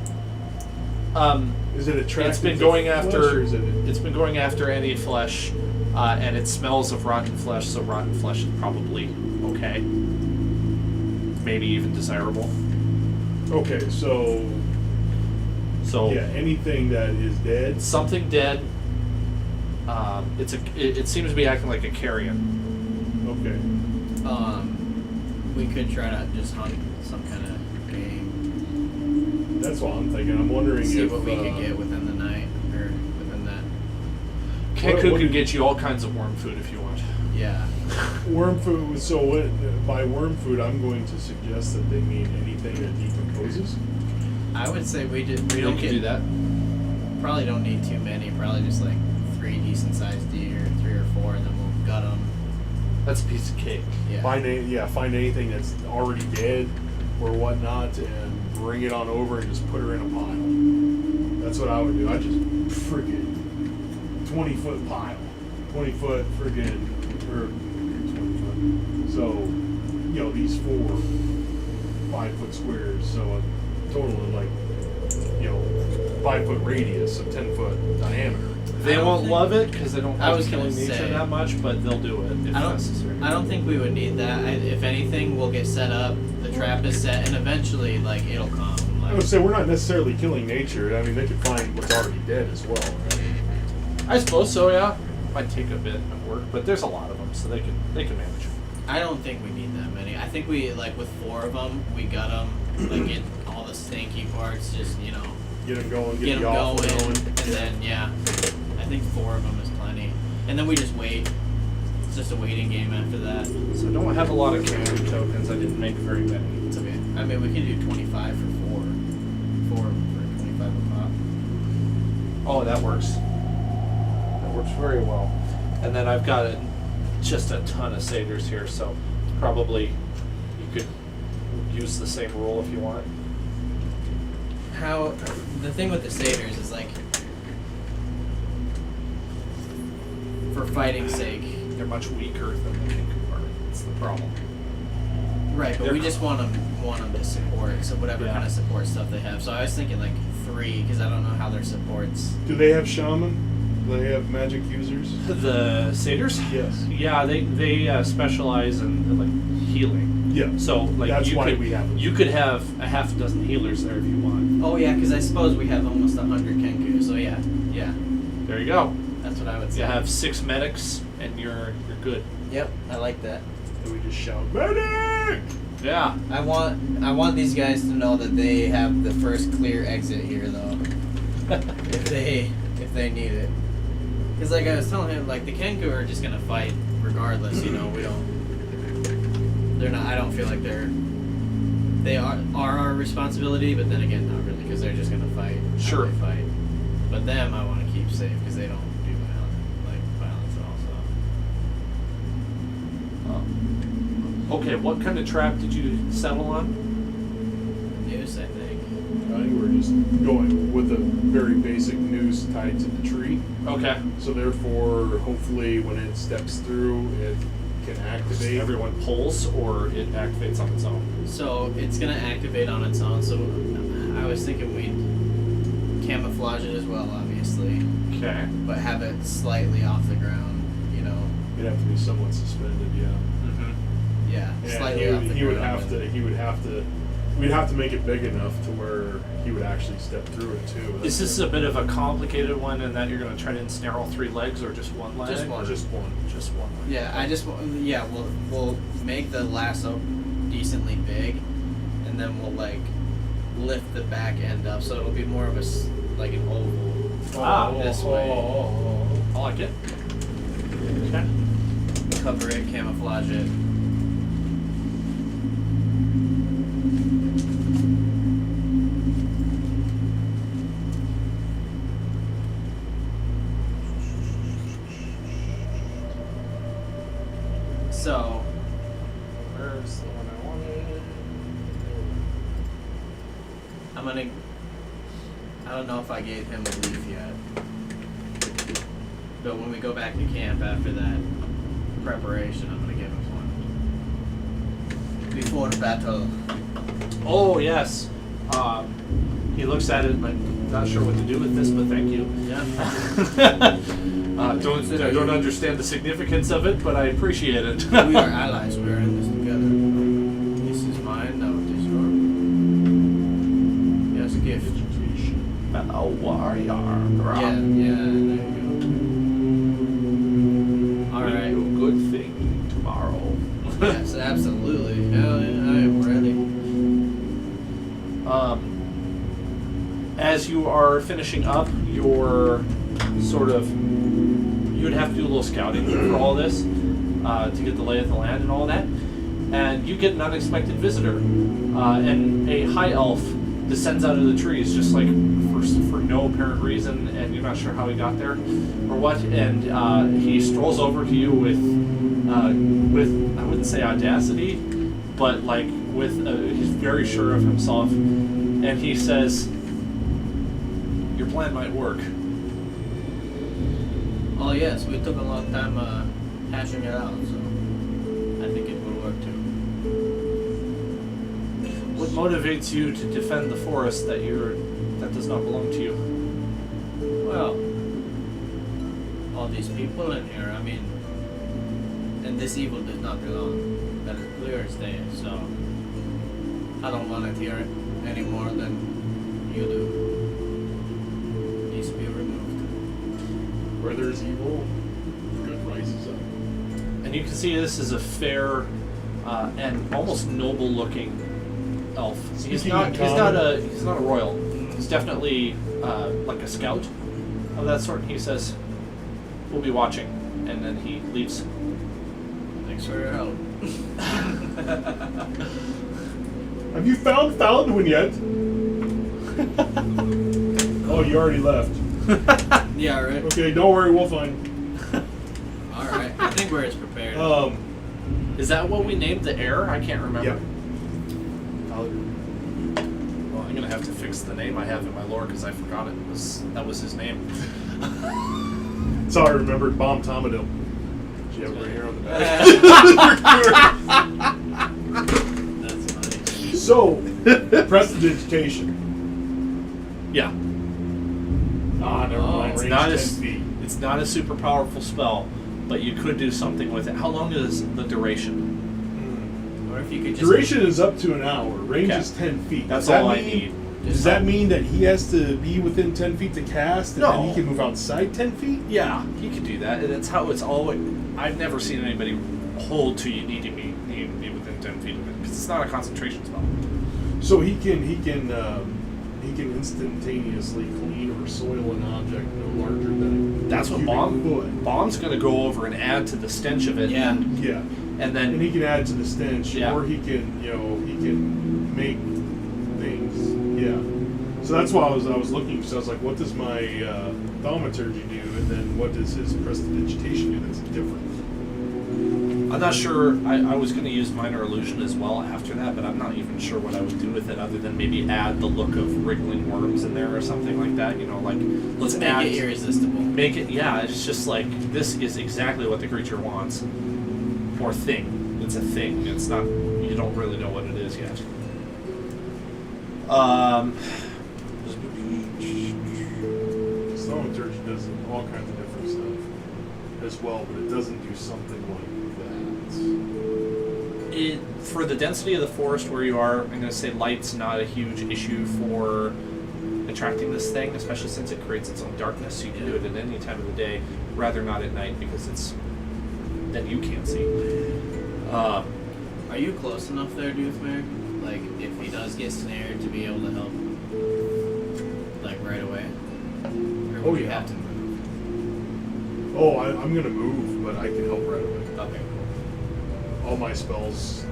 Is it attracted It's been to going flesh, after. or is it... It's been going after any flesh, and it smells of rotten flesh. So rotten flesh is probably okay. Maybe even desirable. Okay, so yeah, anything that is dead. Something dead. It seems to be acting like a carrion. Okay. We could try to just hunt some kind of game. That's what I'm thinking. I'm wondering See if what we could get within the night, or within that. Kenku what can did- get you all kinds of worm food if you want. Yeah. worm food. So by worm food, I'm going to suggest that they mean anything that decomposes. I would say we You don't can do that. Probably don't need too many. Probably just like 3 decent sized deer, 3 or 4, and then we'll gut them. That's a piece of cake. Yeah. Find anything that's already dead or whatnot, and bring it on over and just put her in a pile. That's what I would do. I just friggin' 20-foot pile, 20-foot friggin' or 20 foot. So these 4 5-foot squares. So a total of 5-foot radius of 10-foot diameter. They I don't won't think- love it because they don't I like was killing gonna nature say- that much, but they'll do it if I don't- necessary. I don't think we would need that. If anything, we'll get set up. The trap is set, and eventually, it'll come. I would say we're not necessarily killing nature. I mean, they could find what's already dead as well, right? I suppose so. Yeah, might take a bit of work, but there's a lot of them, so they can manage. I don't think we need that many. I think we with 4 of them, we gut them, get all the stinky parts, just Get them going, get the them offal going, and then I think 4 of them is plenty, and then we just wait. It's just a waiting game after that. So I don't have a lot of Kenku tokens. I didn't make very many. It's okay. I mean, we can do 25 for 4. 4 for 25 a pop. Oh, that works. That works very well. And then I've got just a ton of satyrs here, so probably you could use the same rule if you want. The thing with the satyrs is for fighting's sake. They're much weaker than the Kenku are. That's the problem. Right, but They're we just want them to support, so whatever Yeah. kind of support stuff they have. So I was thinking 3, because I don't know how their supports. Do they have shaman? Do they have magic users? The satyrs? Yes. Yeah, they specialize in healing. Yeah. So That's why we have them. You could have a half a dozen healers there if you want. Oh yeah, because I suppose we have almost 100 Kenku, so yeah. There you go. That's what I would say. You have 6 medics and you're good. Yep, I like that. And we just shout, medic! Yeah. I want these guys to know that they have the first clear exit here, though. if they need it. Because I was telling him, the Kenku are just gonna fight regardless. We don't. They're not. I don't feel like they are our responsibility, but then again, not really, because they're just gonna fight. how Sure. They fight. But them, I want to keep safe because they don't do violence at all. So. Okay, what kind of trap did you settle on? Noose, I think. I think we're just going with a very basic noose tied to the tree. Okay. So therefore, hopefully, when it steps through, it can activate. Everyone pulls or it activates on its own. So it's gonna activate on its own. So I was thinking we'd camouflage it as well, obviously, Okay. but have it slightly off the ground. It'd have to be somewhat suspended, yeah. Mm-hmm. Yeah, Yeah, slightly off the he would ground, have to. He would have to. We'd have to make it big enough to where he would actually step through it too. Is this a bit of a complicated one in that you're going to try to ensnare all 3 legs, or just one leg? Just one. Just one. Just one leg. Yeah, we'll make the lasso decently big, and then we'll like lift the back end up so it'll be more of like an oval. This way. I like it. Okay. Cover it, camouflage it. So, Where's the one I wanted? I don't know if I gave him a leaf yet. But when we go back to camp after that preparation, I'm gonna give him one. Before the battle. Oh, yes. He looks at it like, not sure what to do with this, but thank you. Yeah. I don't understand the significance of it, but I appreciate it. We are allies. We are in this together. This is mine. No, it is yours. Yes, a gift. Oh, warrior. Yeah, there you go. All right. Do a good thing tomorrow. Yes, absolutely. Hell yeah, I am ready. As you are finishing up your sort of, you would have to do a little scouting for all this to get the lay of the land and all that, and you get an unexpected visitor, and a high elf descends out of the trees just like for no apparent reason, and you're not sure how he got there or what, and he strolls over to you with I wouldn't say audacity, but like he's very sure of himself, and he says, your plan might work. Oh yes, we took a long time hashing it out, so I think it will work too. What motivates you to defend the forest that does not belong to you? Well, all these people in here, I mean, and this evil does not belong. That is clear as day, so I don't want it here any more than you do. It needs to be removed. Where there's evil, good rises up. And you can see this is a fair and almost noble-looking elf. He's not a royal. He's definitely like a scout of that sort. And he says, "We'll be watching," and then he leaves. Thanks for your help. Have you found one yet? Oh, you already left. Yeah, right. Okay, don't worry, we'll find. All right. I think we're as prepared. Is that what we named the heir? I can't remember. Yeah. Well, I'm gonna have to fix the name I have in my lore because I forgot that was his name. That's how I remembered Bomb Tomadil. She have it right here on the back. That's funny. So, prestidigitation. Yeah. Ah, never mind. It's Range not 10 as feet. it's not a super powerful spell, but you could do something with it. How long is the duration? Or if you could just Duration is up to an hour. Range Okay. is 10 feet. That's Does that all I mean- need. Does that mean that he has to be within 10 feet to cast, and then No. he can move outside 10 feet? Yeah, you could do that. That's how it's always. I've never seen anybody hold to you need to be within 10 feet of it because it's not a concentration spell. So he can instantaneously clean or soil an object no larger than. That's what foot. Bomb's going to go over and add to the stench of it. Yeah. Yeah, and and then he can add to the stench, Yeah. or he can make things. Yeah. So that's why I was looking. So I was like, what does my thaumaturgy do, and then what does his prestidigitation do that's different? I'm not sure. I was going to use minor illusion as well after that, but I'm not even sure what I would do with it other than maybe add the look of wriggling worms in there or something like that. You know, like let's make add it irresistible. Make it, yeah. It's just like this is exactly what the creature wants, or thing. It's a thing. It's not. You don't really know what it is yet. His thaumaturgy does all kinds of different stuff as well, but it doesn't do something like that. For the density of the forest where you are, I'm going to say light's not a huge issue for attracting this thing, especially since it creates its own darkness, so you can do it at any time of the day, rather not at night, because then you can't see. Are you close enough there, Doothmare? Like, if he does get snared, to be able to help, like, right away? Or would you have to move? Oh, I'm gonna move, but I can help right away. Okay. All my spells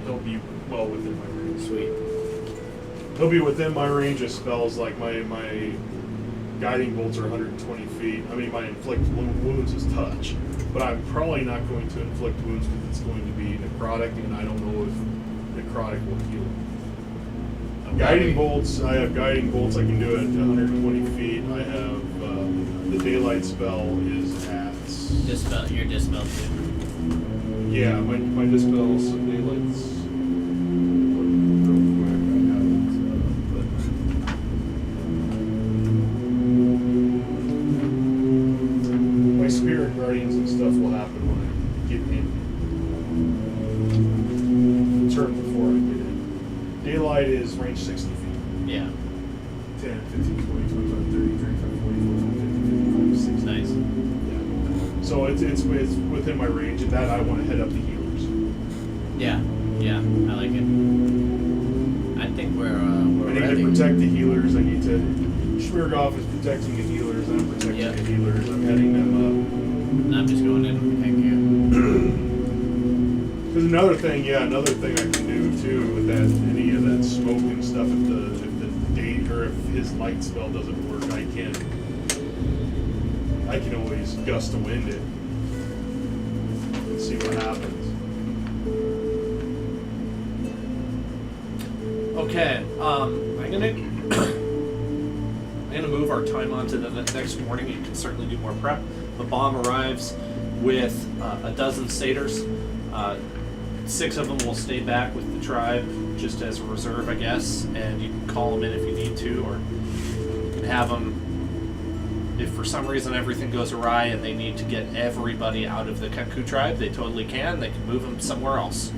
they'll be well within my range. Sweet. They'll be within my range of spells. Like my guiding bolts are 120 feet. I mean, my inflict wounds is touch, but I'm probably not going to inflict wounds because it's going to be necrotic, and I don't know if necrotic will heal. Guiding bolts. I have guiding bolts. I can do it at 120 feet. I have the daylight spell is at. Dispel. Your dispel too. Yeah, my dispels daylights. My spirit guardians and stuff will happen when I get in. Turn before I get in. Daylight is range 60 feet. Yeah. 10, 15, 20, 25, 30, 35, 40, 45, 50, 55, 60. Nice. Yeah. So it's within my range, and that I want to head up the healers. Yeah. Yeah. I like it. I think we're I need ready. to protect the healers. I need to. Schmirgoff is protecting the healers. I'm protecting Yep. the healers. I'm heading them I'm just going in with Kenku. up. There's another thing I can do too with that any of that smoke and stuff. If the date or if his light spell doesn't work, I can always gust of wind it and see what happens. Okay, I'm gonna move our time on to the next morning. You can certainly do more prep. The bomb arrives with a dozen satyrs. 6 of them will stay back with the tribe just as a reserve, I guess, and you can call them in if you need to, or you can have them, if for some reason everything goes awry and they need to get everybody out of the Kenku tribe, they totally can. They can move them somewhere else.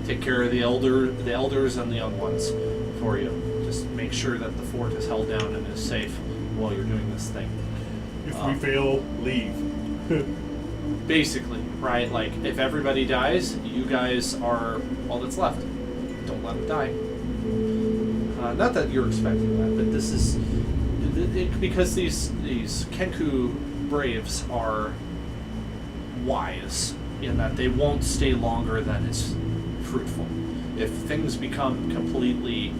Take care of the elders and the young ones for you. Just make sure that the fort is held down and is safe while you're doing this thing. If we fail, leave. Basically, right? Like, if everybody dies, you guys are all that's left. Don't let them die. Not that you're expecting that, but this is because these Kenku braves are wise in that they won't stay longer than is fruitful. If things become completely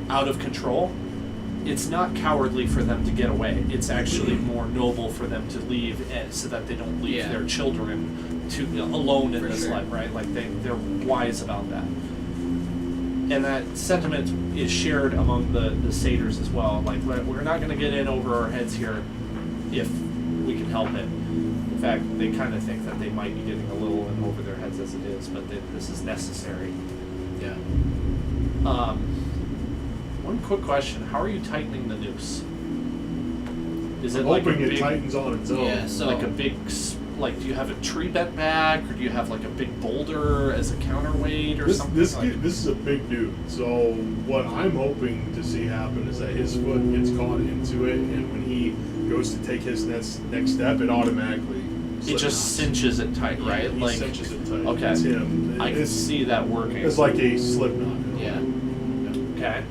out of control, it's not cowardly for them to get away. It's actually more noble for them to leave so that they don't leave their children alone in this life, right? Like they're wise about that. And that sentiment is shared among the satyrs as well. Like, we're not going to get in over our heads here if we can help it. In fact, they kind of think that they might be getting a little in over their heads as it is, but this is necessary. Yeah. One quick question: how are you tightening the noose? Is it I'm like hoping a it big, tightens on its own. Yeah, so like a big, like, do you have a tree bent back, or do you have like a big boulder as a counterweight, or something? This is a big dude. So what I'm hoping to see happen is that his foot gets caught into it, and when he goes to take his next step, it automatically It just cinches it tight, right? He Like, cinches it tight. okay. It's him. I can see that working. It's like a slip knot. yeah. Okay.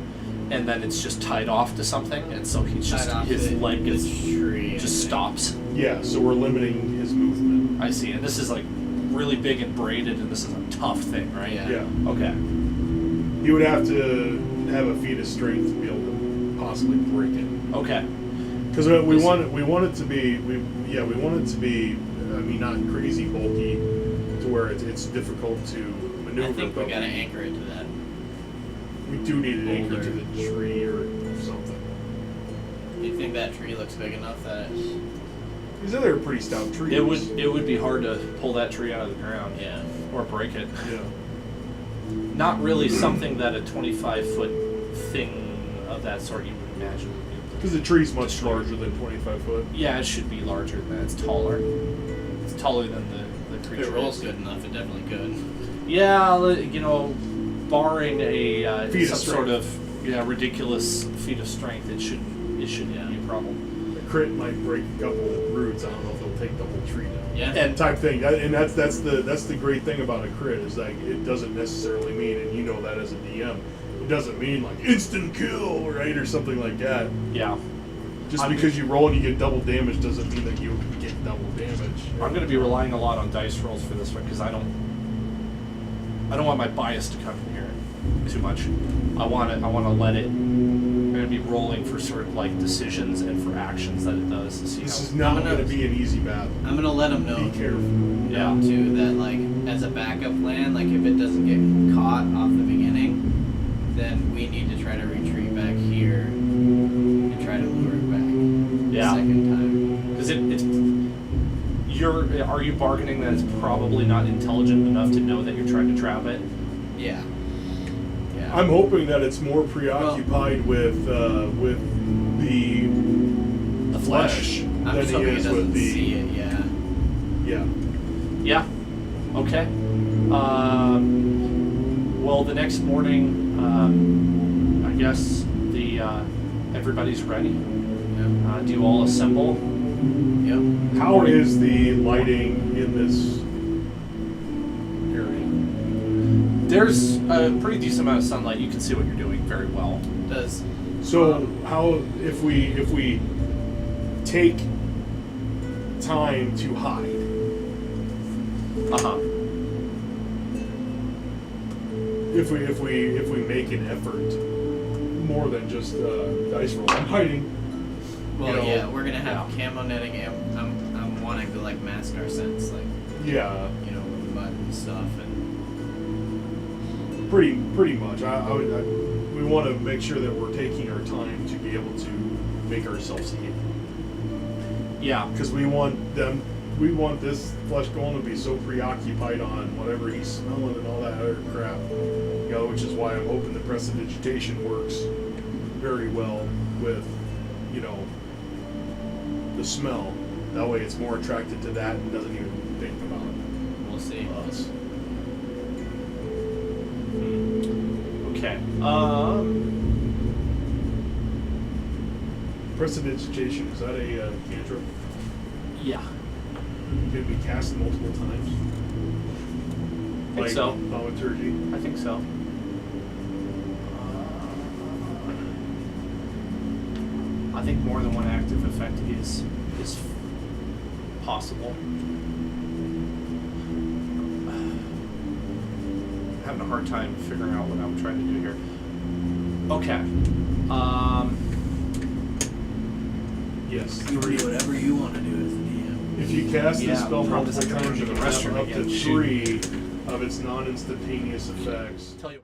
And then it's just tied off to something, and so he's just Tied off his the- leg the gets tree just and stops. Yeah, so we're limiting his movement. I see. And this is like really big and braided, and this is a tough thing, right? Yeah. Yeah. Okay. He would have to have a feat of strength to be able to possibly break it. Okay. Because we want it to be I mean, not crazy bulky to where it's difficult to maneuver. I think we but gotta anchor it to that. We do need an anchor boulder. to the tree or something. Do you think that tree looks big enough that it's... These other pretty stout trees. It would be hard to pull that tree out of the ground. Yeah. Or break it. Yeah. Not really something that a 25-foot thing of that sort you would imagine would be. Because the tree's much larger than 25 foot. Yeah, it should be larger than that. It's taller. It's taller than If creature it rolls is. good enough, it definitely could. Yeah, you know, barring a Feat of some sort strength. of ridiculous feat of strength, it shouldn't be a problem. A crit might break a couple of roots. I don't know if it'll take the whole tree down. Yeah. And Type thing, and that's the great thing about a crit is like it doesn't necessarily mean, and you know that as a DM, it doesn't mean like instant kill, right, or something like that. yeah, Just because you roll and you get double damage doesn't mean that you get double damage. I'm going to be relying a lot on dice rolls for this one because I don't want my bias to come in here too much. I want to let it. I'm going to be rolling for sort of like decisions and for actions that it does to see This how. is not I'm gonna- going to be an easy battle. I'm gonna let him know. Be careful. Yeah. Too, that like as a backup plan, like if it doesn't get caught off the beginning, then we need to try to retreat back here and try to lure it back. Yeah. The second time. Because are you bargaining that it's probably not intelligent enough to know that you're trying to trap it? Yeah. Yeah. I'm hoping that it's more preoccupied with the flesh I'm than just he hoping it is doesn't with the see it. Yeah. yeah. Yeah. Okay. Well, the next morning, I guess everybody's ready. Yep. Do you all assemble? Yep. How is the lighting in this area? There's a pretty decent amount of sunlight. You can see what you're doing very well. Does So how if we take time to hide? Uh-huh. If we make an effort more than just dice roll, I'm hiding. well, You know, yeah, we're gonna have camo netting, and I'm wanting to like mask our scents, like Yeah, with mud and stuff, and pretty much. We want to make sure that we're taking our time to be able to make ourselves hidden. Yeah. Because we want this flesh golem to be so preoccupied on whatever he's smelling and all that other crap. Which is why I'm hoping the prestidigitation works very well with, the smell. That way it's more attracted to that and doesn't even think about we'll see. us. Okay. Prestidigitation, is that a cantrip? Yeah. Can it be cast multiple times? I think so. Thaumaturgy? I think so. I think more than one active effect is possible. I'm having a hard time figuring out what I'm trying to do here. Okay. Yes. You can do whatever you want to do as a DM. If you cast Yeah, this spell probably multiple like times, to you the can restroom have up again. to Shoot. 3 of its non-instantaneous effects. Tell you.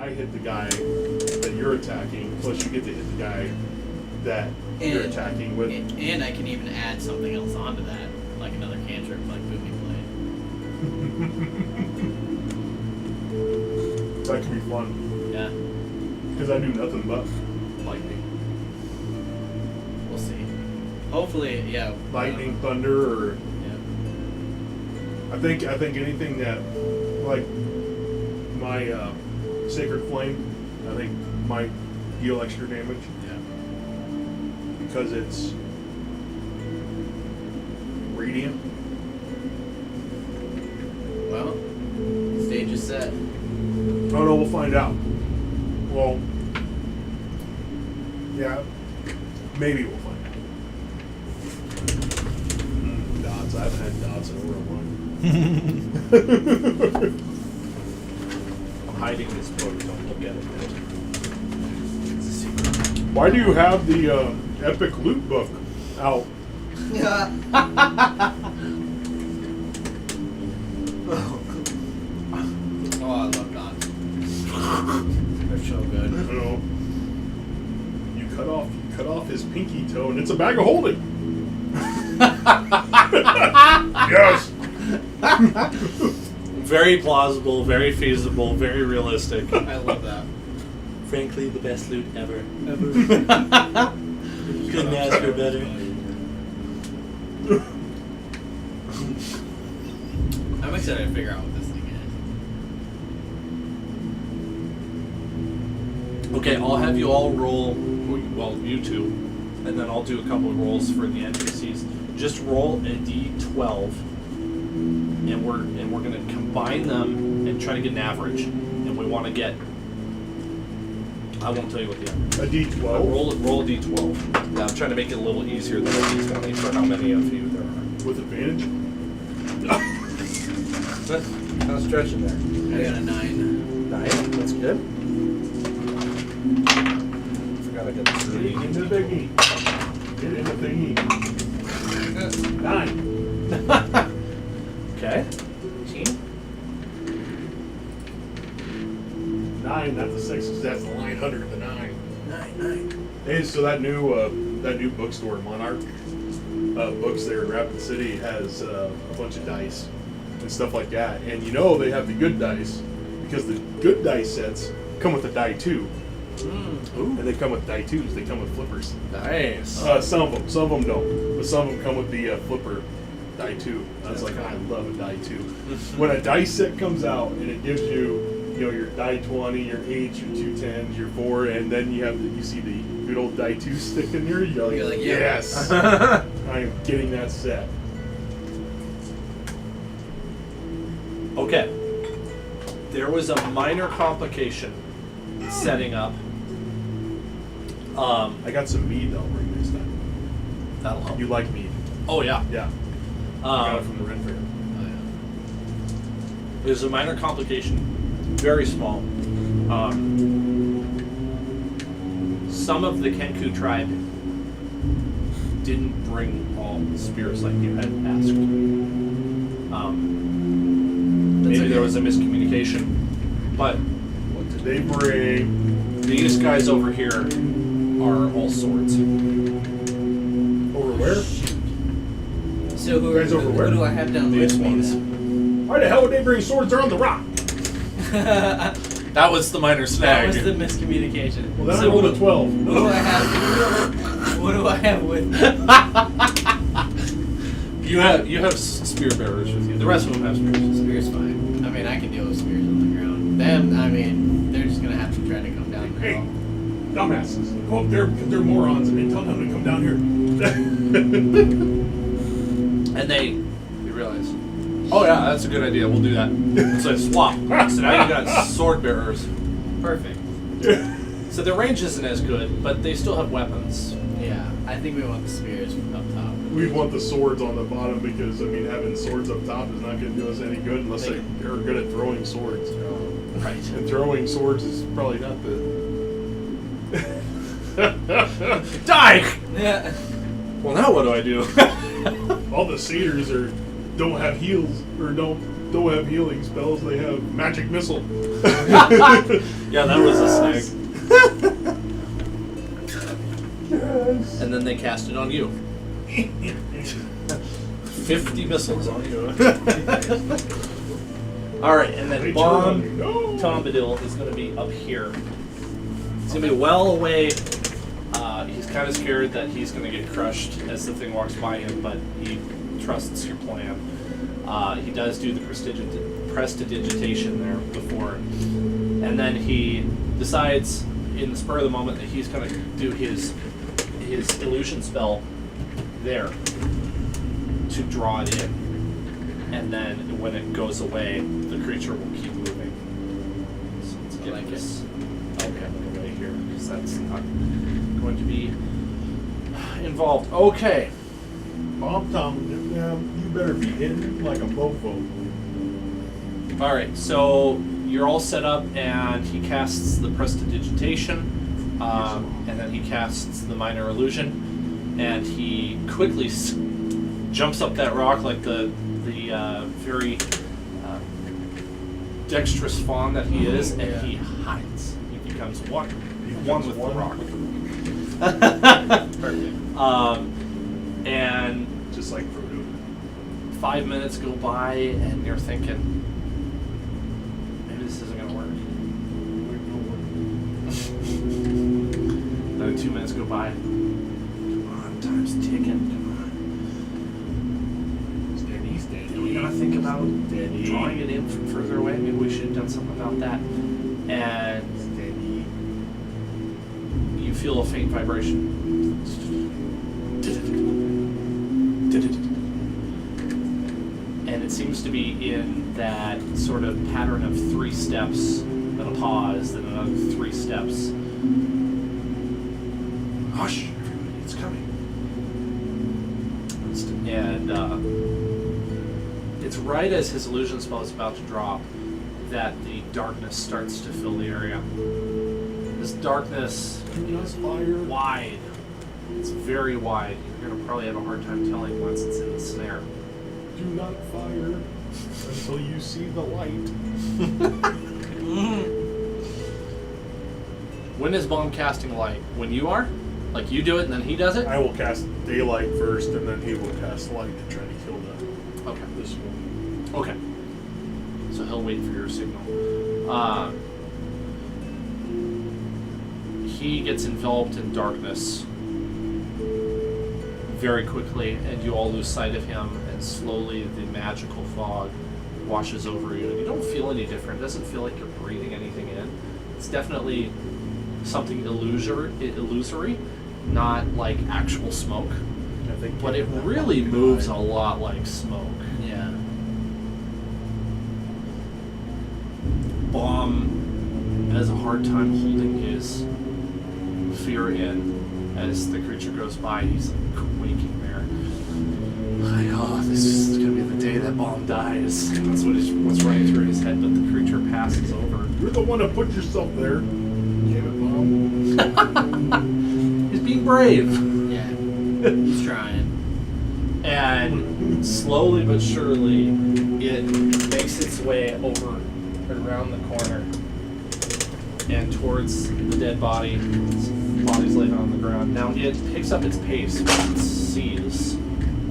I hit the guy that you're attacking, plus you get to hit the guy that you're attacking with. And I can even add something else onto that, like another cantrip, like Booming Blade. That could be fun. Yeah. Because I do nothing but lightning. We'll see. Hopefully, yeah. Lightning, thunder, or Yeah. I think anything that, like my sacred flame, I think might deal extra damage Yeah. because it's radiant. Well, stage is set. Oh no, we'll find out. Well, yeah, maybe we'll find out. Dots. I haven't had dots in over a month. I'm hiding this book. Don't look at it. It's a secret. Why do you have the epic loot book out? Yeah. Oh, I love dots. They're so good. You know, you cut off his pinky toe, and it's a bag of holding. Yes. Very plausible, very feasible, very realistic. I love that. Frankly, the best loot ever. Couldn't ask for better. I'm excited to figure out what this thing is. Okay, I'll have you all roll, well, you two, and then I'll do a couple of rolls for the NPCs. Just roll a d12, and we're going to combine them and try to get an average. And we want to get, I won't tell you what the average. A D12. Roll a d12. Yeah, I'm trying to make it a little easier than a d20 for how many of you there are. With advantage. Kind of stretching there. I got a 9. 9, that's good. Forgot I got the Get 3. in the biggie. Get in the thingy. 9. Okay. 9, not the 6, because that's the line under the 9. 9. Hey, so that new bookstore, Monarch Books there in Rapid City, has a bunch of dice and stuff like that. And you know they have the good dice because the good dice sets come with a die 2. Ooh. And they come with die 2s. They come with flippers. Nice. Some of them don't, but some of them come with the flipper die 2. I was like, I love a die 2. When a dice set comes out and it gives you, your die 20, your 8, your 2 10s, your 4, and then you see the good old die 2 stick in there. You're like yeah. yes, I am getting that set. Okay. There was a minor complication setting up. I got some mead though. Bring next time. That'll help. You like mead? Oh yeah. Yeah. I got it from the Ren Fair. There's a minor complication, very small. Some of the Kenku tribe didn't bring all spears like you had asked. Maybe there was a miscommunication, but What did they bring? these guys over here are all swords. Over where? So who, Guys over where? who do I have down These with me ones. then? Why the hell would they bring swords? They're on the rock. That was the minor That snag. was the miscommunication. Well, then So I rolled a who 12. do I have? What do I have with me? You have spear bearers with you. The rest of them have spears. Spear's fine. I mean, I can deal with spears on the ground. Them, I mean, they're just gonna have to try to come down the Hey, hill. dumbasses. Go up there because they're morons and they tell them to come down here. And they realize, oh yeah, that's a good idea. We'll do that. So swap. So now you got sword bearers. Perfect. So their range isn't as good, but they still have weapons. Yeah, I think we want the spears up top. We want the swords on the bottom because, I mean, having swords up top is not going to do us any good unless they're good at throwing swords. Right. And throwing swords is probably not the... Die! Yeah. Well, now what do I do? All the satyrs don't have heals or don't don't have healing spells, they have magic missile. Yeah, that was a snag. Yes. And then they cast it on you. 50 missiles on you. Alright, and then Bomb No. Tombadil is going to be up here. He's going to be well away. He's kind of scared that he's going to get crushed as the thing walks by him, but he trusts your plan. He does do the prestidigitation there before. And then he decides in the spur of the moment that he's going to do his illusion spell there to draw it in. And then when it goes away, the creature will keep moving. So let's get this out of the way here, because that's not going to be involved. Okay. Bomb Tom, you better be in like a mofo. Alright, so you're all set up, and he casts the prestidigitation, and then he casts the minor illusion, and he quickly jumps up that rock like the very dexterous fawn that he is, and he hides. He becomes one with the rock. Perfect. And Just like Frodo. 5 minutes go by, and you're thinking, maybe this isn't going to work. Another 2 minutes go by. Come on, time's ticking. Come on. Steady. Do we gotta think about drawing it in from further away? Maybe we should have done something about that. And Steady. you feel a faint vibration. And it seems to be in that sort of pattern of 3 steps, then a pause, then another 3 steps. Hush, everybody, it's coming. And it's right as his illusion spell is about to drop that the darkness starts to fill the area. This darkness is wide. It's very wide. You're going to probably have a hard time telling once it's in the snare. Do not fire until you see the light. When is Bomb casting light? When you are? Like you do it and then he does it? I will cast daylight first, and then he will cast light to try to kill Okay. this one. Okay. So he'll wait for your signal. He gets enveloped in darkness very quickly, and you all lose sight of him, and slowly the magical fog washes over you, and you don't feel any different. It doesn't feel like you're breathing anything in. It's definitely something illusory, not like actual smoke. But it really moves a lot like smoke. Yeah. Bomb has a hard time holding his fear in as the creature goes by. He's like quaking there. Like, oh, this is gonna be the day that Bomb dies. That's what's running through his head. But the creature passes over. You're the one that put yourself there. Damn it, Mom. He's being brave. Yeah. He's trying. And slowly but surely, it makes its way over and around the corner and towards the dead body. Its body's laid on the ground. Now it picks up its pace when it sees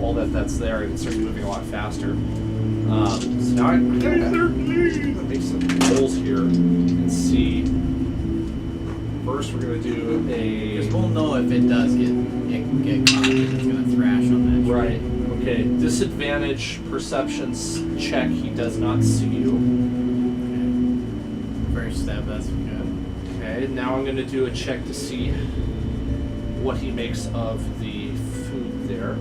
all that's there, and it starts moving a lot faster. So now I'm gonna make some rolls here and see. First, we're gonna do Because a we'll know if it does get caught, because it's going to thrash on that. right. Okay, disadvantage perceptions check. He does not see you. First step, that's good. Okay, now I'm going to do a check to see what he makes of the food there.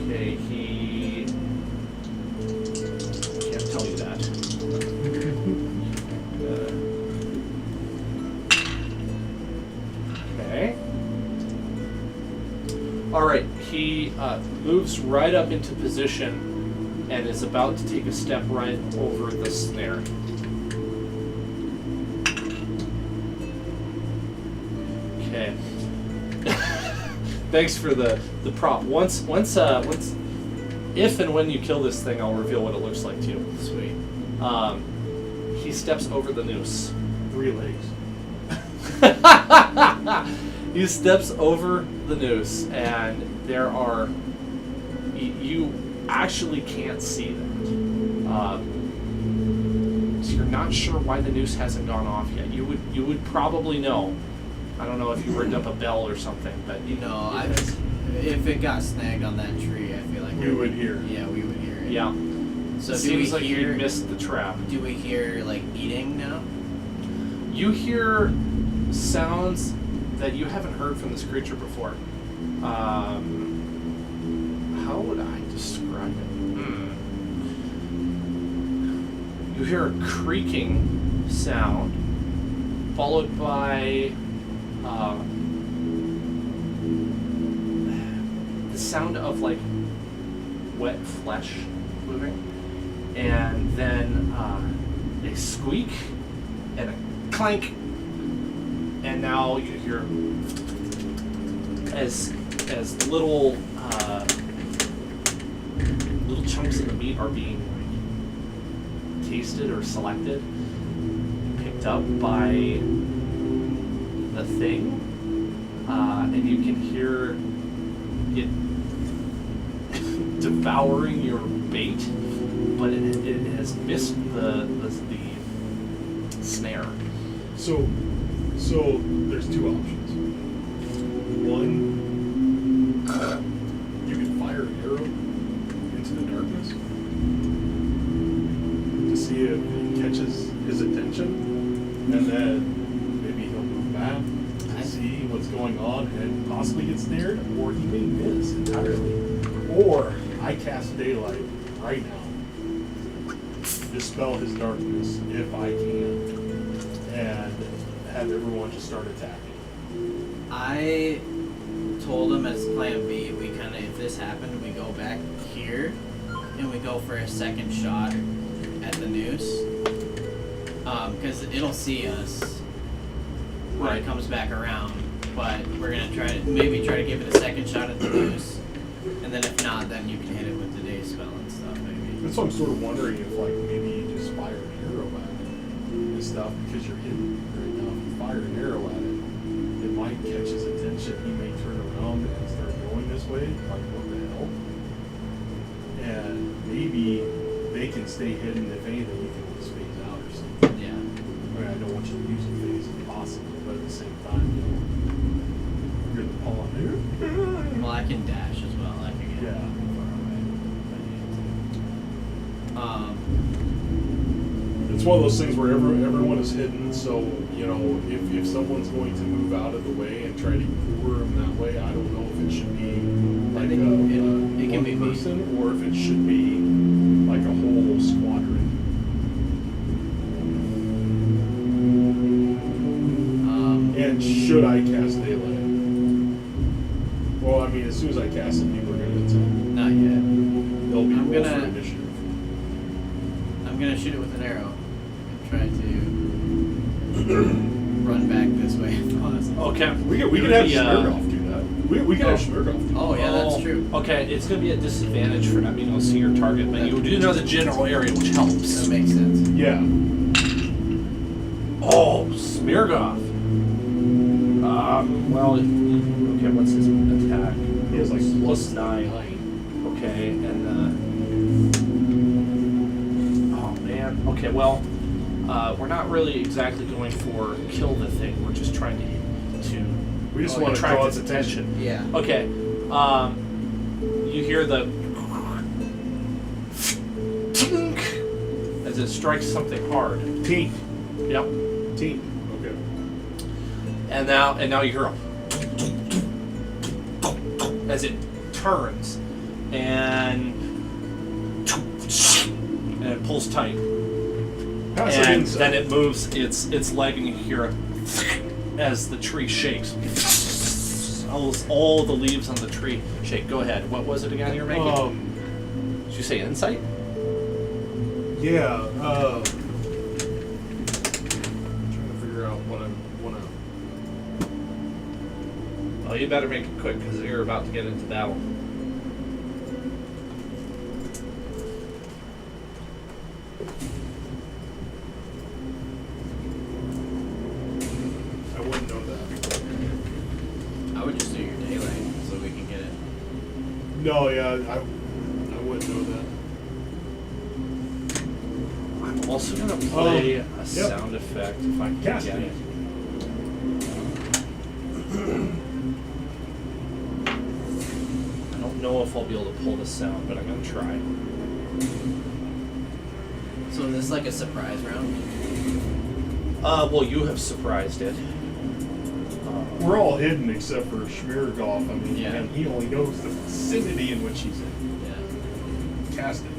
Okay, he can't tell you that. Okay. All right, he moves right up into position and is about to take a step right over the snare. Okay. Thanks for the prop. Once if and when you kill this thing, I'll reveal what it looks like to you. Sweet. He steps over the noose. 3 legs. He steps over the noose, and there are. You actually can't see that. So you're not sure why the noose hasn't gone off yet. You would probably know. I don't know if you rigged up a bell or something, but if it got snagged on that tree, I feel like We would hear. Yeah, we would hear it. Yeah. So it do we seems like you hear? missed the trap. Do we hear like eating now? You hear sounds that you haven't heard from this creature before. How would I describe it? You hear a creaking sound, followed by the sound of like wet flesh moving, and then a squeak and a clank, and now you hear as little chunks of the meat are being tasted or selected, picked up by the thing, and you can hear it devouring your bait, but it has missed the snare. So there's 2 options. One, you can fire an arrow into the darkness to see if it catches his attention, and then maybe he'll move back to see what's going on and possibly get snared, or he may miss entirely. Or I cast daylight right now, dispel his darkness if I can, and have everyone just start attacking. I told him as plan B, we kind of, if this happened, we go back here and we go for a second shot at the noose, because it'll see us when it comes back around. But we're gonna try to give it a second shot at the noose, and then if not, then you can hit it with the day spell and stuff, maybe. That's what I'm sort of wondering if, like, maybe you just fire an arrow at it and stuff because you're hidden right now. If you fire an arrow at it, it might catch his attention. He may turn around and start going this way, like, what the hell? And maybe they can stay hidden. If anything, you can just phase out or something. Yeah. I mean, I don't want you to use a phase if possible, but at the same time, you're the pawn there. Well, I can dash as well. I can get Yeah. far away if I need to. It's one of those things where everyone is hidden, so, you know, if someone's going to move out of the way and try to lure them that way, I don't know if it should be like think it can one be me. person or if it should be like a whole squadron. And should I cast daylight? Well, I mean, as soon as I cast it, people are going to attack. Not yet. They'll be I'm roll for gonna- initiative. I'm gonna shoot it with an arrow and try to run back this way if possible. Okay. We could have Smirgoff do that. We could have Smirgoff do that. Oh yeah, that's true. Okay, it's going to be a disadvantage for not being able to see your target, but you do know the general area, which helps. That makes sense. Yeah. Oh, Smirgoff. Well, okay, what's his attack? He has like plus 9. Okay, and oh man. Okay, well, we're not really exactly going for kill the thing. We're just trying to We just want to attract draw its attention. Yeah. Okay, you hear the tink as it strikes something hard. Team. Yep. Team. Okay. And now you hear a as it turns and it pulls tight. Pass it And inside. then it moves its leg, and you hear a as the tree shakes. All the leaves on the tree shake. Go ahead. What was it again you're making? Did you say insight? Yeah. I'm trying to figure out what I want to. Oh, you better make it quick because you're about to get into battle. Yeah, I wouldn't know that. I'm also gonna play a yep. sound effect if I can Cast get it. it. I don't know if I'll be able to pull the sound, but I'm gonna try. So this is like a surprise round. Well, you have surprised it. We're all hidden except for Schmiergoff. I mean, Yeah. and he only knows the vicinity in which he's in. Yeah. Cast it.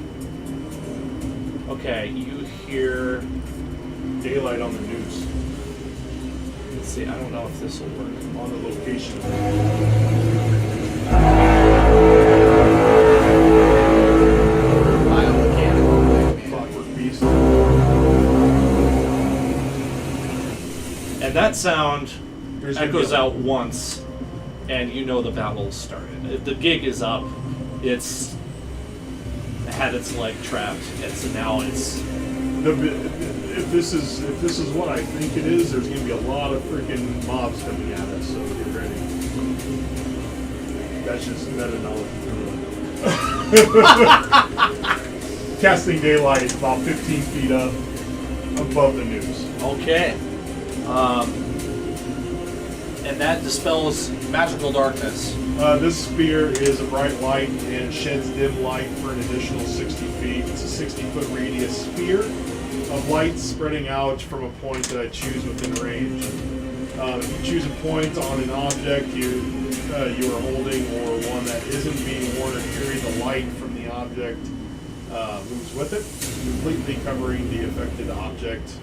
Okay, you hear. Daylight on the news. Let's see. I don't know if this will work. On the location. Biomechanical nightmare. Clockwork Beast. And that sound There's gonna echoes be a- out once, and you know the battle started. The gig is up. It's had its leg trapped, and so now it's. If this is what I think it is, there's gonna be a lot of freaking mobs coming at us. So get ready. That's just meta knowledge. Casting daylight about 15 feet up above the news. Okay. And that dispels magical darkness. This sphere is a bright light and sheds dim light for an additional 60 feet. It's a 60-foot radius sphere of light spreading out from a point that I choose within range. If you choose a point on an object you are holding or one that isn't being worn or carried, the light from the object moves with it, completely covering the affected object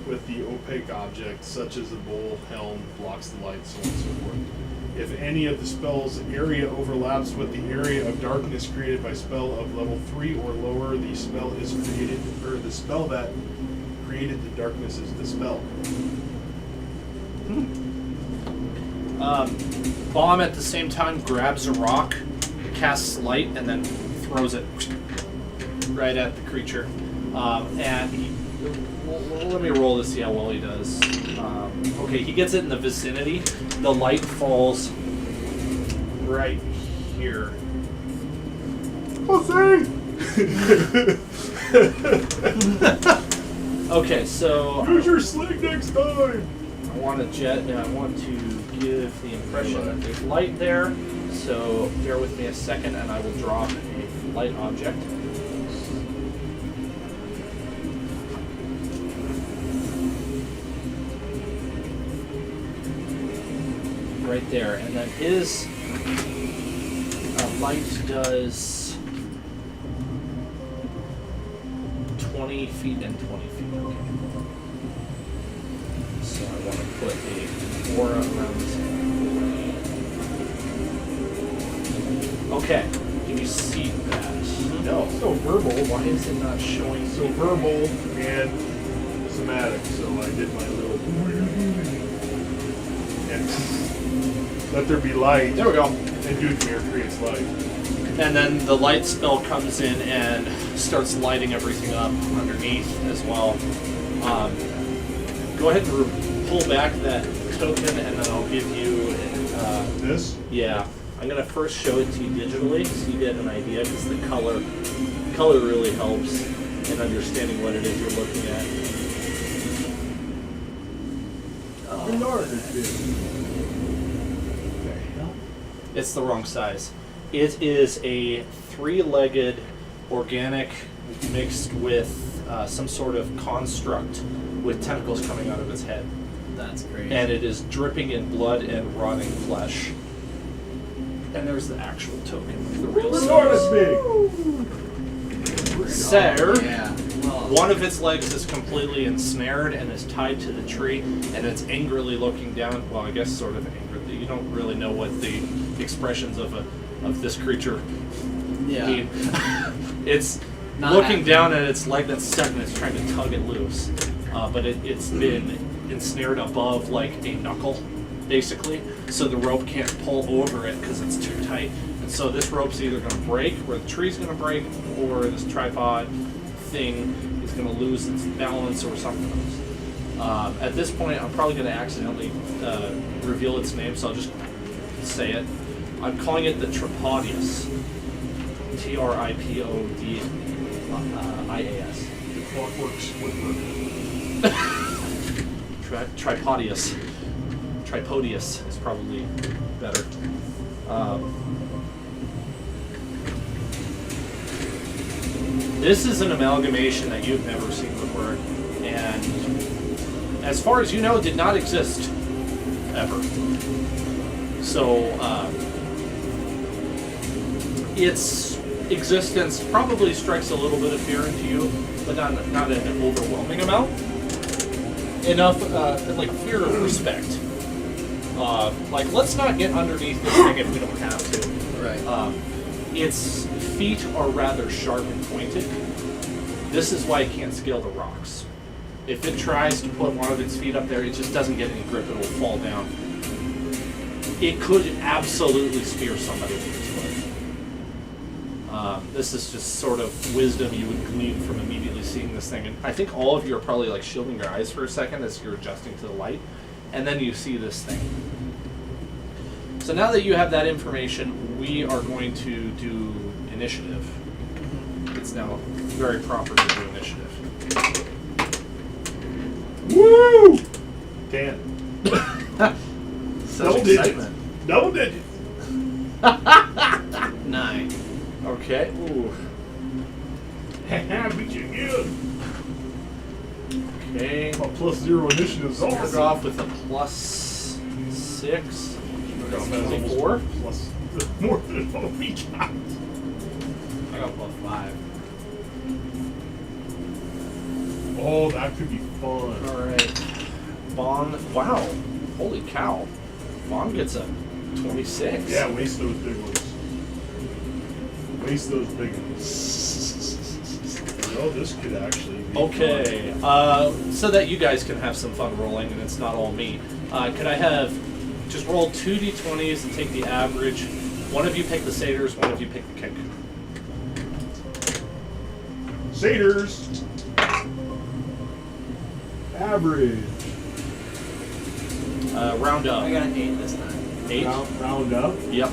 with the opaque object, such as the bowl, helm, blocks the light, so on and so forth. If any of the spell's area overlaps with the area of darkness created by spell of level 3 or lower, the spell is created, or the spell that created the darkness is dispelled. Bomb at the same time grabs a rock, casts light, and then throws it right at the creature. And he, let me roll to see how well he does. Okay, he gets it in the vicinity. The light falls right here. Okay, so Use your sling next time! I want to I want to give the impression that there's light there. So bear with me a second, and I will drop a light object. Right there, and then his light does 20 feet and 20 feet. Okay. So I want to put a aura around this. Okay, do you see that? No, it's so verbal. Why is it not showing? So verbal and somatic. So I did my little and let there be light. There we go. And Dude Mirror creates light. And then the light spell comes in and starts lighting everything up underneath as well. Go ahead and pull back that token, and then I'll give you. This? Yeah, I'm gonna first show it to you digitally, so you get an idea, because the color really helps in understanding what it is you're looking at. It's the wrong size. It is a 3-legged organic mixed with some sort of construct with tentacles coming out of its head. That's great. And it is dripping in blood and rotting flesh. And there's the actual token, the real size. So, Yeah. Well, one of its legs is completely ensnared and is tied to the tree, and it's angrily looking down. Well, I guess sort of angrily. You don't really know what the expressions of this creature yeah. mean. It's Not looking happy. down at its leg that's stuck, and it's trying to tug it loose. But it's been ensnared above like a knuckle, basically, so the rope can't pull over it because it's too tight. And so this rope's either going to break, where the tree's going to break, or this tripod thing is going to lose its balance or something else. At this point, I'm probably going to accidentally reveal its name, so I'll just say it. I'm calling it the Tripodias. Tripodias. The clockwork Squidward. Tripodias. Tripodias is probably better. This is an amalgamation that you've never seen before, and as far as you know, did not exist ever. So its existence probably strikes a little bit of fear into you, but not an overwhelming amount. Enough, like fear of respect. Like, let's not get underneath this thing if we don't have to. Right. Its feet are rather sharp and pointed. This is why it can't scale the rocks. If it tries to put one of its feet up there, it just doesn't get any grip, it will fall down. It could absolutely spear somebody with its foot. This is just sort of wisdom you would glean from immediately seeing this thing. And I think all of you are probably like shielding your eyes for a second as you're adjusting to the light, and then you see this thing. So now that you have that information, we are going to do initiative. It's now very proper to do initiative. Woo! 10. Such Double excitement. digits. Double digits. 9. Okay. Ooh. Haha, beat you again. Okay. A +0 initiative. Start off with a +6. That's Easy 4. Plus more than what we got. I got +5. Oh, that could be fun. Alright. Vaughn. Wow. Holy cow. Vaughn gets a 26. Yeah, waste those big ones. Waste those big ones. Oh, this could actually be Okay. So that you guys can have some fun rolling and it's not all me. Could I have just roll 2 d20s and take the average? One of you pick the satyrs, one of you pick the Kenku. Satyrs. Average. Round up. I got an 8 this time. 8? Round up. Yep.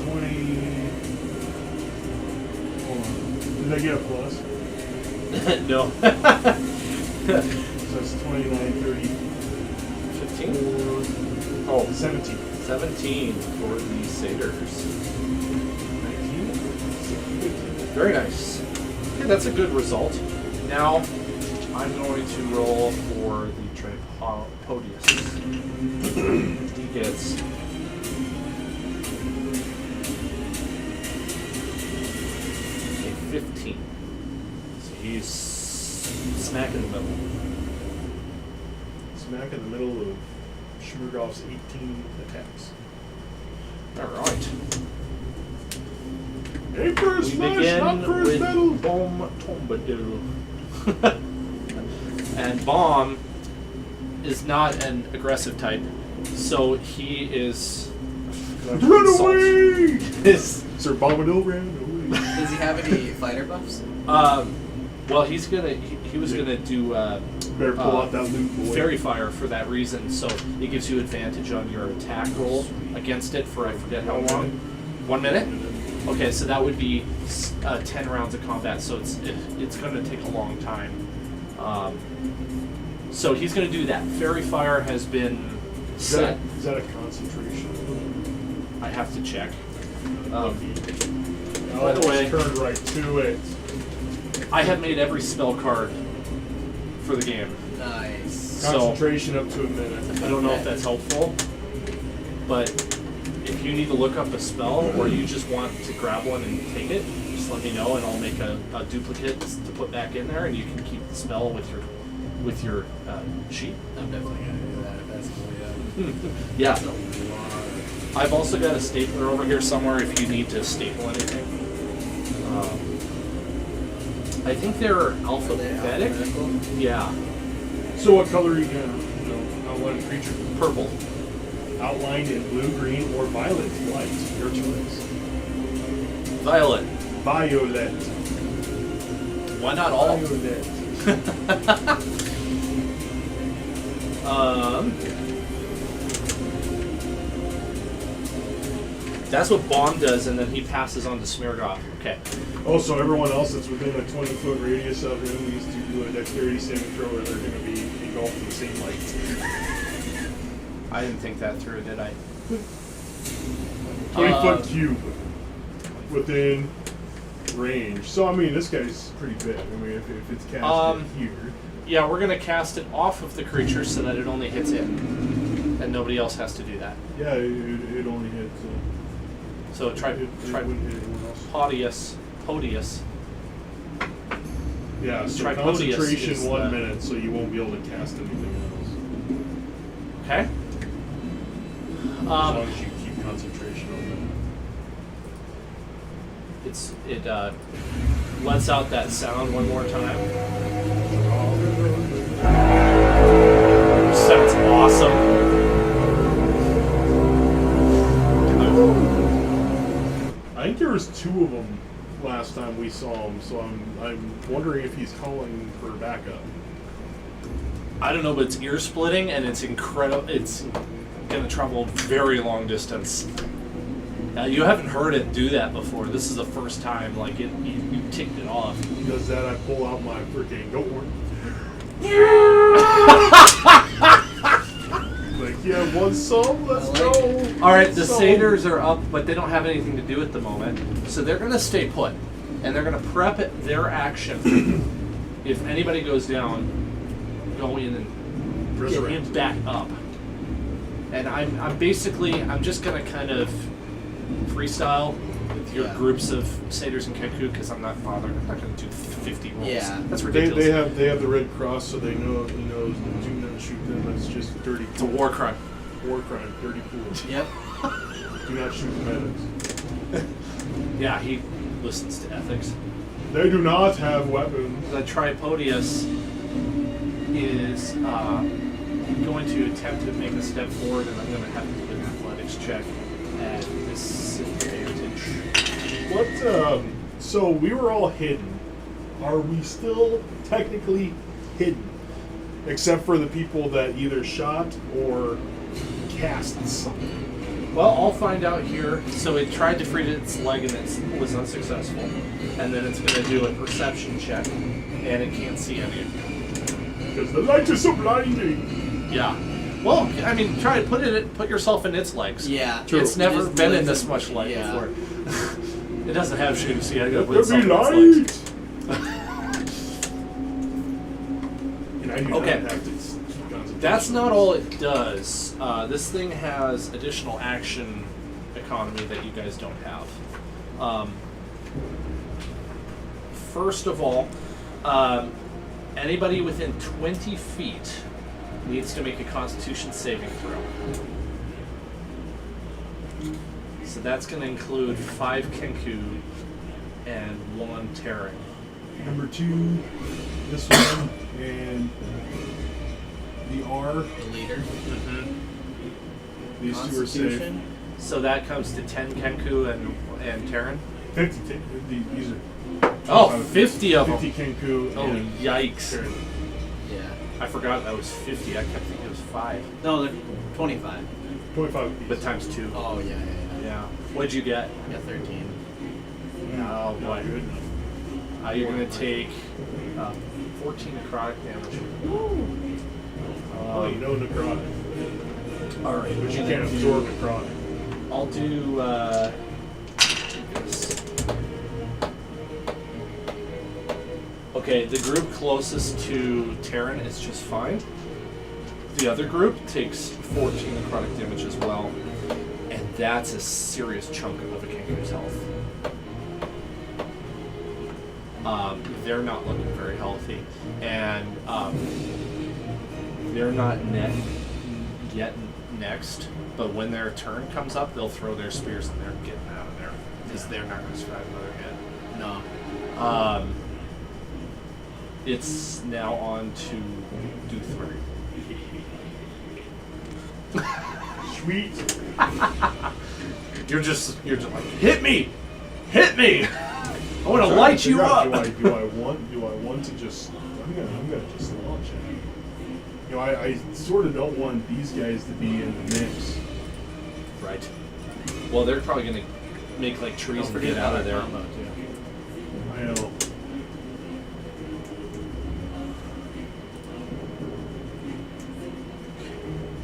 20. Hold on. Did I get a plus? No. So that's 29, 30, 15? 4, Oh, 17. 17 for the satyrs. 19. Very nice. Okay, that's a good result. Now, I'm going to roll for the Tripodias. He gets a 15. So he's smack in the middle. Smack in the middle of Shmurgoff's 18 attacks. Alright. Aim for his We flesh, begin not for his with metal. Bomb Tombadoo. And Bomb is not an aggressive type, so he is... Run away! His, Sir Bombadil ran away. Does he have any fighter buffs? well, he was gonna do Better pull out that loot, boy. Fairy Fire for that reason, so it gives you advantage on your attack roll against it for I forget how long. 1 minute? Okay, so that would be 10 rounds of combat, so it's going to take a long time. So he's going to do that. Fairy Fire has been set. Is that a concentration? I have to check. Oh, by the way- turned right to it. I have made every spell card for the game. Nice. So- Concentration up to a minute. I don't know if that's helpful, but if you need to look up a spell or you just want to grab one and take it, just let me know and I'll make a duplicate to put back in there and you can keep the spell with your sheet. I'm definitely gonna do that if that's cool. Yeah. That's a lot. I've also got a stapler over here somewhere if you need to staple anything. I think they're alphabetic. Alphabetical? Yeah. So what color are you gonna, outline a creature? Purple. Outlined in blue, green, or violet light. Your choice. Violet. Violet. Why not all? Violet. That's what Bomb does, and then he passes on to Smirgoff. Okay. Also, everyone else that's within a 20-foot radius of him needs to do a dexterity saving throw, or they're going to be engulfed in the same light. I didn't think that through, did I? 20-foot cube within range. So, I mean, this guy's pretty big. I mean, if it's cast here. Yeah, we're going to cast it off of the creature so that it only hits it. And nobody else has to do that. Yeah, it only hits. So try Podias. Yeah, so Tripodias concentration is 1 the- minute, so you won't be able to cast anything else. Okay. As long as you keep concentration on It lets out that sound one more time. Sounds awesome. I think there was 2 of them last time we saw him, so I'm wondering if he's calling for backup. I don't know, but it's ear splitting and it's incredible. It's gonna travel very long distance. You haven't heard it do that before. This is the first time, like you ticked it off. He does that, I pull out my freaking goat horn. Like, yeah, one song, let's go. All right, the One song. satyrs are up, but they don't have anything to do at the moment, so they're gonna stay put, and they're gonna prep it their action. If anybody goes down, go in and get him back up. And I'm just gonna kind of freestyle with your groups of satyrs and Kenku because I'm not bothered. I'm not gonna do 50 rolls. Yeah. That's ridiculous. They have the red cross, so they know he knows do not shoot them. It's just dirty. It's a war crime. War crime, dirty pool. Yep. Do not shoot the medics. Yeah, he listens to ethics. They do not have weapons. The Tripodias is going to attempt to make a step forward, and I'm going to have to do an athletics check at disadvantage. What? So we were all hidden. Are we still technically hidden? Except for the people that either shot or cast something. Well, I'll find out here. So it tried to free its leg, and it was unsuccessful. And then it's going to do a perception check, and it can't see any of you. Because the light is so blinding. Yeah. Well, I mean, try to put yourself in its legs. Yeah. True. It's never Just been in live this in- much light yeah. before. It doesn't have shoes, so you gotta go put Let itself me in its light. legs. And I do Okay. not have to keep concentration. That's not all it does. This thing has additional action economy that you guys don't have. First of all, anybody within 20 feet needs to make a Constitution saving throw. So that's going to include 5 Kenku and 1 Terran. Number 2, this one, and the R. The leader. These 2 are safe. Constitution. So that comes to 10 Kenku and Terran. 50. These are. Oh, 50 of them. 50 Kenku. Oh, and yikes. Terran. Yeah. I forgot that was 50. I kept thinking it was 5. No, they're 25. 25 apiece. But times 2. Oh, yeah. Yeah. What'd you get? Yeah, 13. Oh, boy. Not good. You're going to take 14 necrotic damage. Oh, you know necrotic. All right. But you can't absorb necrotic. I'll do this. Okay, the group closest to Terran is just fine. The other group takes 14 necrotic damage as well, and that's a serious chunk of a Kenku's health. They're not looking very healthy, and they're not yet next, but when their turn comes up, they'll throw their spears and they're getting out of there, because they're not going to survive another hit. No. It's now on to do 3. Sweet. You're just like, hit me! Hit me! I want to light you up! Do I want to just? I'm gonna just launch it. You know, I sort of don't want these guys to be in the mix. Right. Well, they're probably gonna make like trees and get out of there. Combo, too. I know.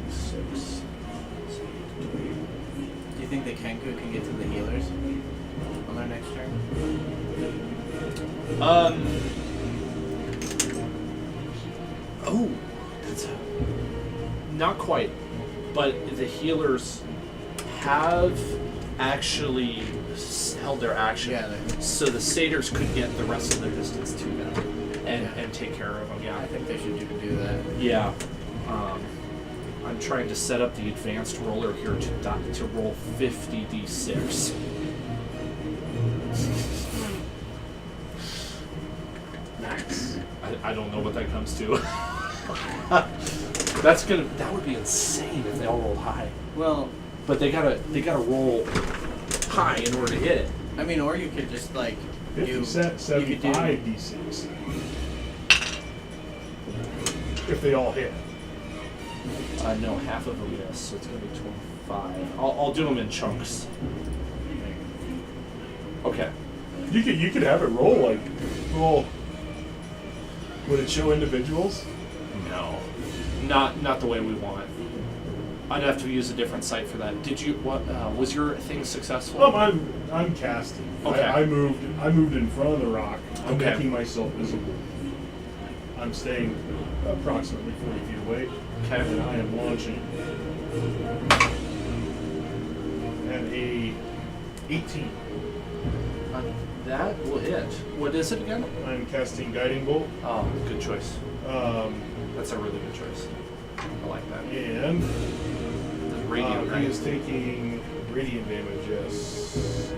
Six. Do you think the Kenku can get to the healers on their next turn? Oh, that's not quite, but the healers have actually held their action, Yeah, so the satyrs could get the rest of their distance to them and take care of them. Yeah, I think they should do that. yeah. I'm trying to set up the advanced roller here to roll 50d6. Nice. I don't know what that comes to. That would be insane if they all rolled high. Well, But they gotta roll high in order to hit it. I mean, or you could just like 50 set, you could do 75 d6. If they all hit. No, half of them miss, so it's gonna be 25. I'll do them in chunks. Okay. You could have it roll like, well, would it show individuals? No, not the way we want. I'd have to use a different site for that. Did you? What was your thing successful? I'm casting. Okay. I moved in front of the rock. I'm Okay. making myself visible. I'm staying approximately 40 feet away, Okay. and I am launching. And a 18. That will hit. What is it again? I'm casting guiding bolt. Oh, good choice. Um, That's a really good choice. I like that. and The radiant, right? he is taking radiant damage, yes.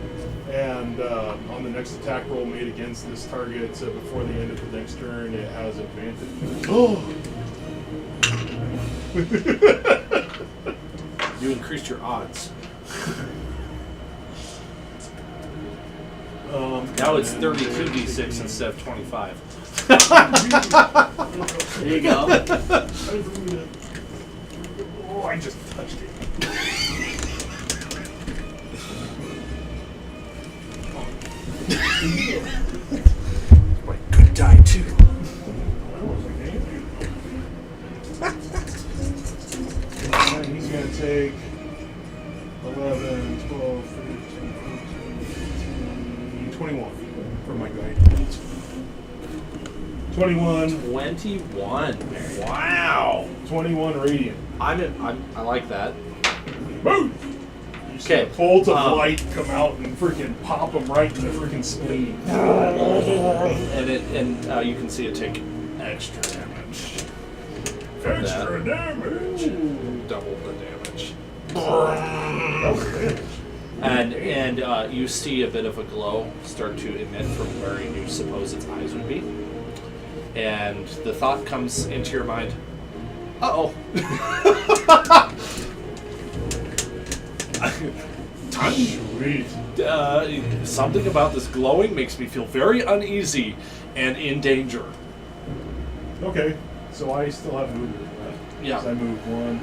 And on the next attack roll made against this target before the end of the next turn, it has advantage. Oh! You increased your odds. Now it's 32d6 instead of 25. There you go. Oh, I just touched it. Wait, could die too. And he's going to take 11, 12, 13, 14, 15, 21 from my guidance. 21. 21. Wow. 21 radiant. I like that. Move! You see Okay, a bolt of light come out and freaking pop him right in the freaking spleen. And you can see it take extra damage. Extra damage! Double the damage. That was it. And you see a bit of a glow start to emit from where you suppose its eyes would be. And the thought comes into your mind, uh-oh. Sweet. Something about this glowing makes me feel very uneasy and in danger. Okay, so I still have movement left. Yeah. So I moved 1,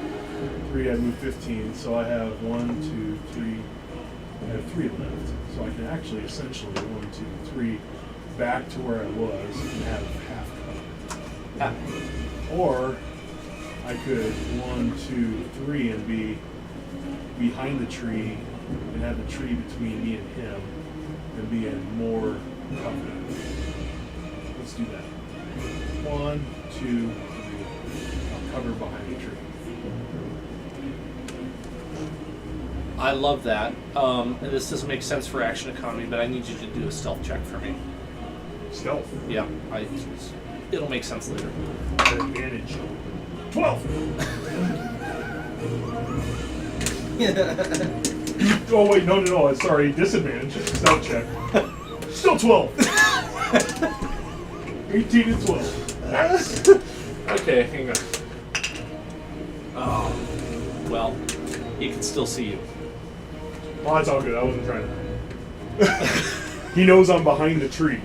3, I moved 15, so I have 1, 2, 3, I have 3 left. So I can actually essentially 1, 2, 3 back to where I was and have half cover. Or I could 1, 2, 3 and be behind the tree and have the tree between me and him and be in more cover. Let's do that. 1, 2, 3. I'll cover behind the tree. I love that. And this doesn't make sense for action economy, but I need you to do a stealth check for me. Stealth. Yeah, it'll make sense later. Advantage. 12! Oh wait, no, sorry, disadvantage. Stealth check. Still 12! 18 and 12. Nice. Okay, hang on. Oh, well, he can still see you. Well, that's all good, I wasn't trying to. He knows I'm behind the tree.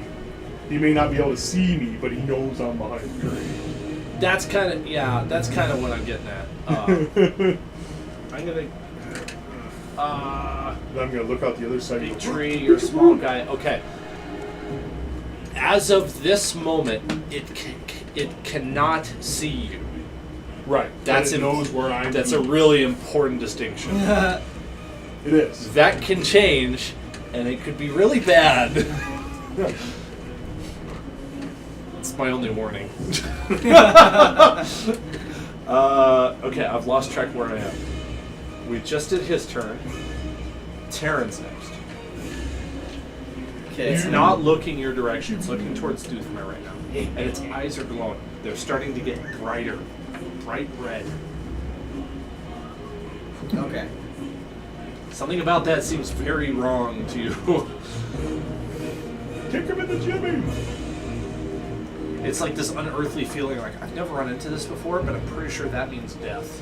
He may not be able to see me, but he knows I'm behind the tree. That's kind of what I'm getting at. I'm gonna. I'm gonna look out the other side. Big tree, you're a small guy. Okay. As of this moment, it cannot see you. Right. That's it knows where I'm. That's a really important distinction. It is. That can change, and it could be really bad. It's my only warning. Okay, I've lost track where I am. We just did his turn. Terran's next. Okay. It's not looking your direction. It's looking towards Doothmer right now. And its eyes are glowing. They're starting to get brighter. Bright red. Okay. Something about that seems very wrong to you. Kick him in the jimmy. It's like this unearthly feeling like, I've never run into this before, but I'm pretty sure that means death.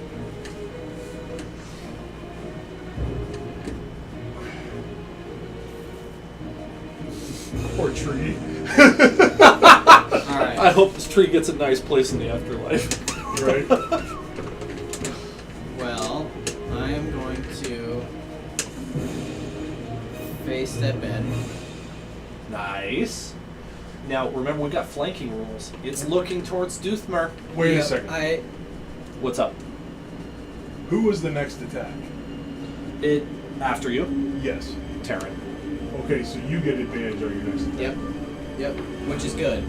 Poor tree. Alright. I hope this tree gets a nice place in the afterlife. Right. Well, I am going to face step in. Nice. Now, remember, we got flanking rules. It's looking towards Doothmer. Wait Yep, a second. What's up? Who was the next attack? It after you, Yes. Terran. Okay, so you get advantage on your next attack. Yep, which is good.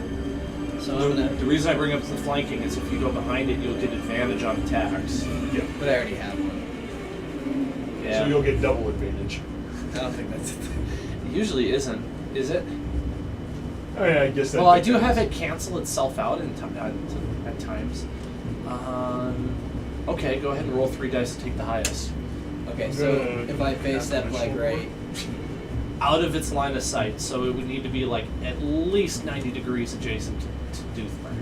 So I'm The gonna. reason I bring up the flanking is if you go behind it, you'll get advantage on attacks. Yeah. But I already have one. Yeah. So you'll get double advantage. I don't think that's it. It usually isn't, is it? I guess that. Well, I do depends. have it cancel itself out at times. Okay, go ahead and roll 3 dice to take the highest. Okay, so Good. if I face step like right. Out of its line of sight, so it would need to be like at least 90 degrees adjacent to Doothmer.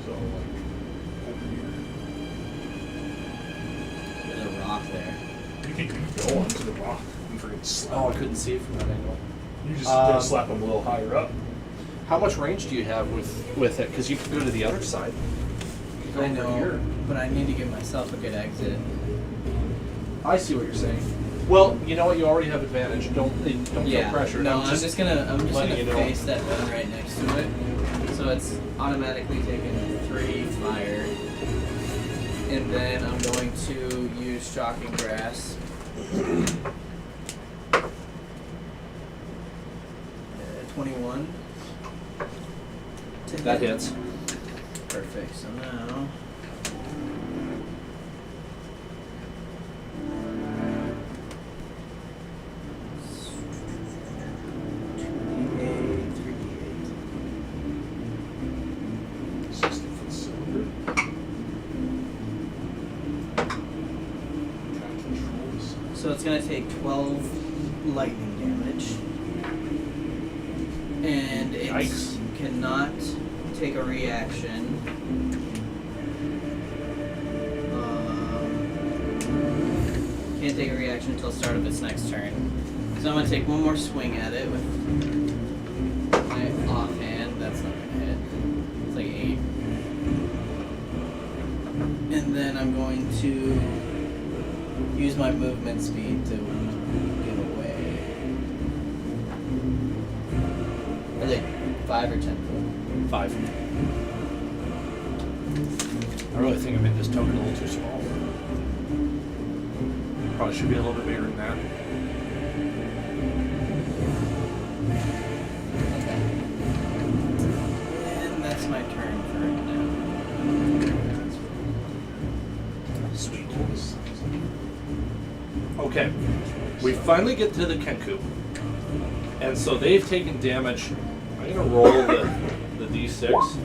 So, like, over here. There's a rock there. You can go onto the rock and freaking slap. Oh, I couldn't see it from that angle. You just gotta slap him a little higher up. How much range do you have with it? Because you can go to the other side. You go I over know, here. but I need to give myself a good exit. I see what you're saying. Well, you know what? You already have advantage. Don't feel pressure. No, I'm just gonna letting you know. face that one right next to it. So it's automatically taking 3 fire. And then I'm going to use shocking grass. 21. That hits. Perfect. So now. So it's going to take 12 lightning damage. And it Yikes. cannot take a reaction. Can't take a reaction until start of its next turn. So I'm going to take one more swing at it with my offhand. That's not going to hit. It's like 8. And then I'm going to use my movement speed to get away. Are they 5 or 10 foot? 5. I really think I made this token a little too small. Probably should be a little bit bigger than that. Okay. And that's my turn for right now. Sweet. Okay. We finally get to the Kenku. And so they've taken damage. I'm going to roll the d6.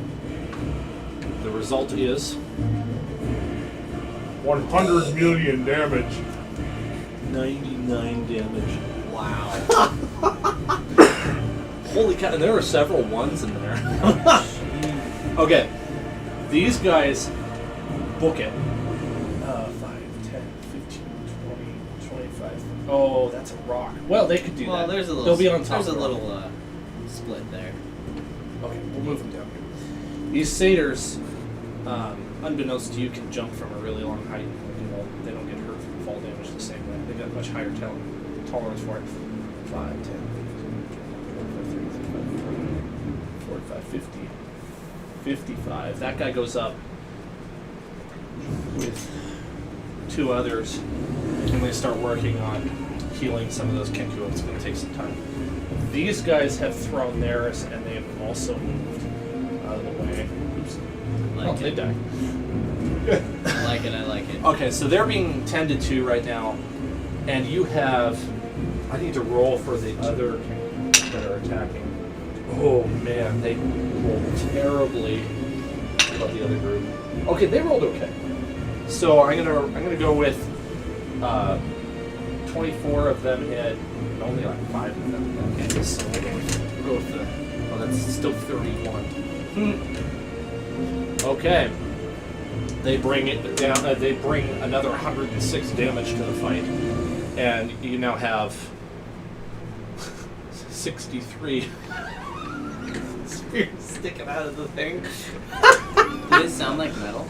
The result is 100 million damage. 99 damage. Wow. Holy cow, and there were several ones in there. Okay. These guys book it. 5, 10, 15, 20, 25. Oh, that's a rock. Well, they could do Well, that. there's a little. They'll be on top There's a of the rock. little split there. Okay, we'll move them down here. These satyrs, unbeknownst to you, can jump from a really long height. You know, they don't get hurt from fall damage the same way. They've got have much higher tolerance for it. 5, 10, 45, 50, 55. That guy goes up with 2 others, and they start working on healing some of those Kenku. It's going to take some time. These guys have thrown theirs, and they have also moved out of the way. Oops. They die. I like it. Okay, so they're being tended to right now, and you have... I need to roll for the other that are attacking. Oh man, they rolled terribly about the other group. Okay, they rolled okay. So I'm gonna go with 24 of them hit, and only like 5 of them. Okay, so we'll go with the. Oh, that's still 31. Okay. They bring it down. They bring another 106 damage to the fight, and you now have 63 spears sticking out of the thing. Did it sound like metal?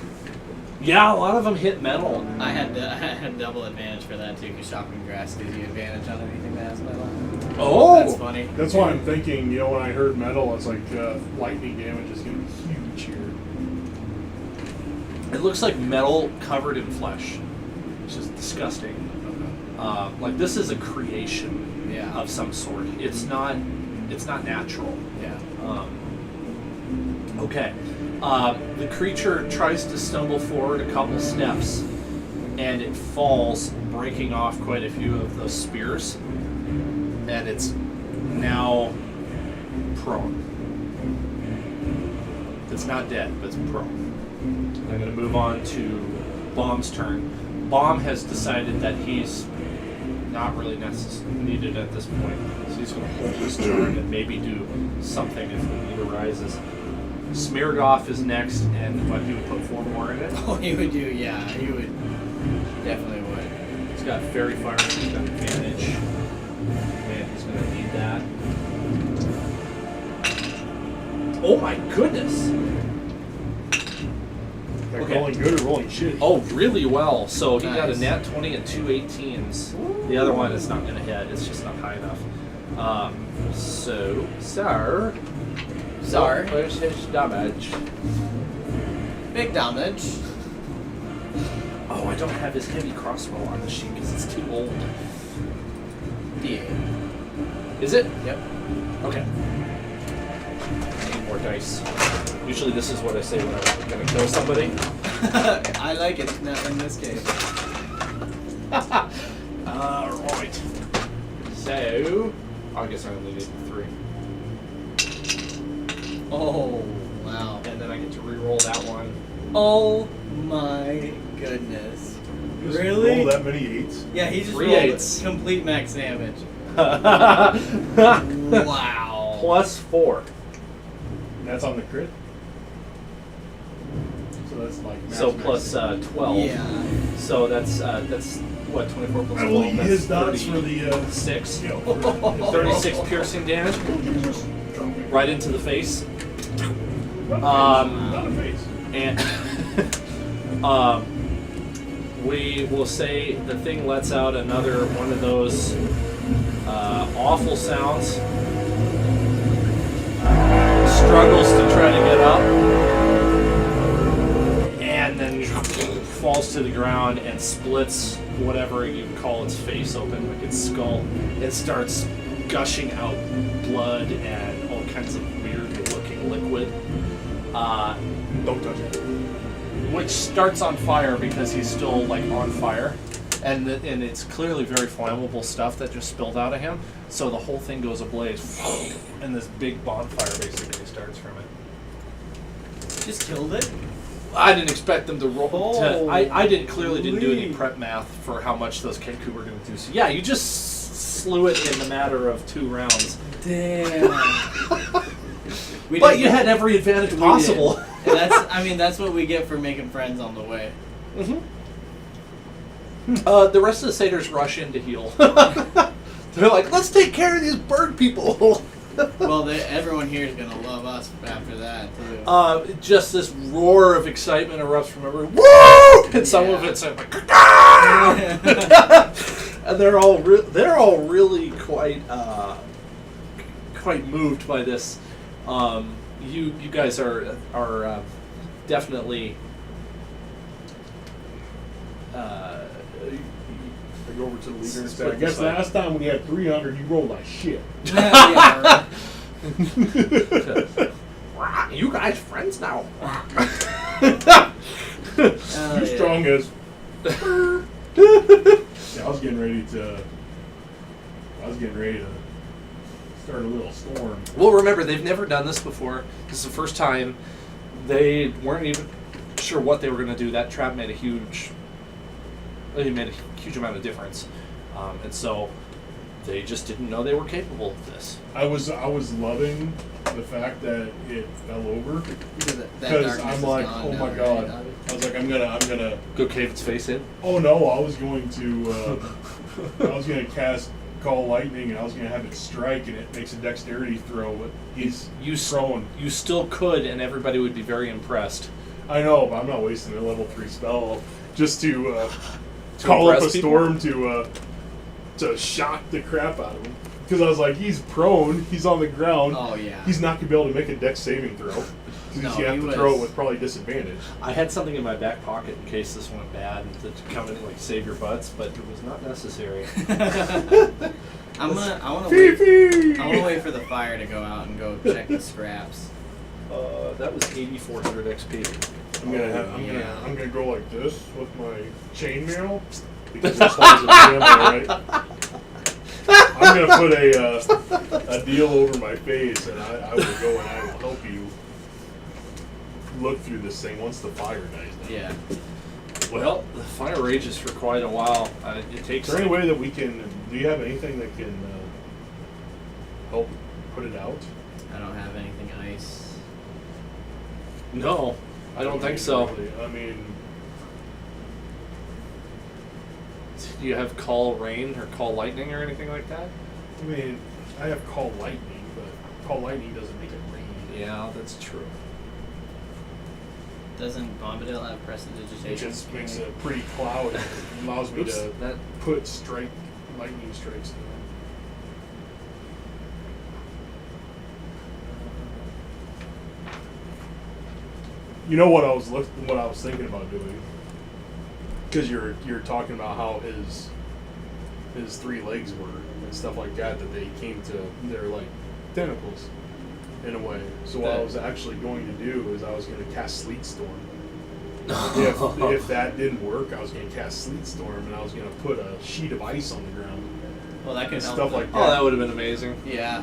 Yeah, a lot of them hit metal. I had double advantage for that too, because chopping grass gives you advantage on anything that has metal. Oh, That's funny. That's why I'm thinking, you know, when I heard metal, it's like lightning damage is going to be huge here. it looks like metal covered in flesh, which is disgusting. Like this is a creation of some sort. It's not natural. Yeah. Okay. The creature tries to stumble forward a couple steps, and it falls, breaking off quite a few of those spears, and it's now prone. It's not dead, but it's prone. I'm going to move on to Bomb's turn. Bomb has decided that he's not really needed at this point, so he's going to hold his turn and maybe do something if the need arises. Smeared Off is next, and he would put 4 more in it. Oh, he would do, yeah. He would. Definitely would. He's got Fairy Fire, so he's got advantage. And he's going to need that. Oh my goodness! They're Okay. rolling good or rolling shit. Oh, really well. So he got a Nice. nat 20 and 2 18s. The other one is not going to hit. It's just not high enough. So, sir... Sir. Where's his damage? Big damage. Oh, I don't have his heavy crossbow on the sheet because it's too old. D8. Is it? Yep. Okay. I need more dice. Usually this is what I say when I'm going to kill somebody. I like it, not in this case. Alright. So, I guess I only need 3. Oh, wow. And then I get to re-roll that one. Oh my goodness. Just Really? roll that many 8s. Yeah, he just 3 rolled 8s. complete max damage. Wow. Plus 4. And that's on the crit. So that's like So plus 12. Yeah. So that's what, 24 plus 12? I will eat That's his dots for the 36. you know, 36 piercing damage. Right into the face. Not a face. And we will say the thing lets out another one of those awful sounds. Struggles to try to get up. And then falls to the ground and splits whatever you call its face open, like its skull. It starts gushing out blood and all kinds of weird looking liquid. Don't touch it. Which starts on fire because he's still like on fire, and it's clearly very flammable stuff that just spilled out of him. So the whole thing goes ablaze, and this big bonfire basically starts from it. Just killed it? I didn't expect them to roll. I didn't do any Holy. prep math for how much those Kenku were going to do. So yeah, you just slew it in the matter of 2 rounds. Damn. But you had every advantage possible. And that's what we get for making friends on the way. Mm-hmm. The rest of the satyrs rush in to heal. They're like, let's take care of these bird people. Well, everyone here is gonna love us after that too. Just this roar of excitement erupts from everyone. Woo! And some of it's like, And they're all really quite moved by this. You guys are definitely. I go over to the leader and say, Split I guess the last time we had 300, you rolled like shit. Yeah, right. You guys friends now. You're strong as. Yeah, I was getting ready to start a little storm. Well, remember, they've never done this before. This is the first time. They weren't even sure what they were going to do. That trap made a huge amount of difference, and so they just didn't know they were capable of this. I was loving the fact that it fell over That because darkness I'm is like, gone oh now, my right? god! I was like, I'm gonna. Go cave its face in. Oh no! I was going to. I was gonna cast Call Lightning, and I was gonna have it strike, and it makes a dexterity throw. But he's prone. You still could, and everybody would be very impressed. I know, but I'm not wasting a level 3 spell just to call up a impress people? storm to shock the crap out of him. Because I was like, he's prone, he's on the ground. Oh yeah. He's not gonna be able to make a dex saving throw. He's No, gonna have he to throw was- it with probably disadvantage. I had something in my back pocket in case this went bad to come in and like save your butts, but it was not necessary. I want to Fifi! wait for the fire to go out and go check the scraps. That was 8,400 XP. I'm gonna go like this with my chainmail because this holds a family, right? I'm gonna put a deal over my face, and I will go and I will help you look through this thing once the fire dies down. Yeah. Well, the fire rages for quite a while. It takes. Is there any way that we can? Do you have anything that can help put it out? I don't have anything ice. No, I don't think so. Really. I mean, Do you have call rain or call lightning or anything like that? I have Call Lightning, but Call Lightning doesn't make it rain. Yeah, that's true. Doesn't Bombadil have It prestidigitation? just makes a pretty cloud. It allows me Oops, to that put lightning strikes in You know what I was thinking about doing? Because you're talking about how his 3 legs were and stuff like that they came to they're like tentacles in a way. So what I was actually going to do is I was going to cast Sleet Storm. If that didn't work, I was going to cast Sleet Storm and I was going to put a sheet of ice on the ground. Well, that could help. Stuff like Oh, that would have been amazing. Yeah,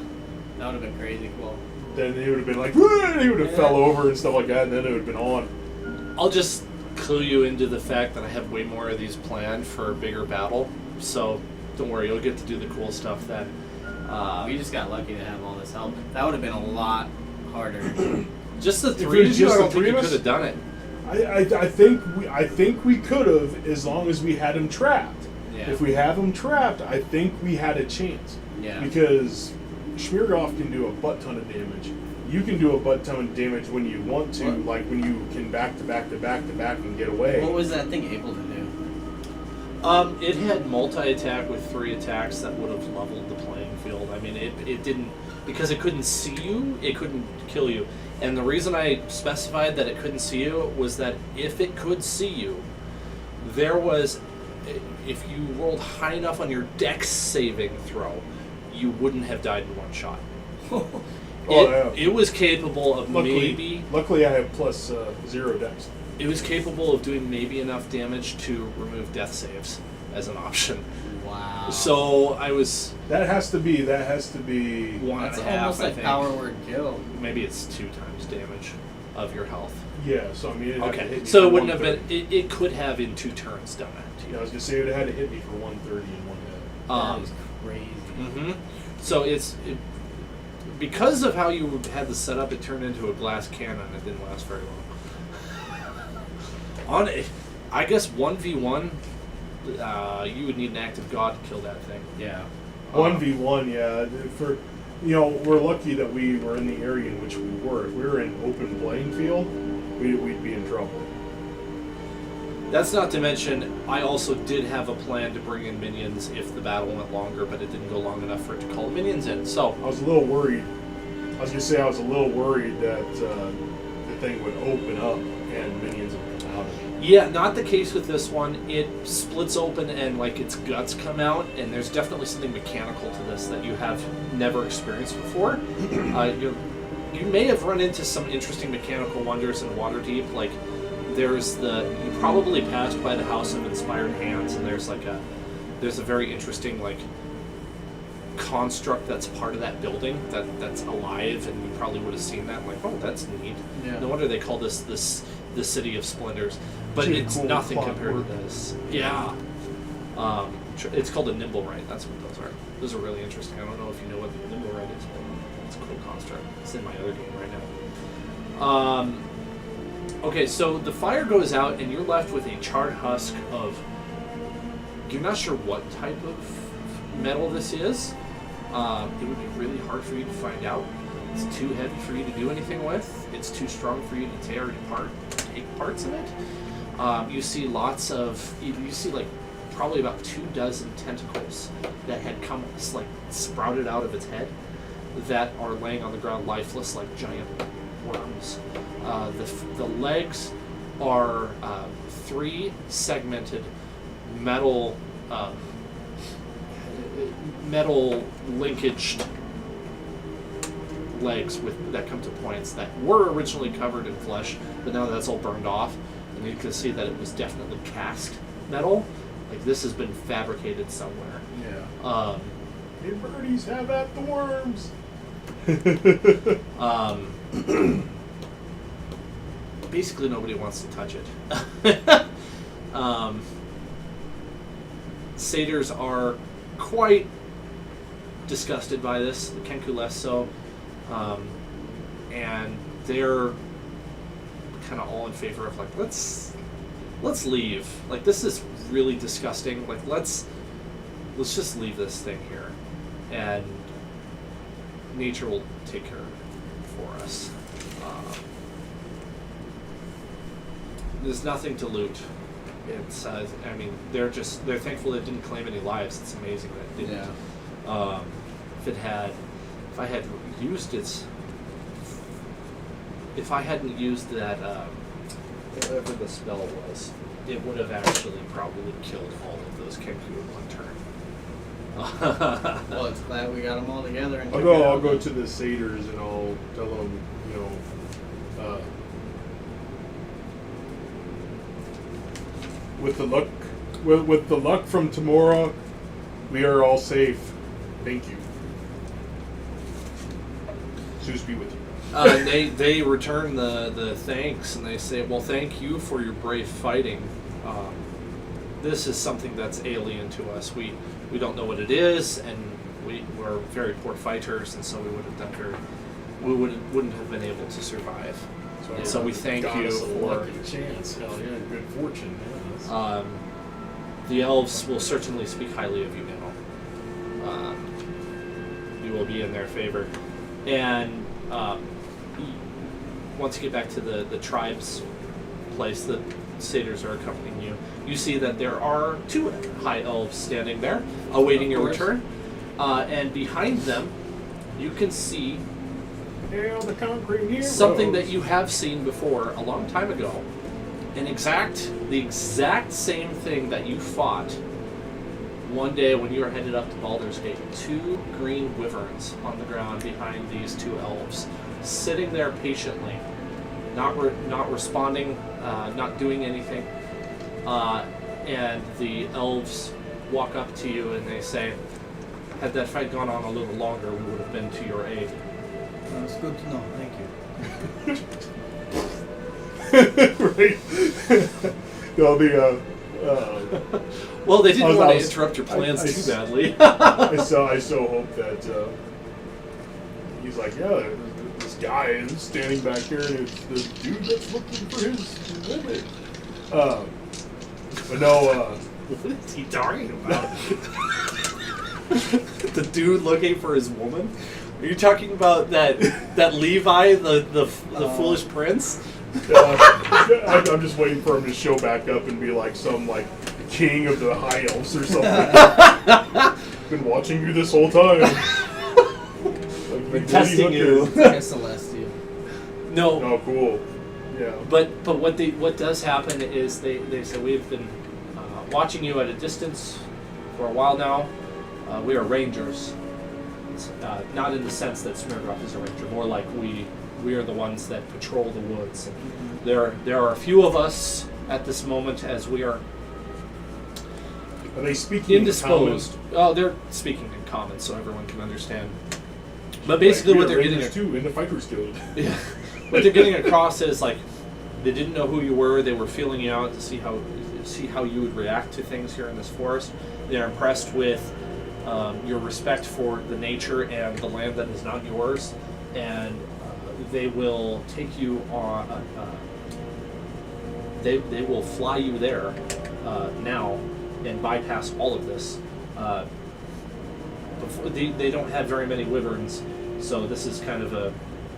that would have been crazy cool. Then they would have been like, they would have fell over and stuff like that, and then it would have been on. I'll just clue you into the fact that I have way more of these planned for a bigger battle. So don't worry, you'll get to do the cool stuff then. We just got lucky to have all this help. That would have been a lot harder. Just the If it three was of you, I just don't the think three you of us? could have done it. I think we could have, as long as we had him trapped. Yeah. If we have him trapped, I think we had a chance. Yeah. Because Schmiergoff can do a butt ton of damage. You can do a butt ton of damage when you want to, What? like when you can back to back to back to back and get away. What was that thing able to do? It had multi-attack with 3 attacks that would have leveled the playing field. I mean, it didn't, because it couldn't see you, it couldn't kill you. And the reason I specified that it couldn't see you was that if it could see you, there was, if you rolled high enough on your dex saving throw, you wouldn't have died in one shot. It was capable of Luckily, I have plus 0 dex. It was capable of doing maybe enough damage to remove death saves as an option. Wow. So I was That has to be. 1.5. That's I almost like think. power word kill. Maybe it's 2 times damage of your health. Yeah. So I mean, it'd have to hit Okay, me so for it wouldn't have 130. been. It could have in 2 turns done that to Yeah, you. I was gonna say it would have had to hit me for 130 in one hit. That is crazy. So because of how you had the setup, it turned into a glass cannon. It didn't last very long. I guess 1v1, you would need an active god to kill that thing. Yeah. 1v1, yeah. We're lucky that we were in the area in which we were. If we were in open playing field, we'd be in trouble. That's not to mention, I also did have a plan to bring in minions if the battle went longer, but it didn't go long enough for it to call the minions in. So I was a little worried. I was gonna say I was a little worried that the thing would open up and minions would come out of it. yeah, not the case with this one. It splits open and like its guts come out, and there's definitely something mechanical to this that you have never experienced before. You may have run into some interesting mechanical wonders in Waterdeep, like you probably passed by the House of Inspired Hands, and there's a very interesting like construct that's part of that building that's alive, and you probably would have seen that like, oh, that's neat. Yeah. No wonder they call this the City of Splendors, but it's cool nothing compared to clockwork. this. Yeah. It's called a Nimblewright. That's what those are. Those are really interesting. I don't know if you know what the Nimblewright is, but it's a cool construct. It's in my other game right now. Okay, so the fire goes out, and you're left with a charred husk of... You're not sure what type of metal this is. It would be really hard for you to find out. It's too heavy for you to do anything with. It's too strong for you to tear apart, take parts of it. You see lots of... You see, like, probably about 24 tentacles that had come, like, sprouted out of its head that are laying on the ground lifeless like giant worms. The legs are 3 segmented metal linkaged legs that come to points that were originally covered in flesh, but now that's all burned off, and you can see that it was definitely cast metal. Like this has been fabricated somewhere. Yeah. Hey, birdies, have at the worms. Basically, nobody wants to touch it. Satyrs are quite disgusted by this, the Kenku less so, and they're kind of all in favor of like, let's leave. Like this is really disgusting. Like let's just leave this thing here, and nature will take care of it for us. There's nothing to loot. It's I mean they're thankful they didn't claim any lives. It's amazing that it didn't. Yeah. If I had used its, if I hadn't used that whatever the spell was, it would have actually probably killed all of those Kenku in one turn. Well, it's glad we got them all together. And I'll go to the satyrs and I'll tell them, with the luck from Tamora, we are all safe. Thank you. Zeus be with you. They return the thanks, and they say, well, thank you for your brave fighting. This is something that's alien to us. We don't know what it is, and we're very poor fighters, and so we wouldn't have been able to survive. So we thank you for chance. Hell yeah, good fortune. Yeah, the elves will certainly speak highly of you now. You will be in their favor, and once you get back to the tribe's place, the satyrs are accompanying you. You see that there are 2 high elves standing there, awaiting your return, and behind them, you can see the concrete heroes. something that you have seen before a long time ago. The exact same thing that you fought one day when you were headed up to Baldur's Gate. 2 green wyverns on the ground behind these 2 elves, sitting there patiently, not responding, not doing anything. And the elves walk up to you and they say, had that fight gone on a little longer, we would have been to your aid. It's good to know. Thank you. Right. Well, they didn't I want to was- interrupt your plans too badly. I so hope that he's like, yeah, this guy is standing back here, and it's the dude that's looking for his woman. But no, What is he talking about? The dude looking for his woman? Are you talking about that Levi, the foolish prince? I'm just waiting for him to show back up and be like some like king of the high elves or something. Been watching you this whole time. Like, Been testing you. Like a celestial. No. Oh, cool. Yeah. But what does happen is they say we've been watching you at a distance for a while now. We are rangers. Not in the sense that Smirgroth is a ranger, more like we are the ones that patrol the woods. And there are a few of us at this moment as we are Are they speaking indisposed. Oh, they're speaking in common, so everyone can understand. But basically, what they're getting too in the Fighters Guild. Yeah, what they're getting across is like they didn't know who you were. They were feeling you out to see how you would react to things here in this forest. They're impressed with your respect for the nature and the land that is not yours, and they will take you on. They will fly you there now and bypass all of this. Before, they don't have very many wyverns, so this is kind of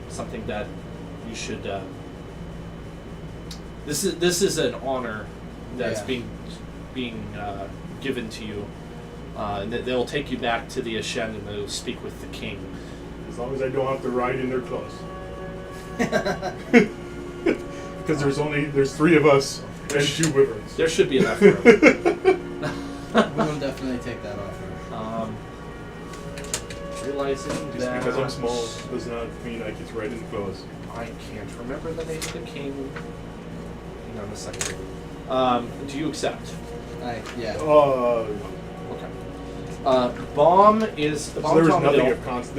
something that you should. This is an honor that's being given to you. And they'll take you back to the Aschen and they'll speak with the king. As long as I don't have to ride in their clothes. Because there's 3 of us and 2 wyverns. There should be enough room. We will definitely take that offer. Realizing Just that because I'm small does not mean I get to ride in the clothes. I can't remember the name of the king. Hang on a second. Do you accept? Yeah. Okay. Bomb is So bomb. there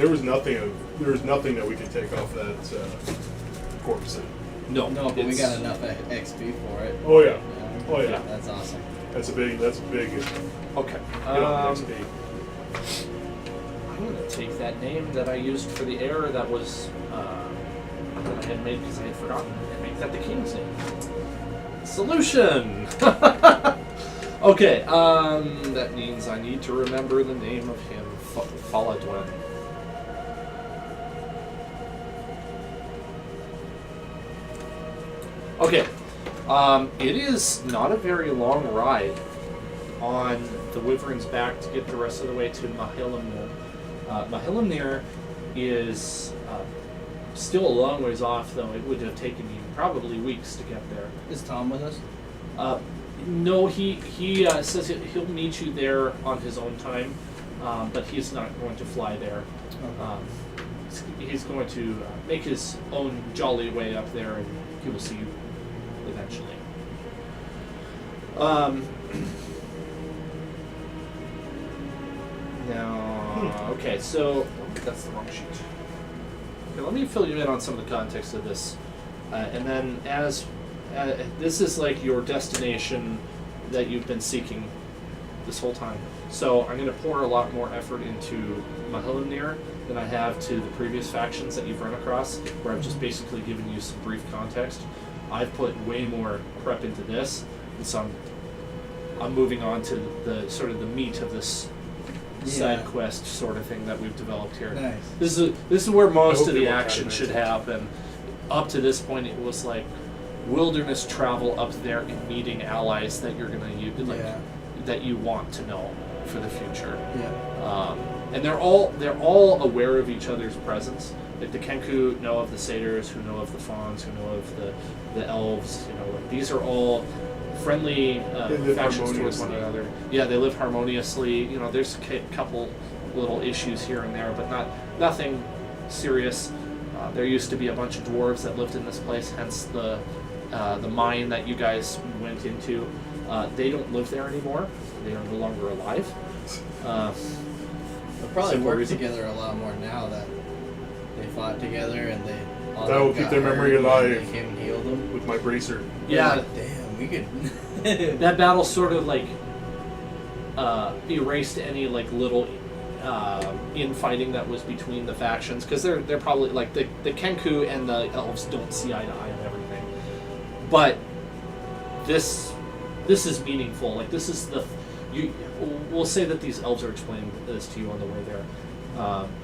was nothing there was nothing that we could take off that corpse. No, No, but we got enough XP for it. Oh yeah. Yeah. Oh yeah. That's awesome. That's a big Okay. hit on XP. I'm gonna take that name that I used for the error that was that I had made because I had forgotten, and make that the king's name. Solution. Okay. That means I need to remember the name of him. Faladwen. Okay. It is not a very long ride on the Wyvern's back to get the rest of the way to Mahilimnir. Mahilimnir is still a long ways off, though. It would have taken you probably weeks to get there. Is Tom with us? No, he says he'll meet you there on his own time, but he's not going to fly there. Okay. He's going to make his own jolly way up there, and he will see you eventually. Now, okay, so that's the wrong sheet. Okay, let me fill you in on some of the context of this, and then as this is like your destination that you've been seeking this whole time. So I'm going to pour a lot more effort into Mahilimnir than I have to the previous factions that you've run across, where I've just basically given you some brief context. I've put way more prep into this, and so I'm moving on to the sort of the meat of this side quest sort of thing that we've developed here. Nice. This is where most of the it will action kinda should make sense. happen. Up to this point, it was like wilderness travel up there and meeting allies that you're gonna use, like that you want to know for the future. Yeah. And they're all aware of each other's presence. Like the Kenku know of the satyrs, who know of the fawns, who know of the elves. You know, like these are all friendly factions towards one another. Yeah, they live harmoniously. You know, there's a couple little issues here and there, but nothing serious. There used to be a bunch of dwarves that lived in this place, hence the mine that you guys went into. They don't live there anymore. They are no longer alive. They'll probably Simple work reason. together a lot more now that they fought together and they all That will got keep their memory hurt and alive. They came and healed them. With my bracer. Yeah, Like, damn, we could. that battle sort of like erased any like little infighting that was between the factions, because they're probably like the Kenku and the elves don't see eye to eye on everything, but this is meaningful. Like this is we'll say that these elves are explaining this to you on the way there.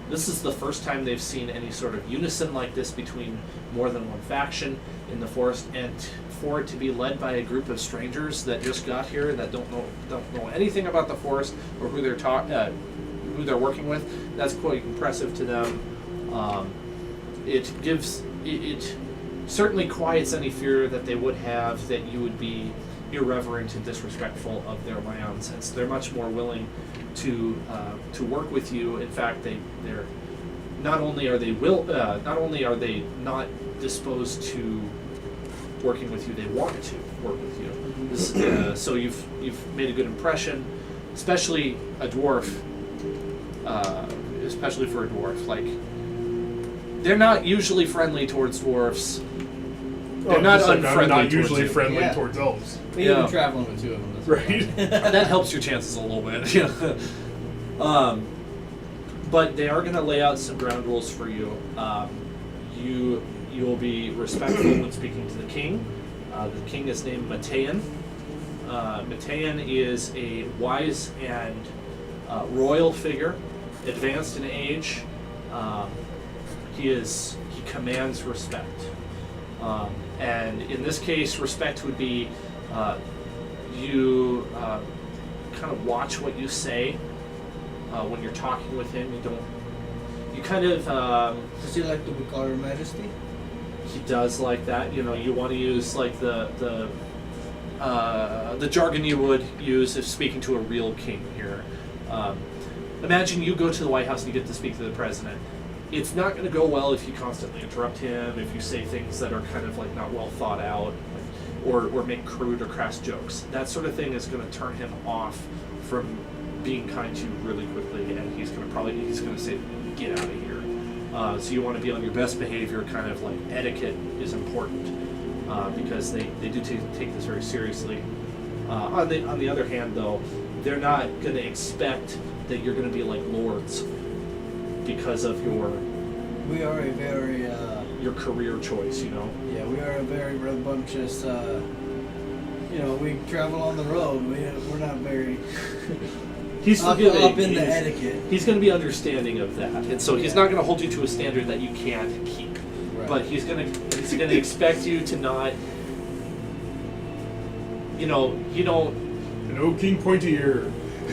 This is the first time they've seen any sort of unison like this between more than one faction in the forest, and for it to be led by a group of strangers that just got here that don't know anything about the forest or who they're working with, that's quite impressive to them. It certainly quiets any fear that they would have that you would be irreverent and disrespectful of their lands, and so they're much more willing to work with you. In fact, they're not only are they not disposed to working with you, they want to work with you. So you've made a good impression, especially a dwarf. Especially for a dwarf, like they're not usually friendly towards dwarfs. They're not unfriendly. I'm not towards usually you. friendly towards elves. We've been traveling with 2 of them. Right. That helps your chances a little bit. But they are going to lay out some ground rules for you. You'll be respectful when speaking to the king. The king is named Matthean. Matthean is a wise and royal figure, advanced in age. He commands respect. And in this case, respect would be you kind of watch what you say when you're talking with him. You kind of... Does he like to be called Your Majesty? He does like that. You want to use like the jargon you would use if speaking to a real king here. Imagine you go to the White House and you get to speak to the president. It's not going to go well if you constantly interrupt him, if you say things that are kind of like not well thought out, or make crude or crass jokes. That sort of thing is going to turn him off from being kind to you really quickly, and he's going to say, "Get out of here." So you want to be on your best behavior. Kind of like etiquette is important because they do take this very seriously. On the other hand, though, they're not going to expect that you're going to be like lords because of We are a very your career choice. Yeah, we are a very rambunctious. We travel on the road. We're not very. He's up in the etiquette. He's going to be understanding of that, and so he's not going to hold you to a standard that you can't keep. Right. But he's going to expect you to not. You don't. No king pointy ear.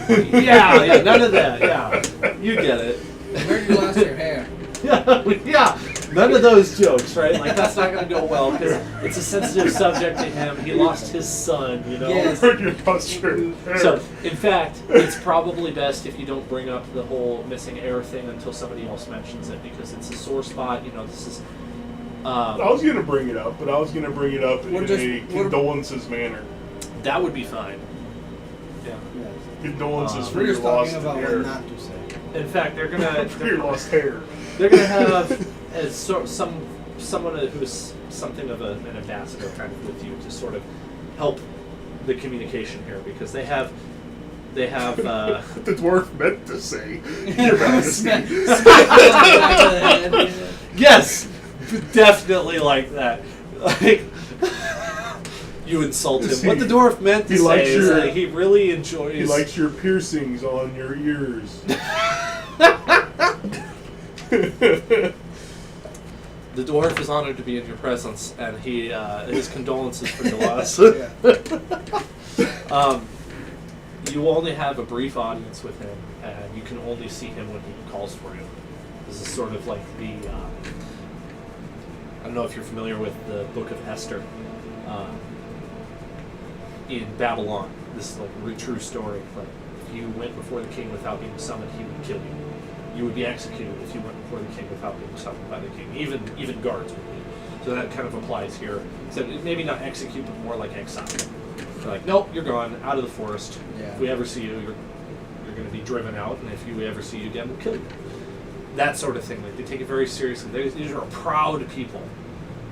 Yeah, none of that. Yeah, you get it. I heard you lost your hair. Yeah, none of those jokes, right? Like that's not going to go well because it's a sensitive subject to him. He lost his son, Yes. I heard you lost your hair. So, in fact, it's probably best if you don't bring up the whole missing heir thing until somebody else mentions it because it's a sore spot. This is. I was going to bring it up, but I was going to bring it up in a condolences manner. That would be fine. Yeah. Yes. Condolences for We're your just lost talking about hair. what not to say. In fact, For your lost hair. they're gonna have as someone who's something of an ambassador kind of with you to sort of help the communication here because they have the dwarf meant to say. Your Majesty. Yes, definitely like that. Like you insult him. What the dwarf meant to say is that he really enjoys. He likes your piercings on your ears. The dwarf is honored to be in your presence, and his condolences for your loss. You only have a brief audience with him, and you can only see him when he calls for you. This is sort of like the. I don't know if you're familiar with the Book of Esther. In Babylon, this is like a true story. Like, if you went before the king without being summoned, he would kill you. You would be executed if you went before the king without being summoned by the king. Even guards would be. So that kind of applies here. So maybe not execute, but more like exile. They're like, nope, you're gone, out of the forest. Yeah. If we ever see you, you're going to be driven out, and if we ever see you again, we'll kill you. That sort of thing. Like they take it very seriously. These are proud people.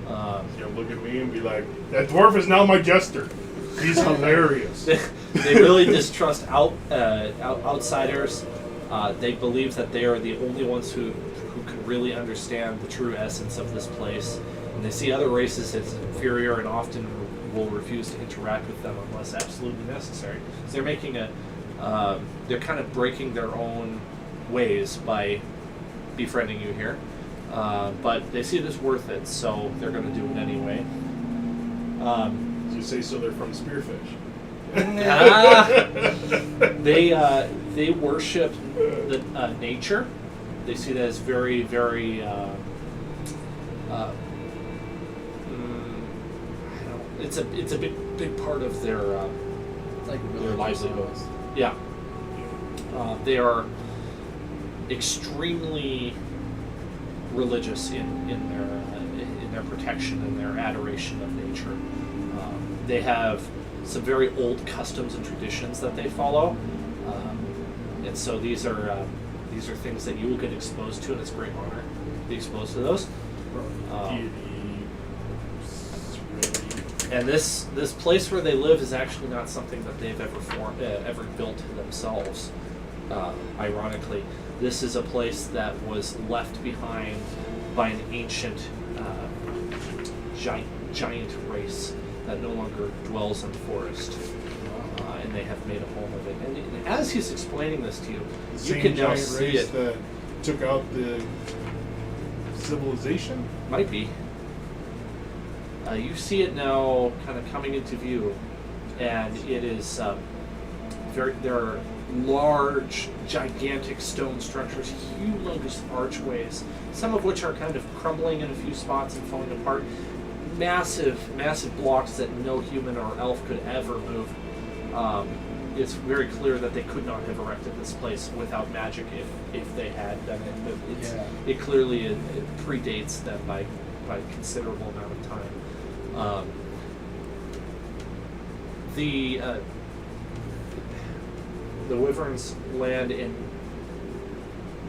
Look at me and be like, that dwarf is now my jester. He's hilarious. They really distrust outsiders. They believe that they are the only ones who can really understand the true essence of this place. And they see other races as inferior and often will refuse to interact with them unless absolutely necessary. So they're making they're kind of breaking their own ways by befriending you here. But they see it as worth it, so they're going to do it anyway. As you say, so they're from Spearfish. They worship the nature. They see that as very, very. It's a big part of their It's like their livelihood. almost. Yeah, they are extremely religious in their protection and their adoration of nature. They have some very old customs and traditions that they follow, and so these are things that you will get exposed to, and it's a great honor to be exposed to those. And this place where they live is actually not something that they've ever built themselves. Ironically, this is a place that was left behind by an ancient giant race that no longer dwells in the forest, and they have made a home of it. And as he's explaining this to you, you can now giant see race it. that took out the civilization. Might be. You see it now, kind of coming into view, and it is there are large, gigantic stone structures, humongous archways, some of which are kind of crumbling in a few spots and falling apart. Massive blocks that no human or elf could ever move. It's very clear that they could not have erected this place without magic if they had done it. But it clearly it predates them by a considerable amount of time. The wyverns land in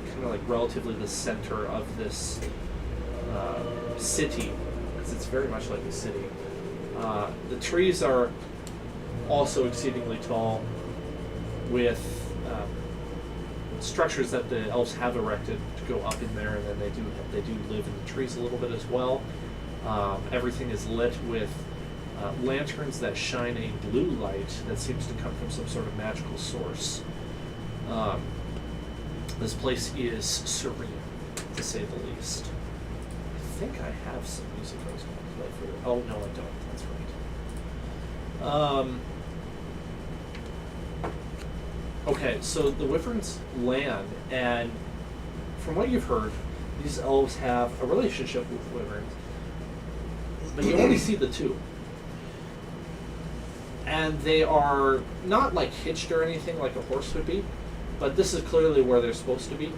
kind of like relatively the center of this city, because it's very much like a city. The trees are also exceedingly tall, with structures that the elves have erected to go up in there, and then they do live in the trees a little bit as well. Everything is lit with lanterns that shine a blue light that seems to come from some sort of magical source. This place is serene, to say the least. I think I have some music I was going to play for you. Oh, no, I don't. That's right. Okay, so the wyverns land, and from what you've heard, these elves have a relationship with wyverns, but you only see the two. And they are not like hitched or anything like a horse would be, but this is clearly where they're supposed to be.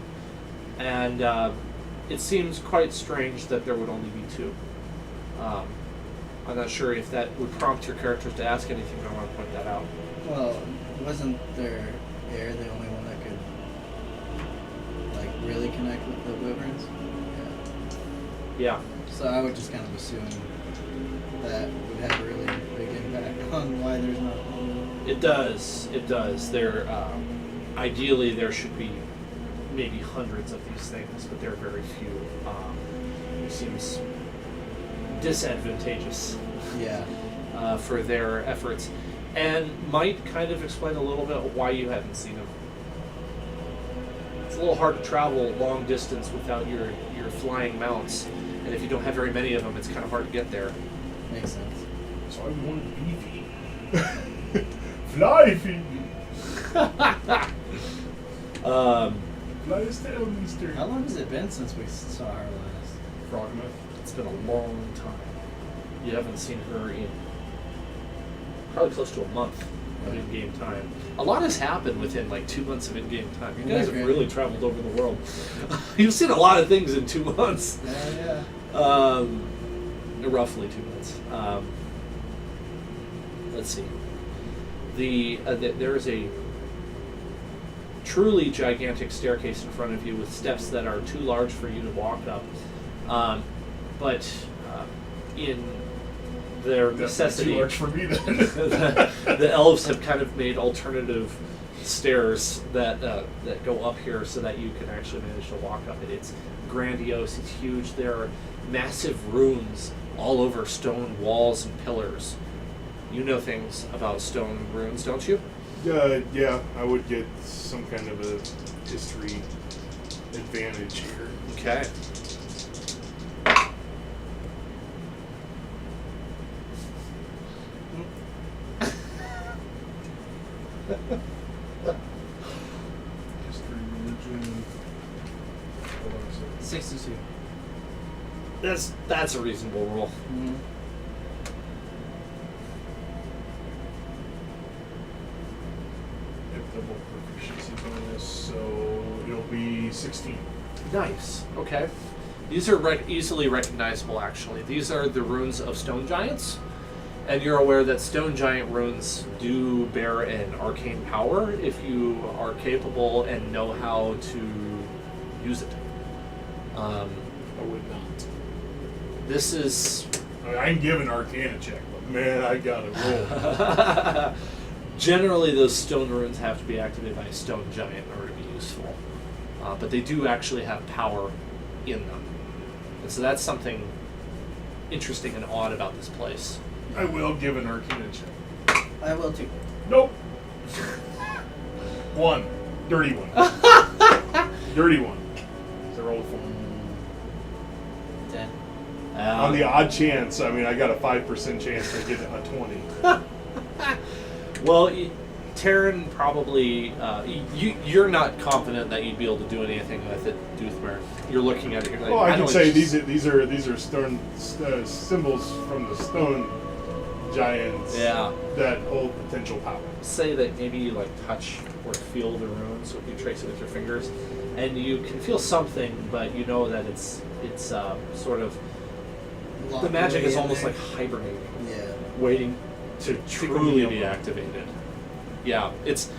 And it seems quite strange that there would only be two. I'm not sure if that would prompt your characters to ask anything, but I want to point that out. Well, wasn't their heir the only one that could, like, really connect with the wyverns? Yeah. So I would just kind of assume that would have a really big impact on why there's not one. It does. There, ideally, there should be maybe hundreds of these things, but there are very few. It seems disadvantageous for their efforts, and might kind of explain a little bit why you haven't seen them. It's a little hard to travel long distance without your flying mounts, and if you don't have very many of them, it's kind of hard to get there. Makes sense. So I want Eevee. Fly, Phoebe. Fly us down, Easter. How long has it been since we saw her last? Frogmouth. It's been a long time. You haven't seen her in probably close to a month of in-game time. A lot has happened within like 2 months of in-game time. You guys have really traveled over the world. You've seen a lot of things in 2 months. Yeah. Roughly 2 months. Let's see. There is a truly gigantic staircase in front of you with steps that are too large for you to walk up. But in their necessity, too large for me then. the elves have kind of made alternative stairs that go up here so that you can actually manage to walk up it. It's grandiose. It's huge. There are massive runes all over stone walls and pillars. You know things about stone runes, don't you? Yeah, I would get some kind of a history advantage here. Okay. History, religion. Hold on a second. 62. That's a reasonable roll. Mm-hmm. If double proficiency bonus, so it'll be 16. Nice. Okay. These are easily recognizable, actually. These are the runes of stone giants, and you're aware that stone giant runes do bear an arcane power if you are capable and know how to use it. I would not. This is I can give an Arcana check, but man, I gotta roll. generally those stone runes have to be activated by a stone giant in order to be useful, but they do actually have power in them. And so that's something interesting and odd about this place. I will give an Arcana check. I will too. Nope. 1. Dirty one. Dirty one. So roll a 4. 10. On the odd chance, I mean, I got a 5% chance to get a 20. Well, Terran probably you're not confident that you'd be able to do anything with it, Doothmare. You're looking at it. You're like, Well, I can say just- these are stone symbols from the stone giants. Yeah. That hold potential power. Say that maybe you like touch or feel the runes, so if you trace it with your fingers, and you can feel something, but you know that it's sort of the magic is almost like hibernating, Yeah. waiting to truly be activated. Yeah, it's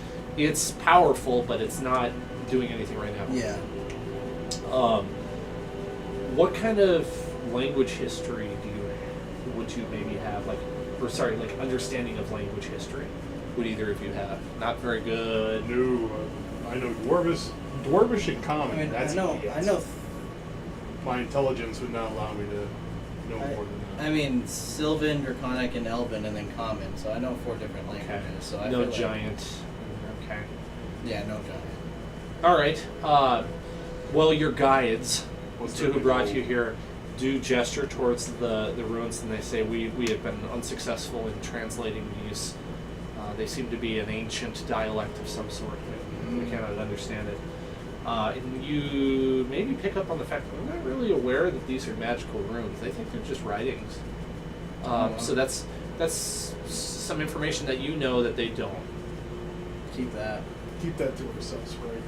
powerful, but it's not doing anything right now. Yeah. What kind of language history would you maybe have, like understanding of language history? Would either of you have? Not very good. No, I know Dwarvish and Common. I mean, that's I know. yes. My intelligence would not allow me to know more than that. I mean, Sylvan, Draconic, and Elven, and then Common. So I know 4 different languages. Okay. So I No feel giant. Okay. Yeah, no giant. All right. Well, your guides, What's two who the brought goal? you here, do gesture towards the ruins, and they say, we have been unsuccessful in translating these. They seem to be an ancient dialect of some sort. We cannot understand it. And you maybe pick up on the fact that we're not really aware that these are magical runes. They think they're just writings. So that's some information that you know that they don't. Keep that. Keep that to ourselves, right?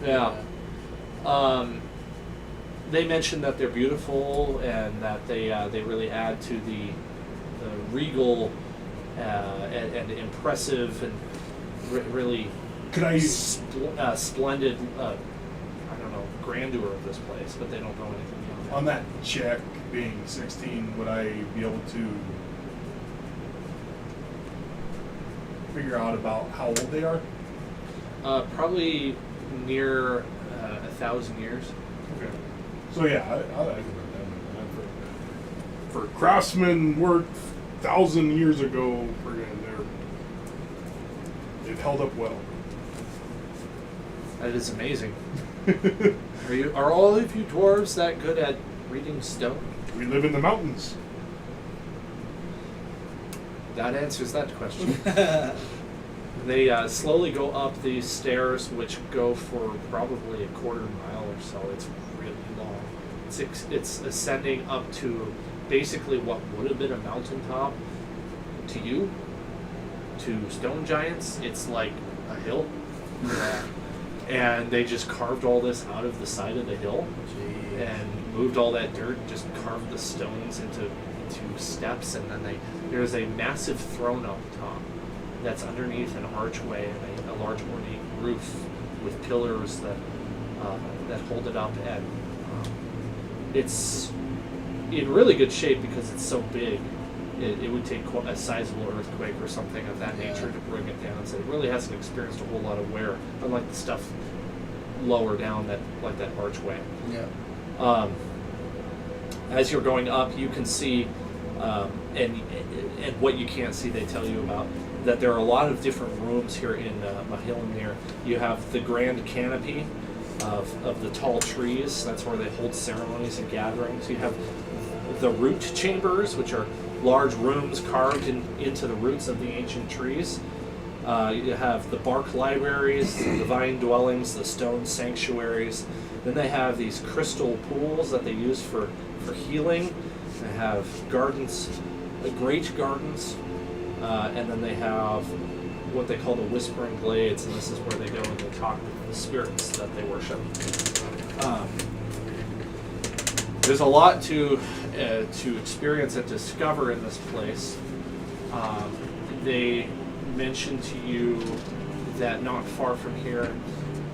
Yeah. They mention that they're beautiful and that they really add to the regal and impressive and really Could I splendid grandeur of this place, but they don't know anything beyond that. on that check being 16, would I be able to figure out about how old they are? Probably near 1,000 years. Okay. So yeah, I can write that one down. For craftsmen worked 1,000 years ago, they've held up well. That is amazing. Are all of you dwarves that good at reading stone? We live in the mountains. That answers that question. They slowly go up these stairs, which go for probably a quarter mile or so. It's really long. It's ascending up to basically what would have been a mountaintop to you. To stone giants, it's like a hill. And they just carved all this out of the side of the hill and moved all that dirt, just carved the stones into steps, and then there's a massive throne up top that's underneath an archway and a large ornate roof with pillars that hold it up, and it's in really good shape because it's so big. It would take a sizable earthquake or something of that nature to bring it down. So it really hasn't experienced a whole lot of wear, unlike the stuff lower down like that archway. Yeah. As you're going up, you can see, and what you can't see, they tell you about, that there are a lot of different rooms here in Mahilnir. You have the grand canopy, of the tall trees. That's where they hold ceremonies and gatherings. You have the root chambers, which are large rooms carved into the roots of the ancient trees. You have the bark libraries, the vine dwellings, the stone sanctuaries. Then they have these crystal pools that they use for healing. They have gardens, great gardens, and then they have what they call the Whispering Glades, and this is where they go and they talk with the spirits that they worship. There's a lot to experience and discover in this place. They mentioned to you that not far from here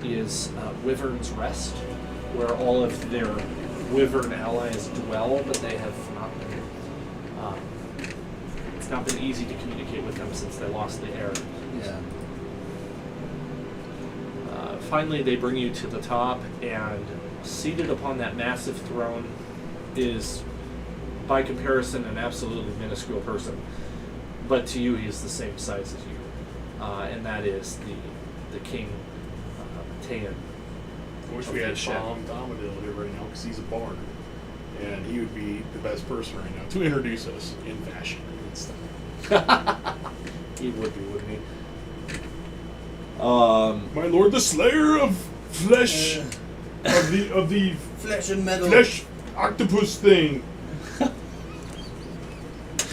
is Wyvern's Rest, where all of their Wyvern allies dwell, but they have not been. It's not been easy to communicate with them since they lost the air. Yeah. Finally, they bring you to the top, and seated upon that massive throne is, by comparison, an absolutely minuscule person. But to you, he is the same size as you, and that is the king, Matthean. I wish of we had Aschen. Tom Domadil here right now because he's a bard, and he would be the best person right now to introduce us in fashion and stuff. He would be, wouldn't he? My lord, the slayer of flesh, of the Flesh and metal. flesh octopus thing,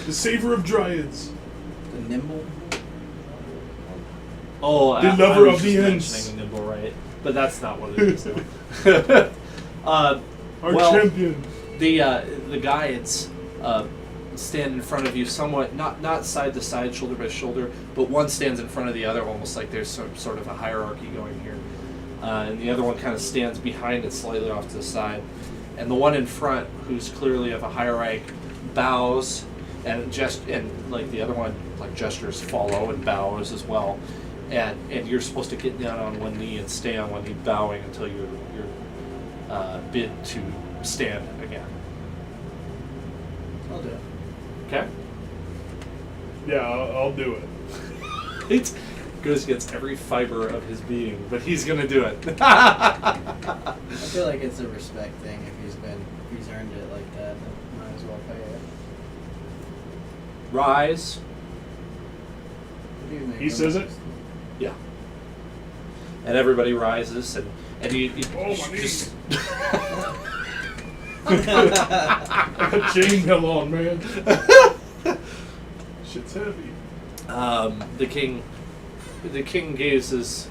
the saver of dryads. The nimble. Oh, The I lover was of the just ends. mentioning Nimble, right? But that's not what it is. Though. Our well, champion. the guides stand in front of you, somewhat not side to side, shoulder by shoulder, but one stands in front of the other, almost like there's some sort of a hierarchy going here, and the other one kind of stands behind it, slightly off to the side, and the one in front, who's clearly of a higher rank, bows and like the other one, like gestures follow and bows as well. And you're supposed to get down on one knee and stay on one knee, bowing until you're bid to stand again. I'll do it. Okay? Yeah, I'll do it. It goes against every fiber of his being, but he's gonna do it. I feel like it's a respect thing. If he's earned it like that, then might as well pay it. Rise. What do you make He of says it. Yeah. And everybody rises, and you Oh, my just I got chain hell on, man. Shit's heavy. the king gazes,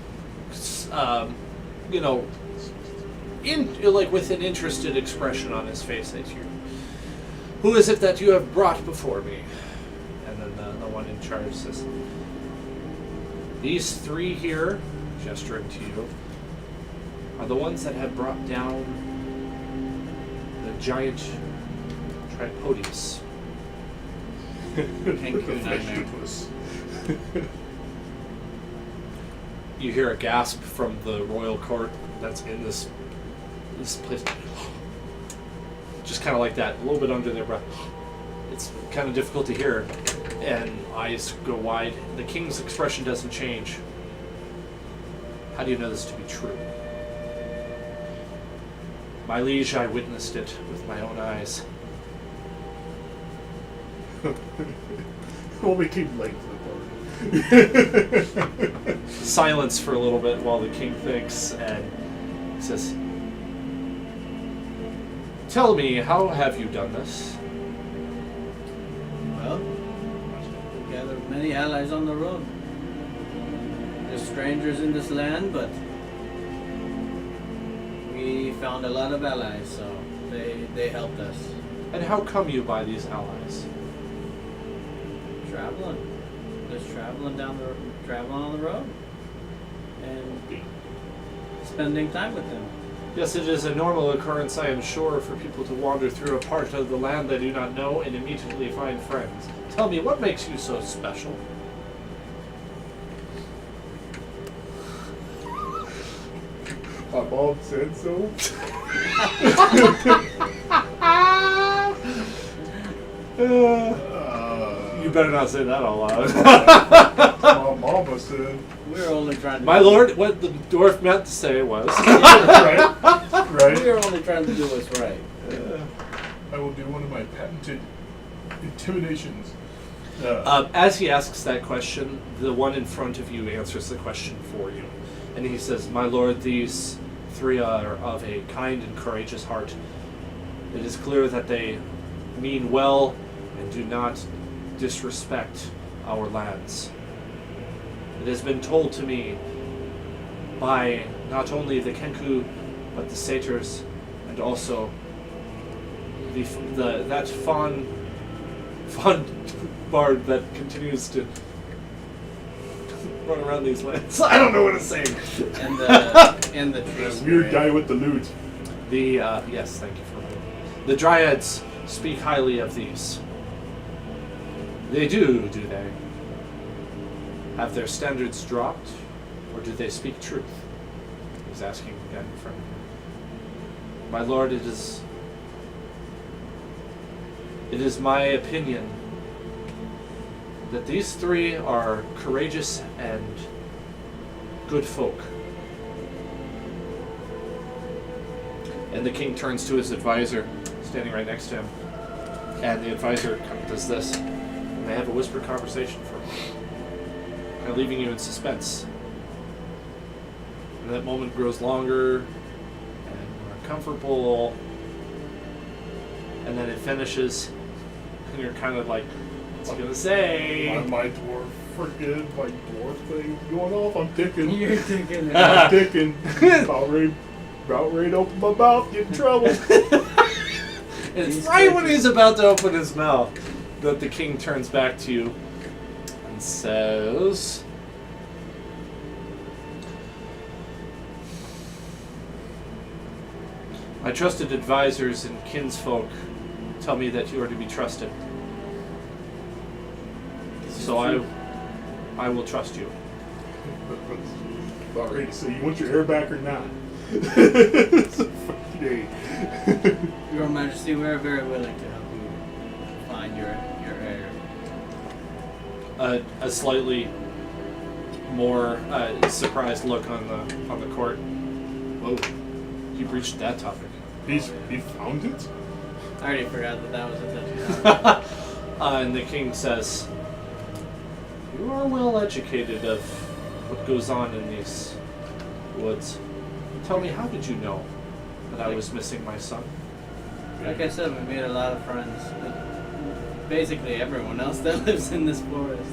with an interested expression on his face at you. Who is it that you have brought before me? And then the one in charge says, these three here, gesturing to you, are the ones that have brought down the giant Tripodias. Kenku nightmare. You hear a gasp from the royal court that's in this place. Just kind of like that, a little bit under their breath. It's kind of difficult to hear, and eyes go wide. The king's expression doesn't change. How do you know this to be true? My liege, I witnessed it with my own eyes. Well, we keep late for the party. Silence for a little bit while the king thinks, and he says, tell me, how have you done this? Well, we gathered many allies on the road. There's strangers in this land, but we found a lot of allies, so they helped us. And how come you by these allies? Traveling. Just traveling on the road. And spending time with them. Yes, it is a normal occurrence, I am sure, for people to wander through a part of the land they do not know and immediately find friends. Tell me, what makes you so special? My mom said so. You better not say that out loud. My mom must have. We're only trying to. My lord, what the dwarf meant to say was. Right? Right? We're only trying to do what's right. I will do one of my patented intimidations. As he asks that question, the one in front of you answers the question for you. And he says, "My lord, these three are of a kind and courageous heart. It is clear that they mean well and do not disrespect our lands. It has been told to me by not only the Kenku, but the satyrs, and also that fond bard that continues to run around these lands. I don't know what to say. And the tree That weird guy with the lute. Yes, thank you for that. The dryads speak highly of these. They do they? Have their standards dropped, or do they speak truth?" He's asking again in front of you. "My lord, it is my opinion that these three are courageous and good folk." And the king turns to his advisor, standing right next to him, and the advisor kind of does this, and they have a whispered conversation for a moment, kind of leaving you in suspense. And that moment grows longer and more uncomfortable, and then it finishes, and you're kind of like, what's he gonna say? My dwarf thing going off. I'm ticking. You're thinking. I'm ticking. About ready to open my mouth, get in trouble. It's right when he's about to open his mouth that the king turns back to you and says, "My trusted advisors and kinsfolk tell me that you are to be trusted. So I will trust you." About ready to say, you want your hair back or not? It's a fucking day. Your Majesty, we are very willing to help you find your heir. A slightly more surprised look on the court. Whoa, you breached that topic. He found it? I already forgot that was a touchy topic. And the king says, "You are well educated of what goes on in these woods. Tell me, how did you know that I was missing my son?" Like I said, we made a lot of friends with basically everyone else that lives in this forest.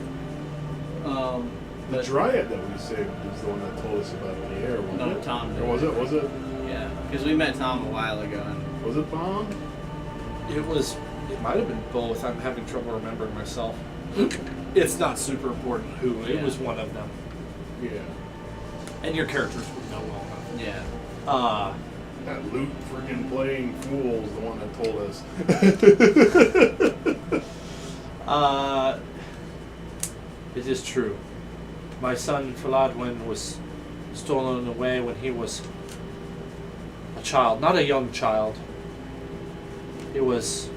The dryad that we saved is the one that told us about the air, wasn't No, it? Tom did. Or was it? Yeah, because we met Tom a while ago. And Was it Bomb? It might have been both. I'm having trouble remembering myself. It's not super important who. It Yeah. was one of them. Yeah. And your characters would know well enough. yeah, That lute friggin' playing fool is the one that told us. It is true. My son Philadwin was stolen away when he was a child, not a young child. It was,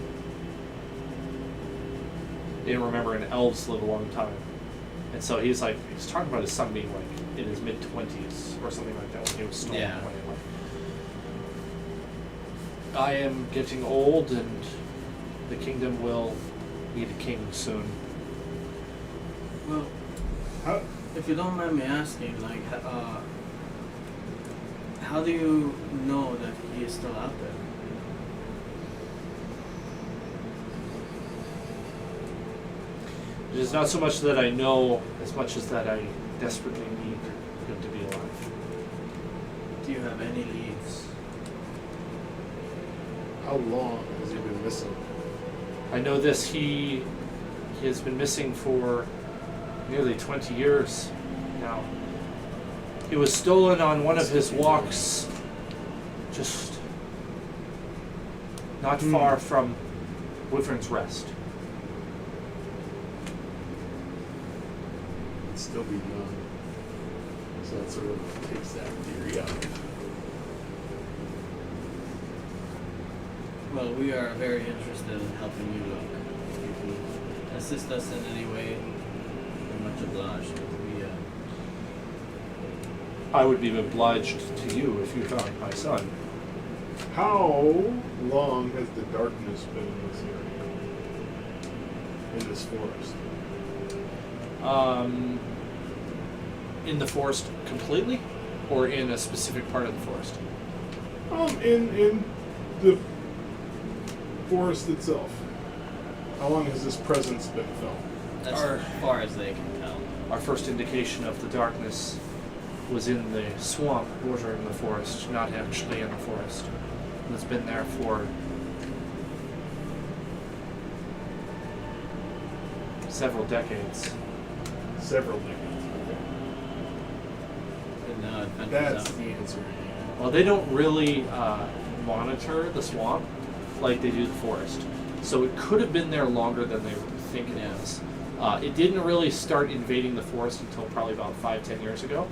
you remember, and elves live a long time. And so he's talking about his son being like in his mid-20s or something like that when he was stolen Yeah. away. I am getting old, and the kingdom will need a king soon. well, How, if you don't mind me asking, like, how do you know that he is still out there? It is not so much that I know as much as that I desperately need him to be alive. Do you have any leads? how long has he been missing? I know this. He has been missing for nearly 20 years now. He was stolen on one of his walks, just not far from Wyvern's Rest. It'd still be young. So that sort of takes that theory out. Well, we are very interested in helping you look. If you can assist us in any way, we're much obliged. We I would be obliged to you if you found my son. How long has the darkness been in this area? In this forest? In the forest completely, or in a specific part of the forest? In the forest itself. How long has this presence been felt? As far as they can tell. Our first indication of the darkness was in the swamp bordering the forest, not actually in the forest. And it's been there for several decades. Several decades. And now it ventures That's out. the answer. Well, they don't really monitor the swamp like they do the forest. So it could have been there longer than they think it is. It didn't really start invading the forest until probably about 5-10 years ago.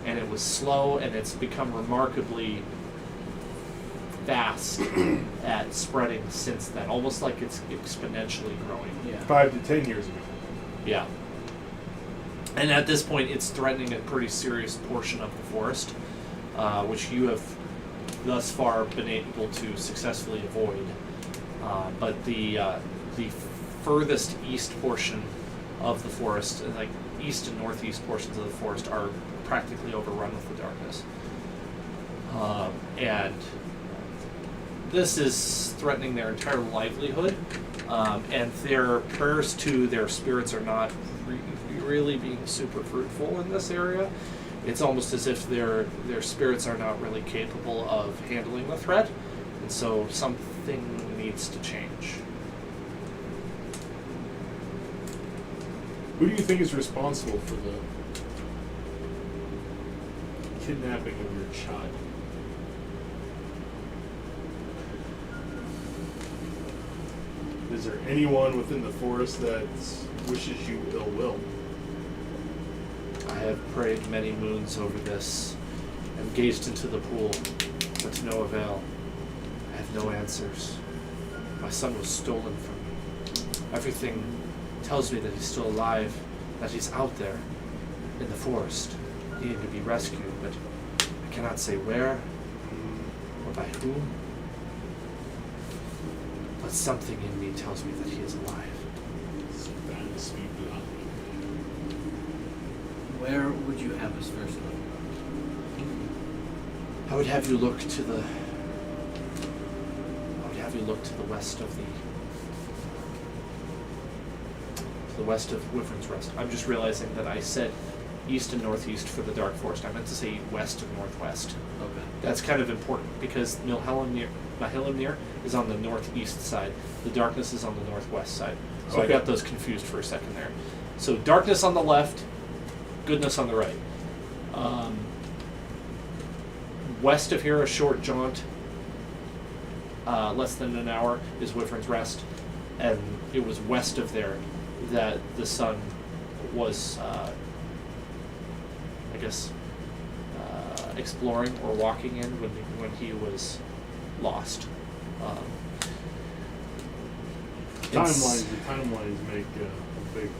And it was slow, and it's become remarkably fast at spreading since then, almost like it's exponentially growing. Yeah. 5 to 10 years ago. Yeah. And at this point, it's threatening a pretty serious portion of the forest, which you have thus far been able to successfully avoid. But the furthest east portion of the forest, like east and northeast portions of the forest, are practically overrun with the darkness. And this is threatening their entire livelihood, and their prayers to their spirits are not really being super fruitful in this area. It's almost as if their spirits are not really capable of handling the threat, and so something needs to change. Who do you think is responsible for the kidnapping of your child? Is there anyone within the forest that wishes you ill will? I have prayed many moons over this and gazed into the pool, but to no avail. I have no answers. My son was stolen from me. Everything tells me that he's still alive, that he's out there in the forest, needing to be rescued, but I cannot say where or by whom. But something in me tells me that he is alive. Fantasy blood. Where would you have us first look? I would have you look to the west of the west of Wyvern's Rest. I'm just realizing that I said east and northeast for the Dark Forest. I meant to say west and northwest. Okay. That's kind of important because Mahillimnir is on the northeast side. The darkness is on the northwest side. So I Okay. got those confused for a second there. So darkness on the left, goodness on the right. West of here, a short jaunt, less than an hour, is Wyvern's Rest. And it was west of there that the sun was, exploring or walking in when he was lost. The timelines make a big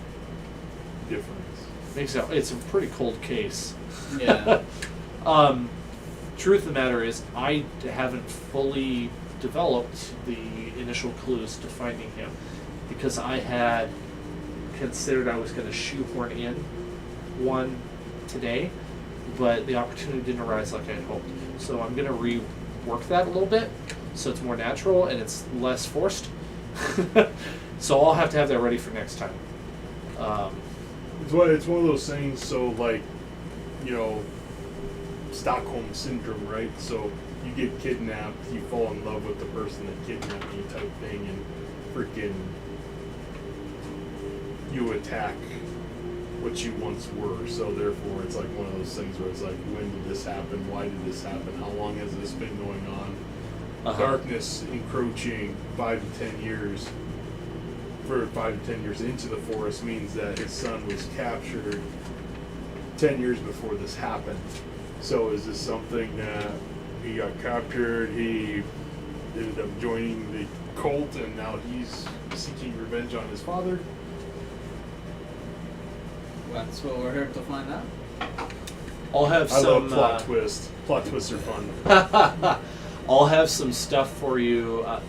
difference. It's a pretty cold case. Yeah. Truth of the matter is, I haven't fully developed the initial clues to finding him because I had considered I was going to shoehorn in one today, but the opportunity didn't arise like I had hoped. So I'm going to rework that a little bit so it's more natural and it's less forced. So I'll have to have that ready for next time. It's one of those things, so like, Stockholm Syndrome, right? So you get kidnapped, you fall in love with the person that kidnapped you type thing, and freaking you attack what you once were. So therefore it's like one of those things where it's like, when did this happen? Why did this happen? How long has this been going on? Darkness encroaching 5 to 10 years. For 5 to 10 years into the forest means that his son was captured 10 years before this happened. So is this something that he got captured, he ended up joining the cult, and now he's seeking revenge on his father? That's what we're here to find out. I'll have I some. love plot twists. Plot twists are fun. I'll have some stuff for you. I'm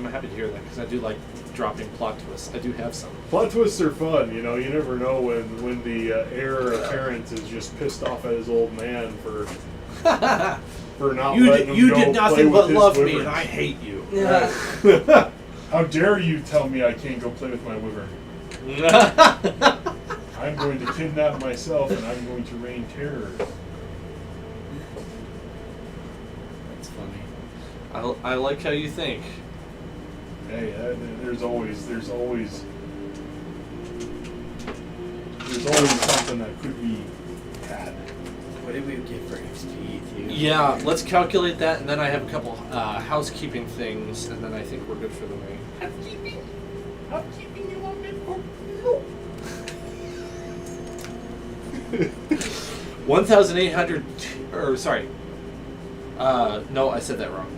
happy to hear that because I do like dropping plot twists. I do have some. Plot twists are fun. You know, you never know when the heir apparent is just pissed off at his old man for not letting him you go did play nothing with but his love me, wyverns. and I hate you. Right. How dare you tell me I can't go play with my wyvern? I'm going to kidnap myself and I'm going to rain terror. That's funny. I like how you think. Hey, there's always something that could be had. What did we get for XP too? Yeah, let's calculate that, and then I have a couple housekeeping things, and then I think we're good for the week. Housekeeping, you want me? 1,800, or sorry. No, I said that wrong.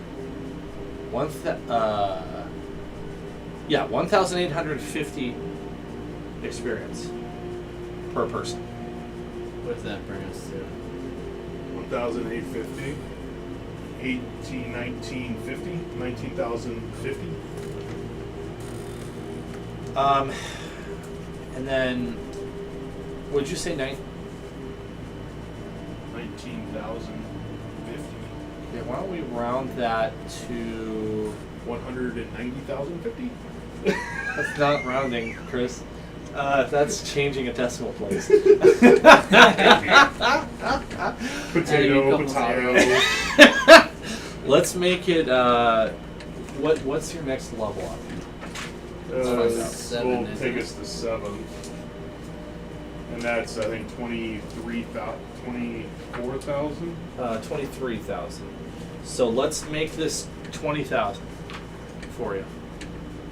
1,850 experience per person. What does that bring us to? 1,850, 1950, 19,050. And then, would you say 19,050. Yeah, why don't we round that to... 190,00050. That's not rounding, Chris. That's changing a decimal place. Potato, potato. Let's make it. What's your next level up? Seven, Will isn't take it? us to 7. And that's, I think, 24,000. 23,000. So let's make this 20,000 for you.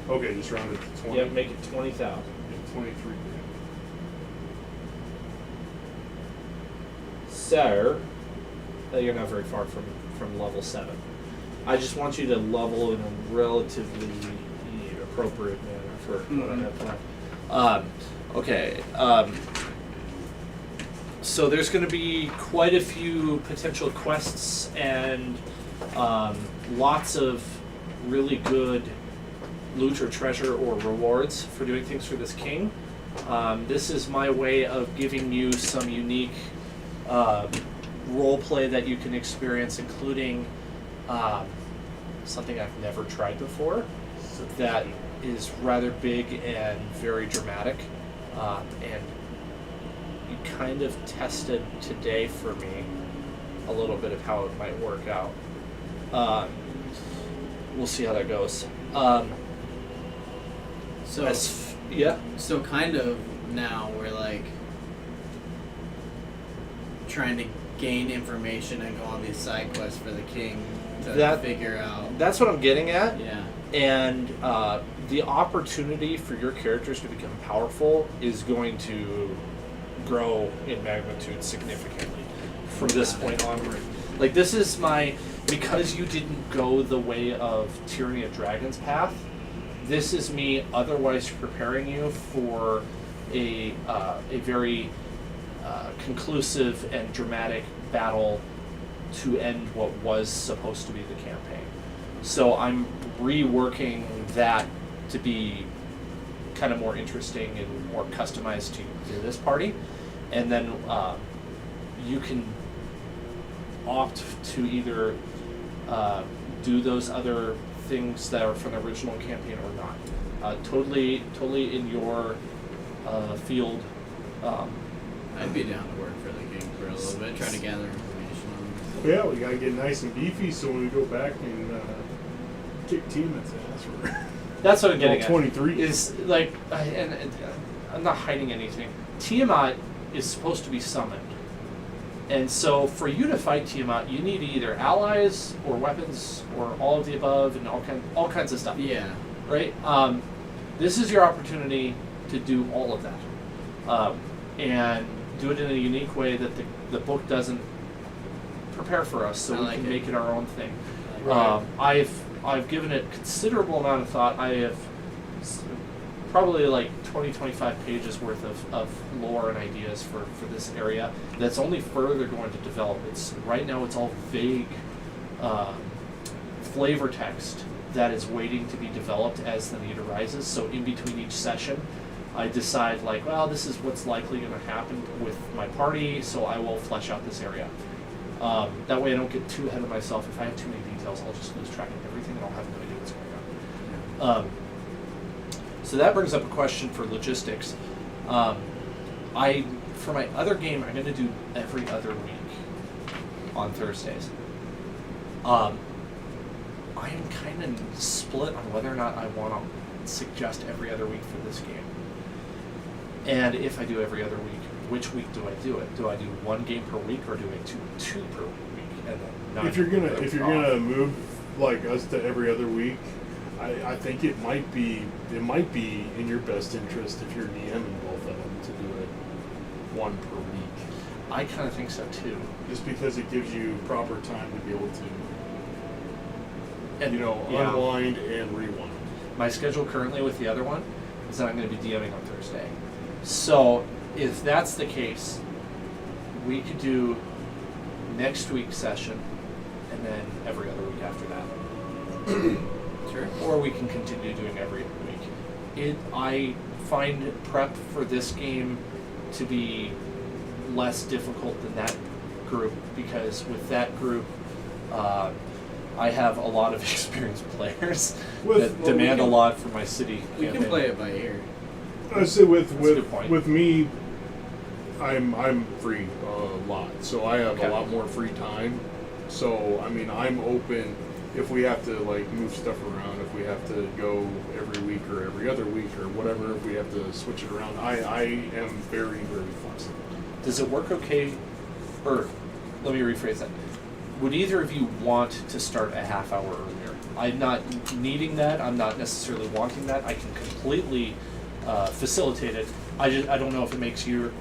Okay, just round it to 20. Yep, make it 20,000. Yeah, 23. So, you're not very far from level 7. I just want you to level in a relatively appropriate manner for what I have planned. Okay. So there's going to be quite a few potential quests and lots of really good loot or treasure or rewards for doing things for this king. This is my way of giving you some unique role play that you can experience, including something I've never tried before that is rather big and very dramatic. And you kind of tested today for me a little bit of how it might work out. We'll see how that goes. So kind of now we're like trying to gain information and go on these side quests for the king to figure out. That's what I'm getting at. Yeah. And the opportunity for your characters to become powerful is going to grow in magnitude significantly from this point onward. Like, this is because you didn't go the way of Tyranny of Dragons path, this is me otherwise preparing you for a very conclusive and dramatic battle to end what was supposed to be the campaign. So I'm reworking that to be kind of more interesting and more customized to this party. And then you can opt to either do those other things that are from the original campaign or not. Totally in your field. I'd be down to work for the king for a little bit, try to gather information on him. Yeah, we gotta get nice and beefy so when we go back and kick Tiamat's ass for That's what I'm getting at. 23. Is like, and I'm not hiding anything. Tiamat is supposed to be summoned. And so for you to fight Tiamat, you need either allies or weapons or all of the above and all kinds of stuff. Yeah. Right? This is your opportunity to do all of that. And do it in a unique way that the book doesn't prepare for us, so we can make it our own thing. Right. I've given it considerable amount of thought. I have probably like 20-25 pages worth of lore and ideas for this area that's only further going to develop. Right now it's all vague flavor text that is waiting to be developed as the need arises. So in between each session, I decide like, well, this is what's likely going to happen with my party, so I will flesh out this area. That way I don't get too ahead of myself. If I have too many details, I'll just lose track of everything and I'll have no idea what's going on. So that brings up a question for logistics. For my other game, I'm going to do every other week on Thursdays. I am kind of split on whether or not I want to suggest every other week for this game. And if I do every other week, which week do I do it? Do I do one game per week, or do I do two per week? And then If you're gonna move like us to every other week, I think it might be in your best interest if you're DMing both of them to do it one per week. I kind of think so too. Just because it gives you proper time to be able to, And yeah, unwind and rewind. My schedule currently with the other one is that I'm going to be DMing on Thursday. So if that's the case, we could do next week's session and then every other week after that. Sure. Or we can continue doing every week. I find prep for this game to be less difficult than that group, because with that group, I have a lot of experienced players that demand a lot from my city. We can play it by ear. I say That's a good point. with me, I'm free a lot, so I have Okay. a lot more free time. So I mean, I'm open if we have to like move stuff around, if we have to go every week or every other week or whatever, if we have to switch it around. I am very, very flexible. Does it work okay, or let me rephrase that. Would either of you want to start a half hour earlier? I'm not needing that. I'm not necessarily wanting that. I can completely facilitate it. I don't know if it makes it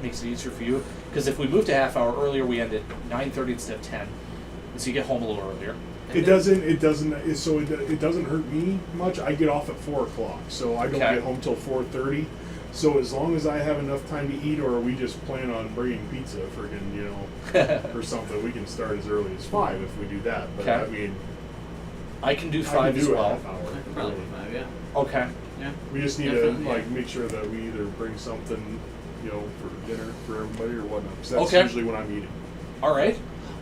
easier for you. Because if we moved a half hour earlier, we end at 9:30 instead of 10, so you get home a little earlier. It doesn't hurt me much. I get off at 4:00, so I don't Okay. get home till 4:30. So as long as I have enough time to eat, or we just plan on bringing pizza, or something, we can start as early as 5 if we do that. But Okay. I mean, I can do I 5 can as do a well. half hour. I could probably do 5, yeah. Okay. Yeah. We just need Definitely, to like yeah. make sure that we either bring something, for dinner for everybody or whatnot. 'Cause that's Okay. usually when I'm eating. All right.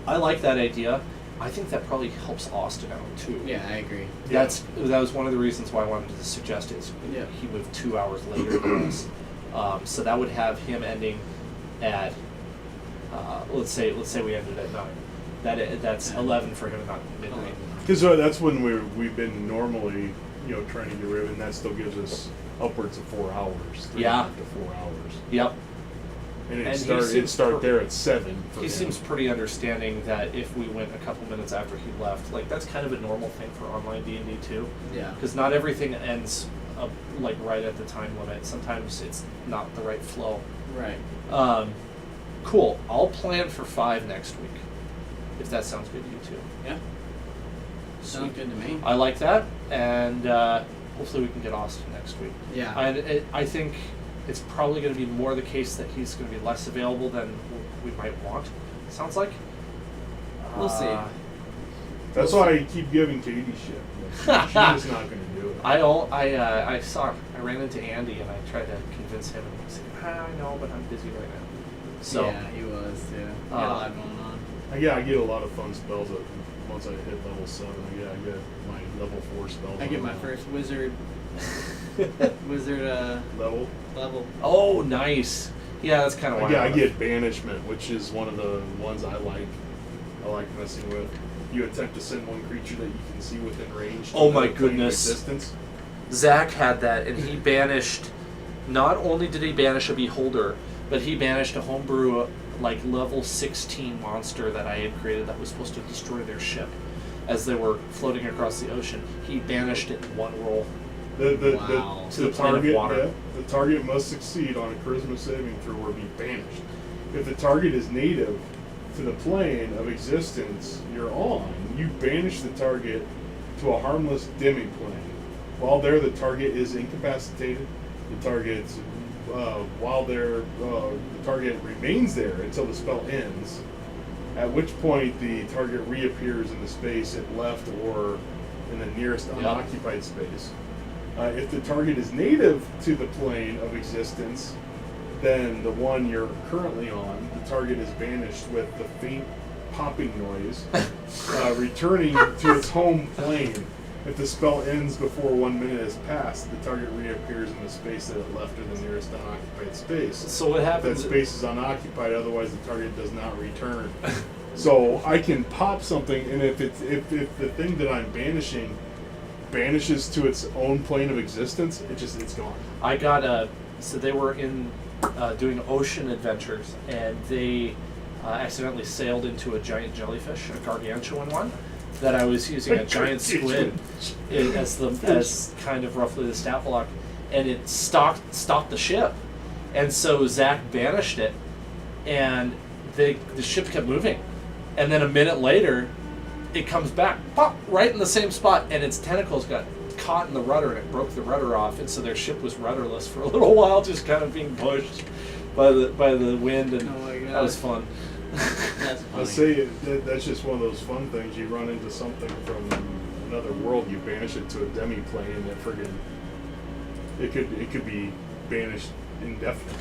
I like that idea. I think that probably helps Austin out too. Yeah, I agree. That was one of the reasons why I wanted to suggest it. Yeah. He moved 2 hours later than us, so that would have him ending at let's say we ended at 9. That's 11 for him, not midnight. Because that's when we've been normally, trying to get rid of it, and that still gives us upwards of 4 hours. 3.5 Yeah. to 4 hours. Yep. And And he it'd seems start there at 7. For He him. seems pretty understanding that if we went a couple minutes after he left, like that's kind of a normal thing for online D&D too. Yeah. Because not everything ends up like right at the time limit. Sometimes it's not the right flow. Right. Cool. I'll plan for 5 next week, if that sounds good to you too. Yeah. Sounds good to me. I like that, and hopefully we can get Austin next week. Yeah. I think it's probably going to be more the case that he's going to be less available than we might want. Sounds like. We'll see. That's why I keep giving Katie shit. She's just not going to do it. I ran into Andy and I tried to convince him, and he said, I know, but I'm busy right now. So yeah, he was too. He had a lot going on. I get a lot of fun spells once I hit level 7. I get my level 4 spells. I get my first wizard level. oh, nice. Yeah, that's kind of why. I get banishment, which is one of the ones I like. I like messing with. You attempt to send one creature that you can see within range. To Oh my another plane of goodness. existence. Zach had that, and he banished. Not only did he banish a beholder, but he banished a homebrew like level 16 monster that I had created that was supposed to destroy their ship as they were floating across the ocean. He banished it in one roll. Wow. To the plane of water. The target must succeed on a charisma saving throw or be banished. If the target is native to the plane of existence you're on, you banish the target to a harmless demi-plane While there, the target is incapacitated. The target's while there, the target remains there until the spell ends. At which point the target reappears in the space it left or in the nearest unoccupied space. If the target is native to the plane of existence, then the one you're currently on, the target is banished with the faint popping noise, returning to its home plane. If the spell ends before 1 minute has passed, the target reappears in the space that it left or the nearest unoccupied space. So what If happens? that space is unoccupied, otherwise the target does not return. So I can pop something, and if the thing that I'm banishing banishes to its own plane of existence, it's gone. I got so they were in doing ocean adventures, and they accidentally sailed into a giant jellyfish, a gargantuan one. That I was using a giant squid as kind of roughly the staff lock, and it stopped the ship, and so Zach banished it, and the ship kept moving, and then a minute later, it comes back, pop, right in the same spot, and its tentacles got caught in the rudder, and it broke the rudder off, and so their ship was rudderless for a little while, just kind of being pushed by the wind, and Oh my God. that was fun. That's I'll funny. say that's just one of those fun things. You run into something from another world, you banish it to a demi plane, and it could be banished indefinitely.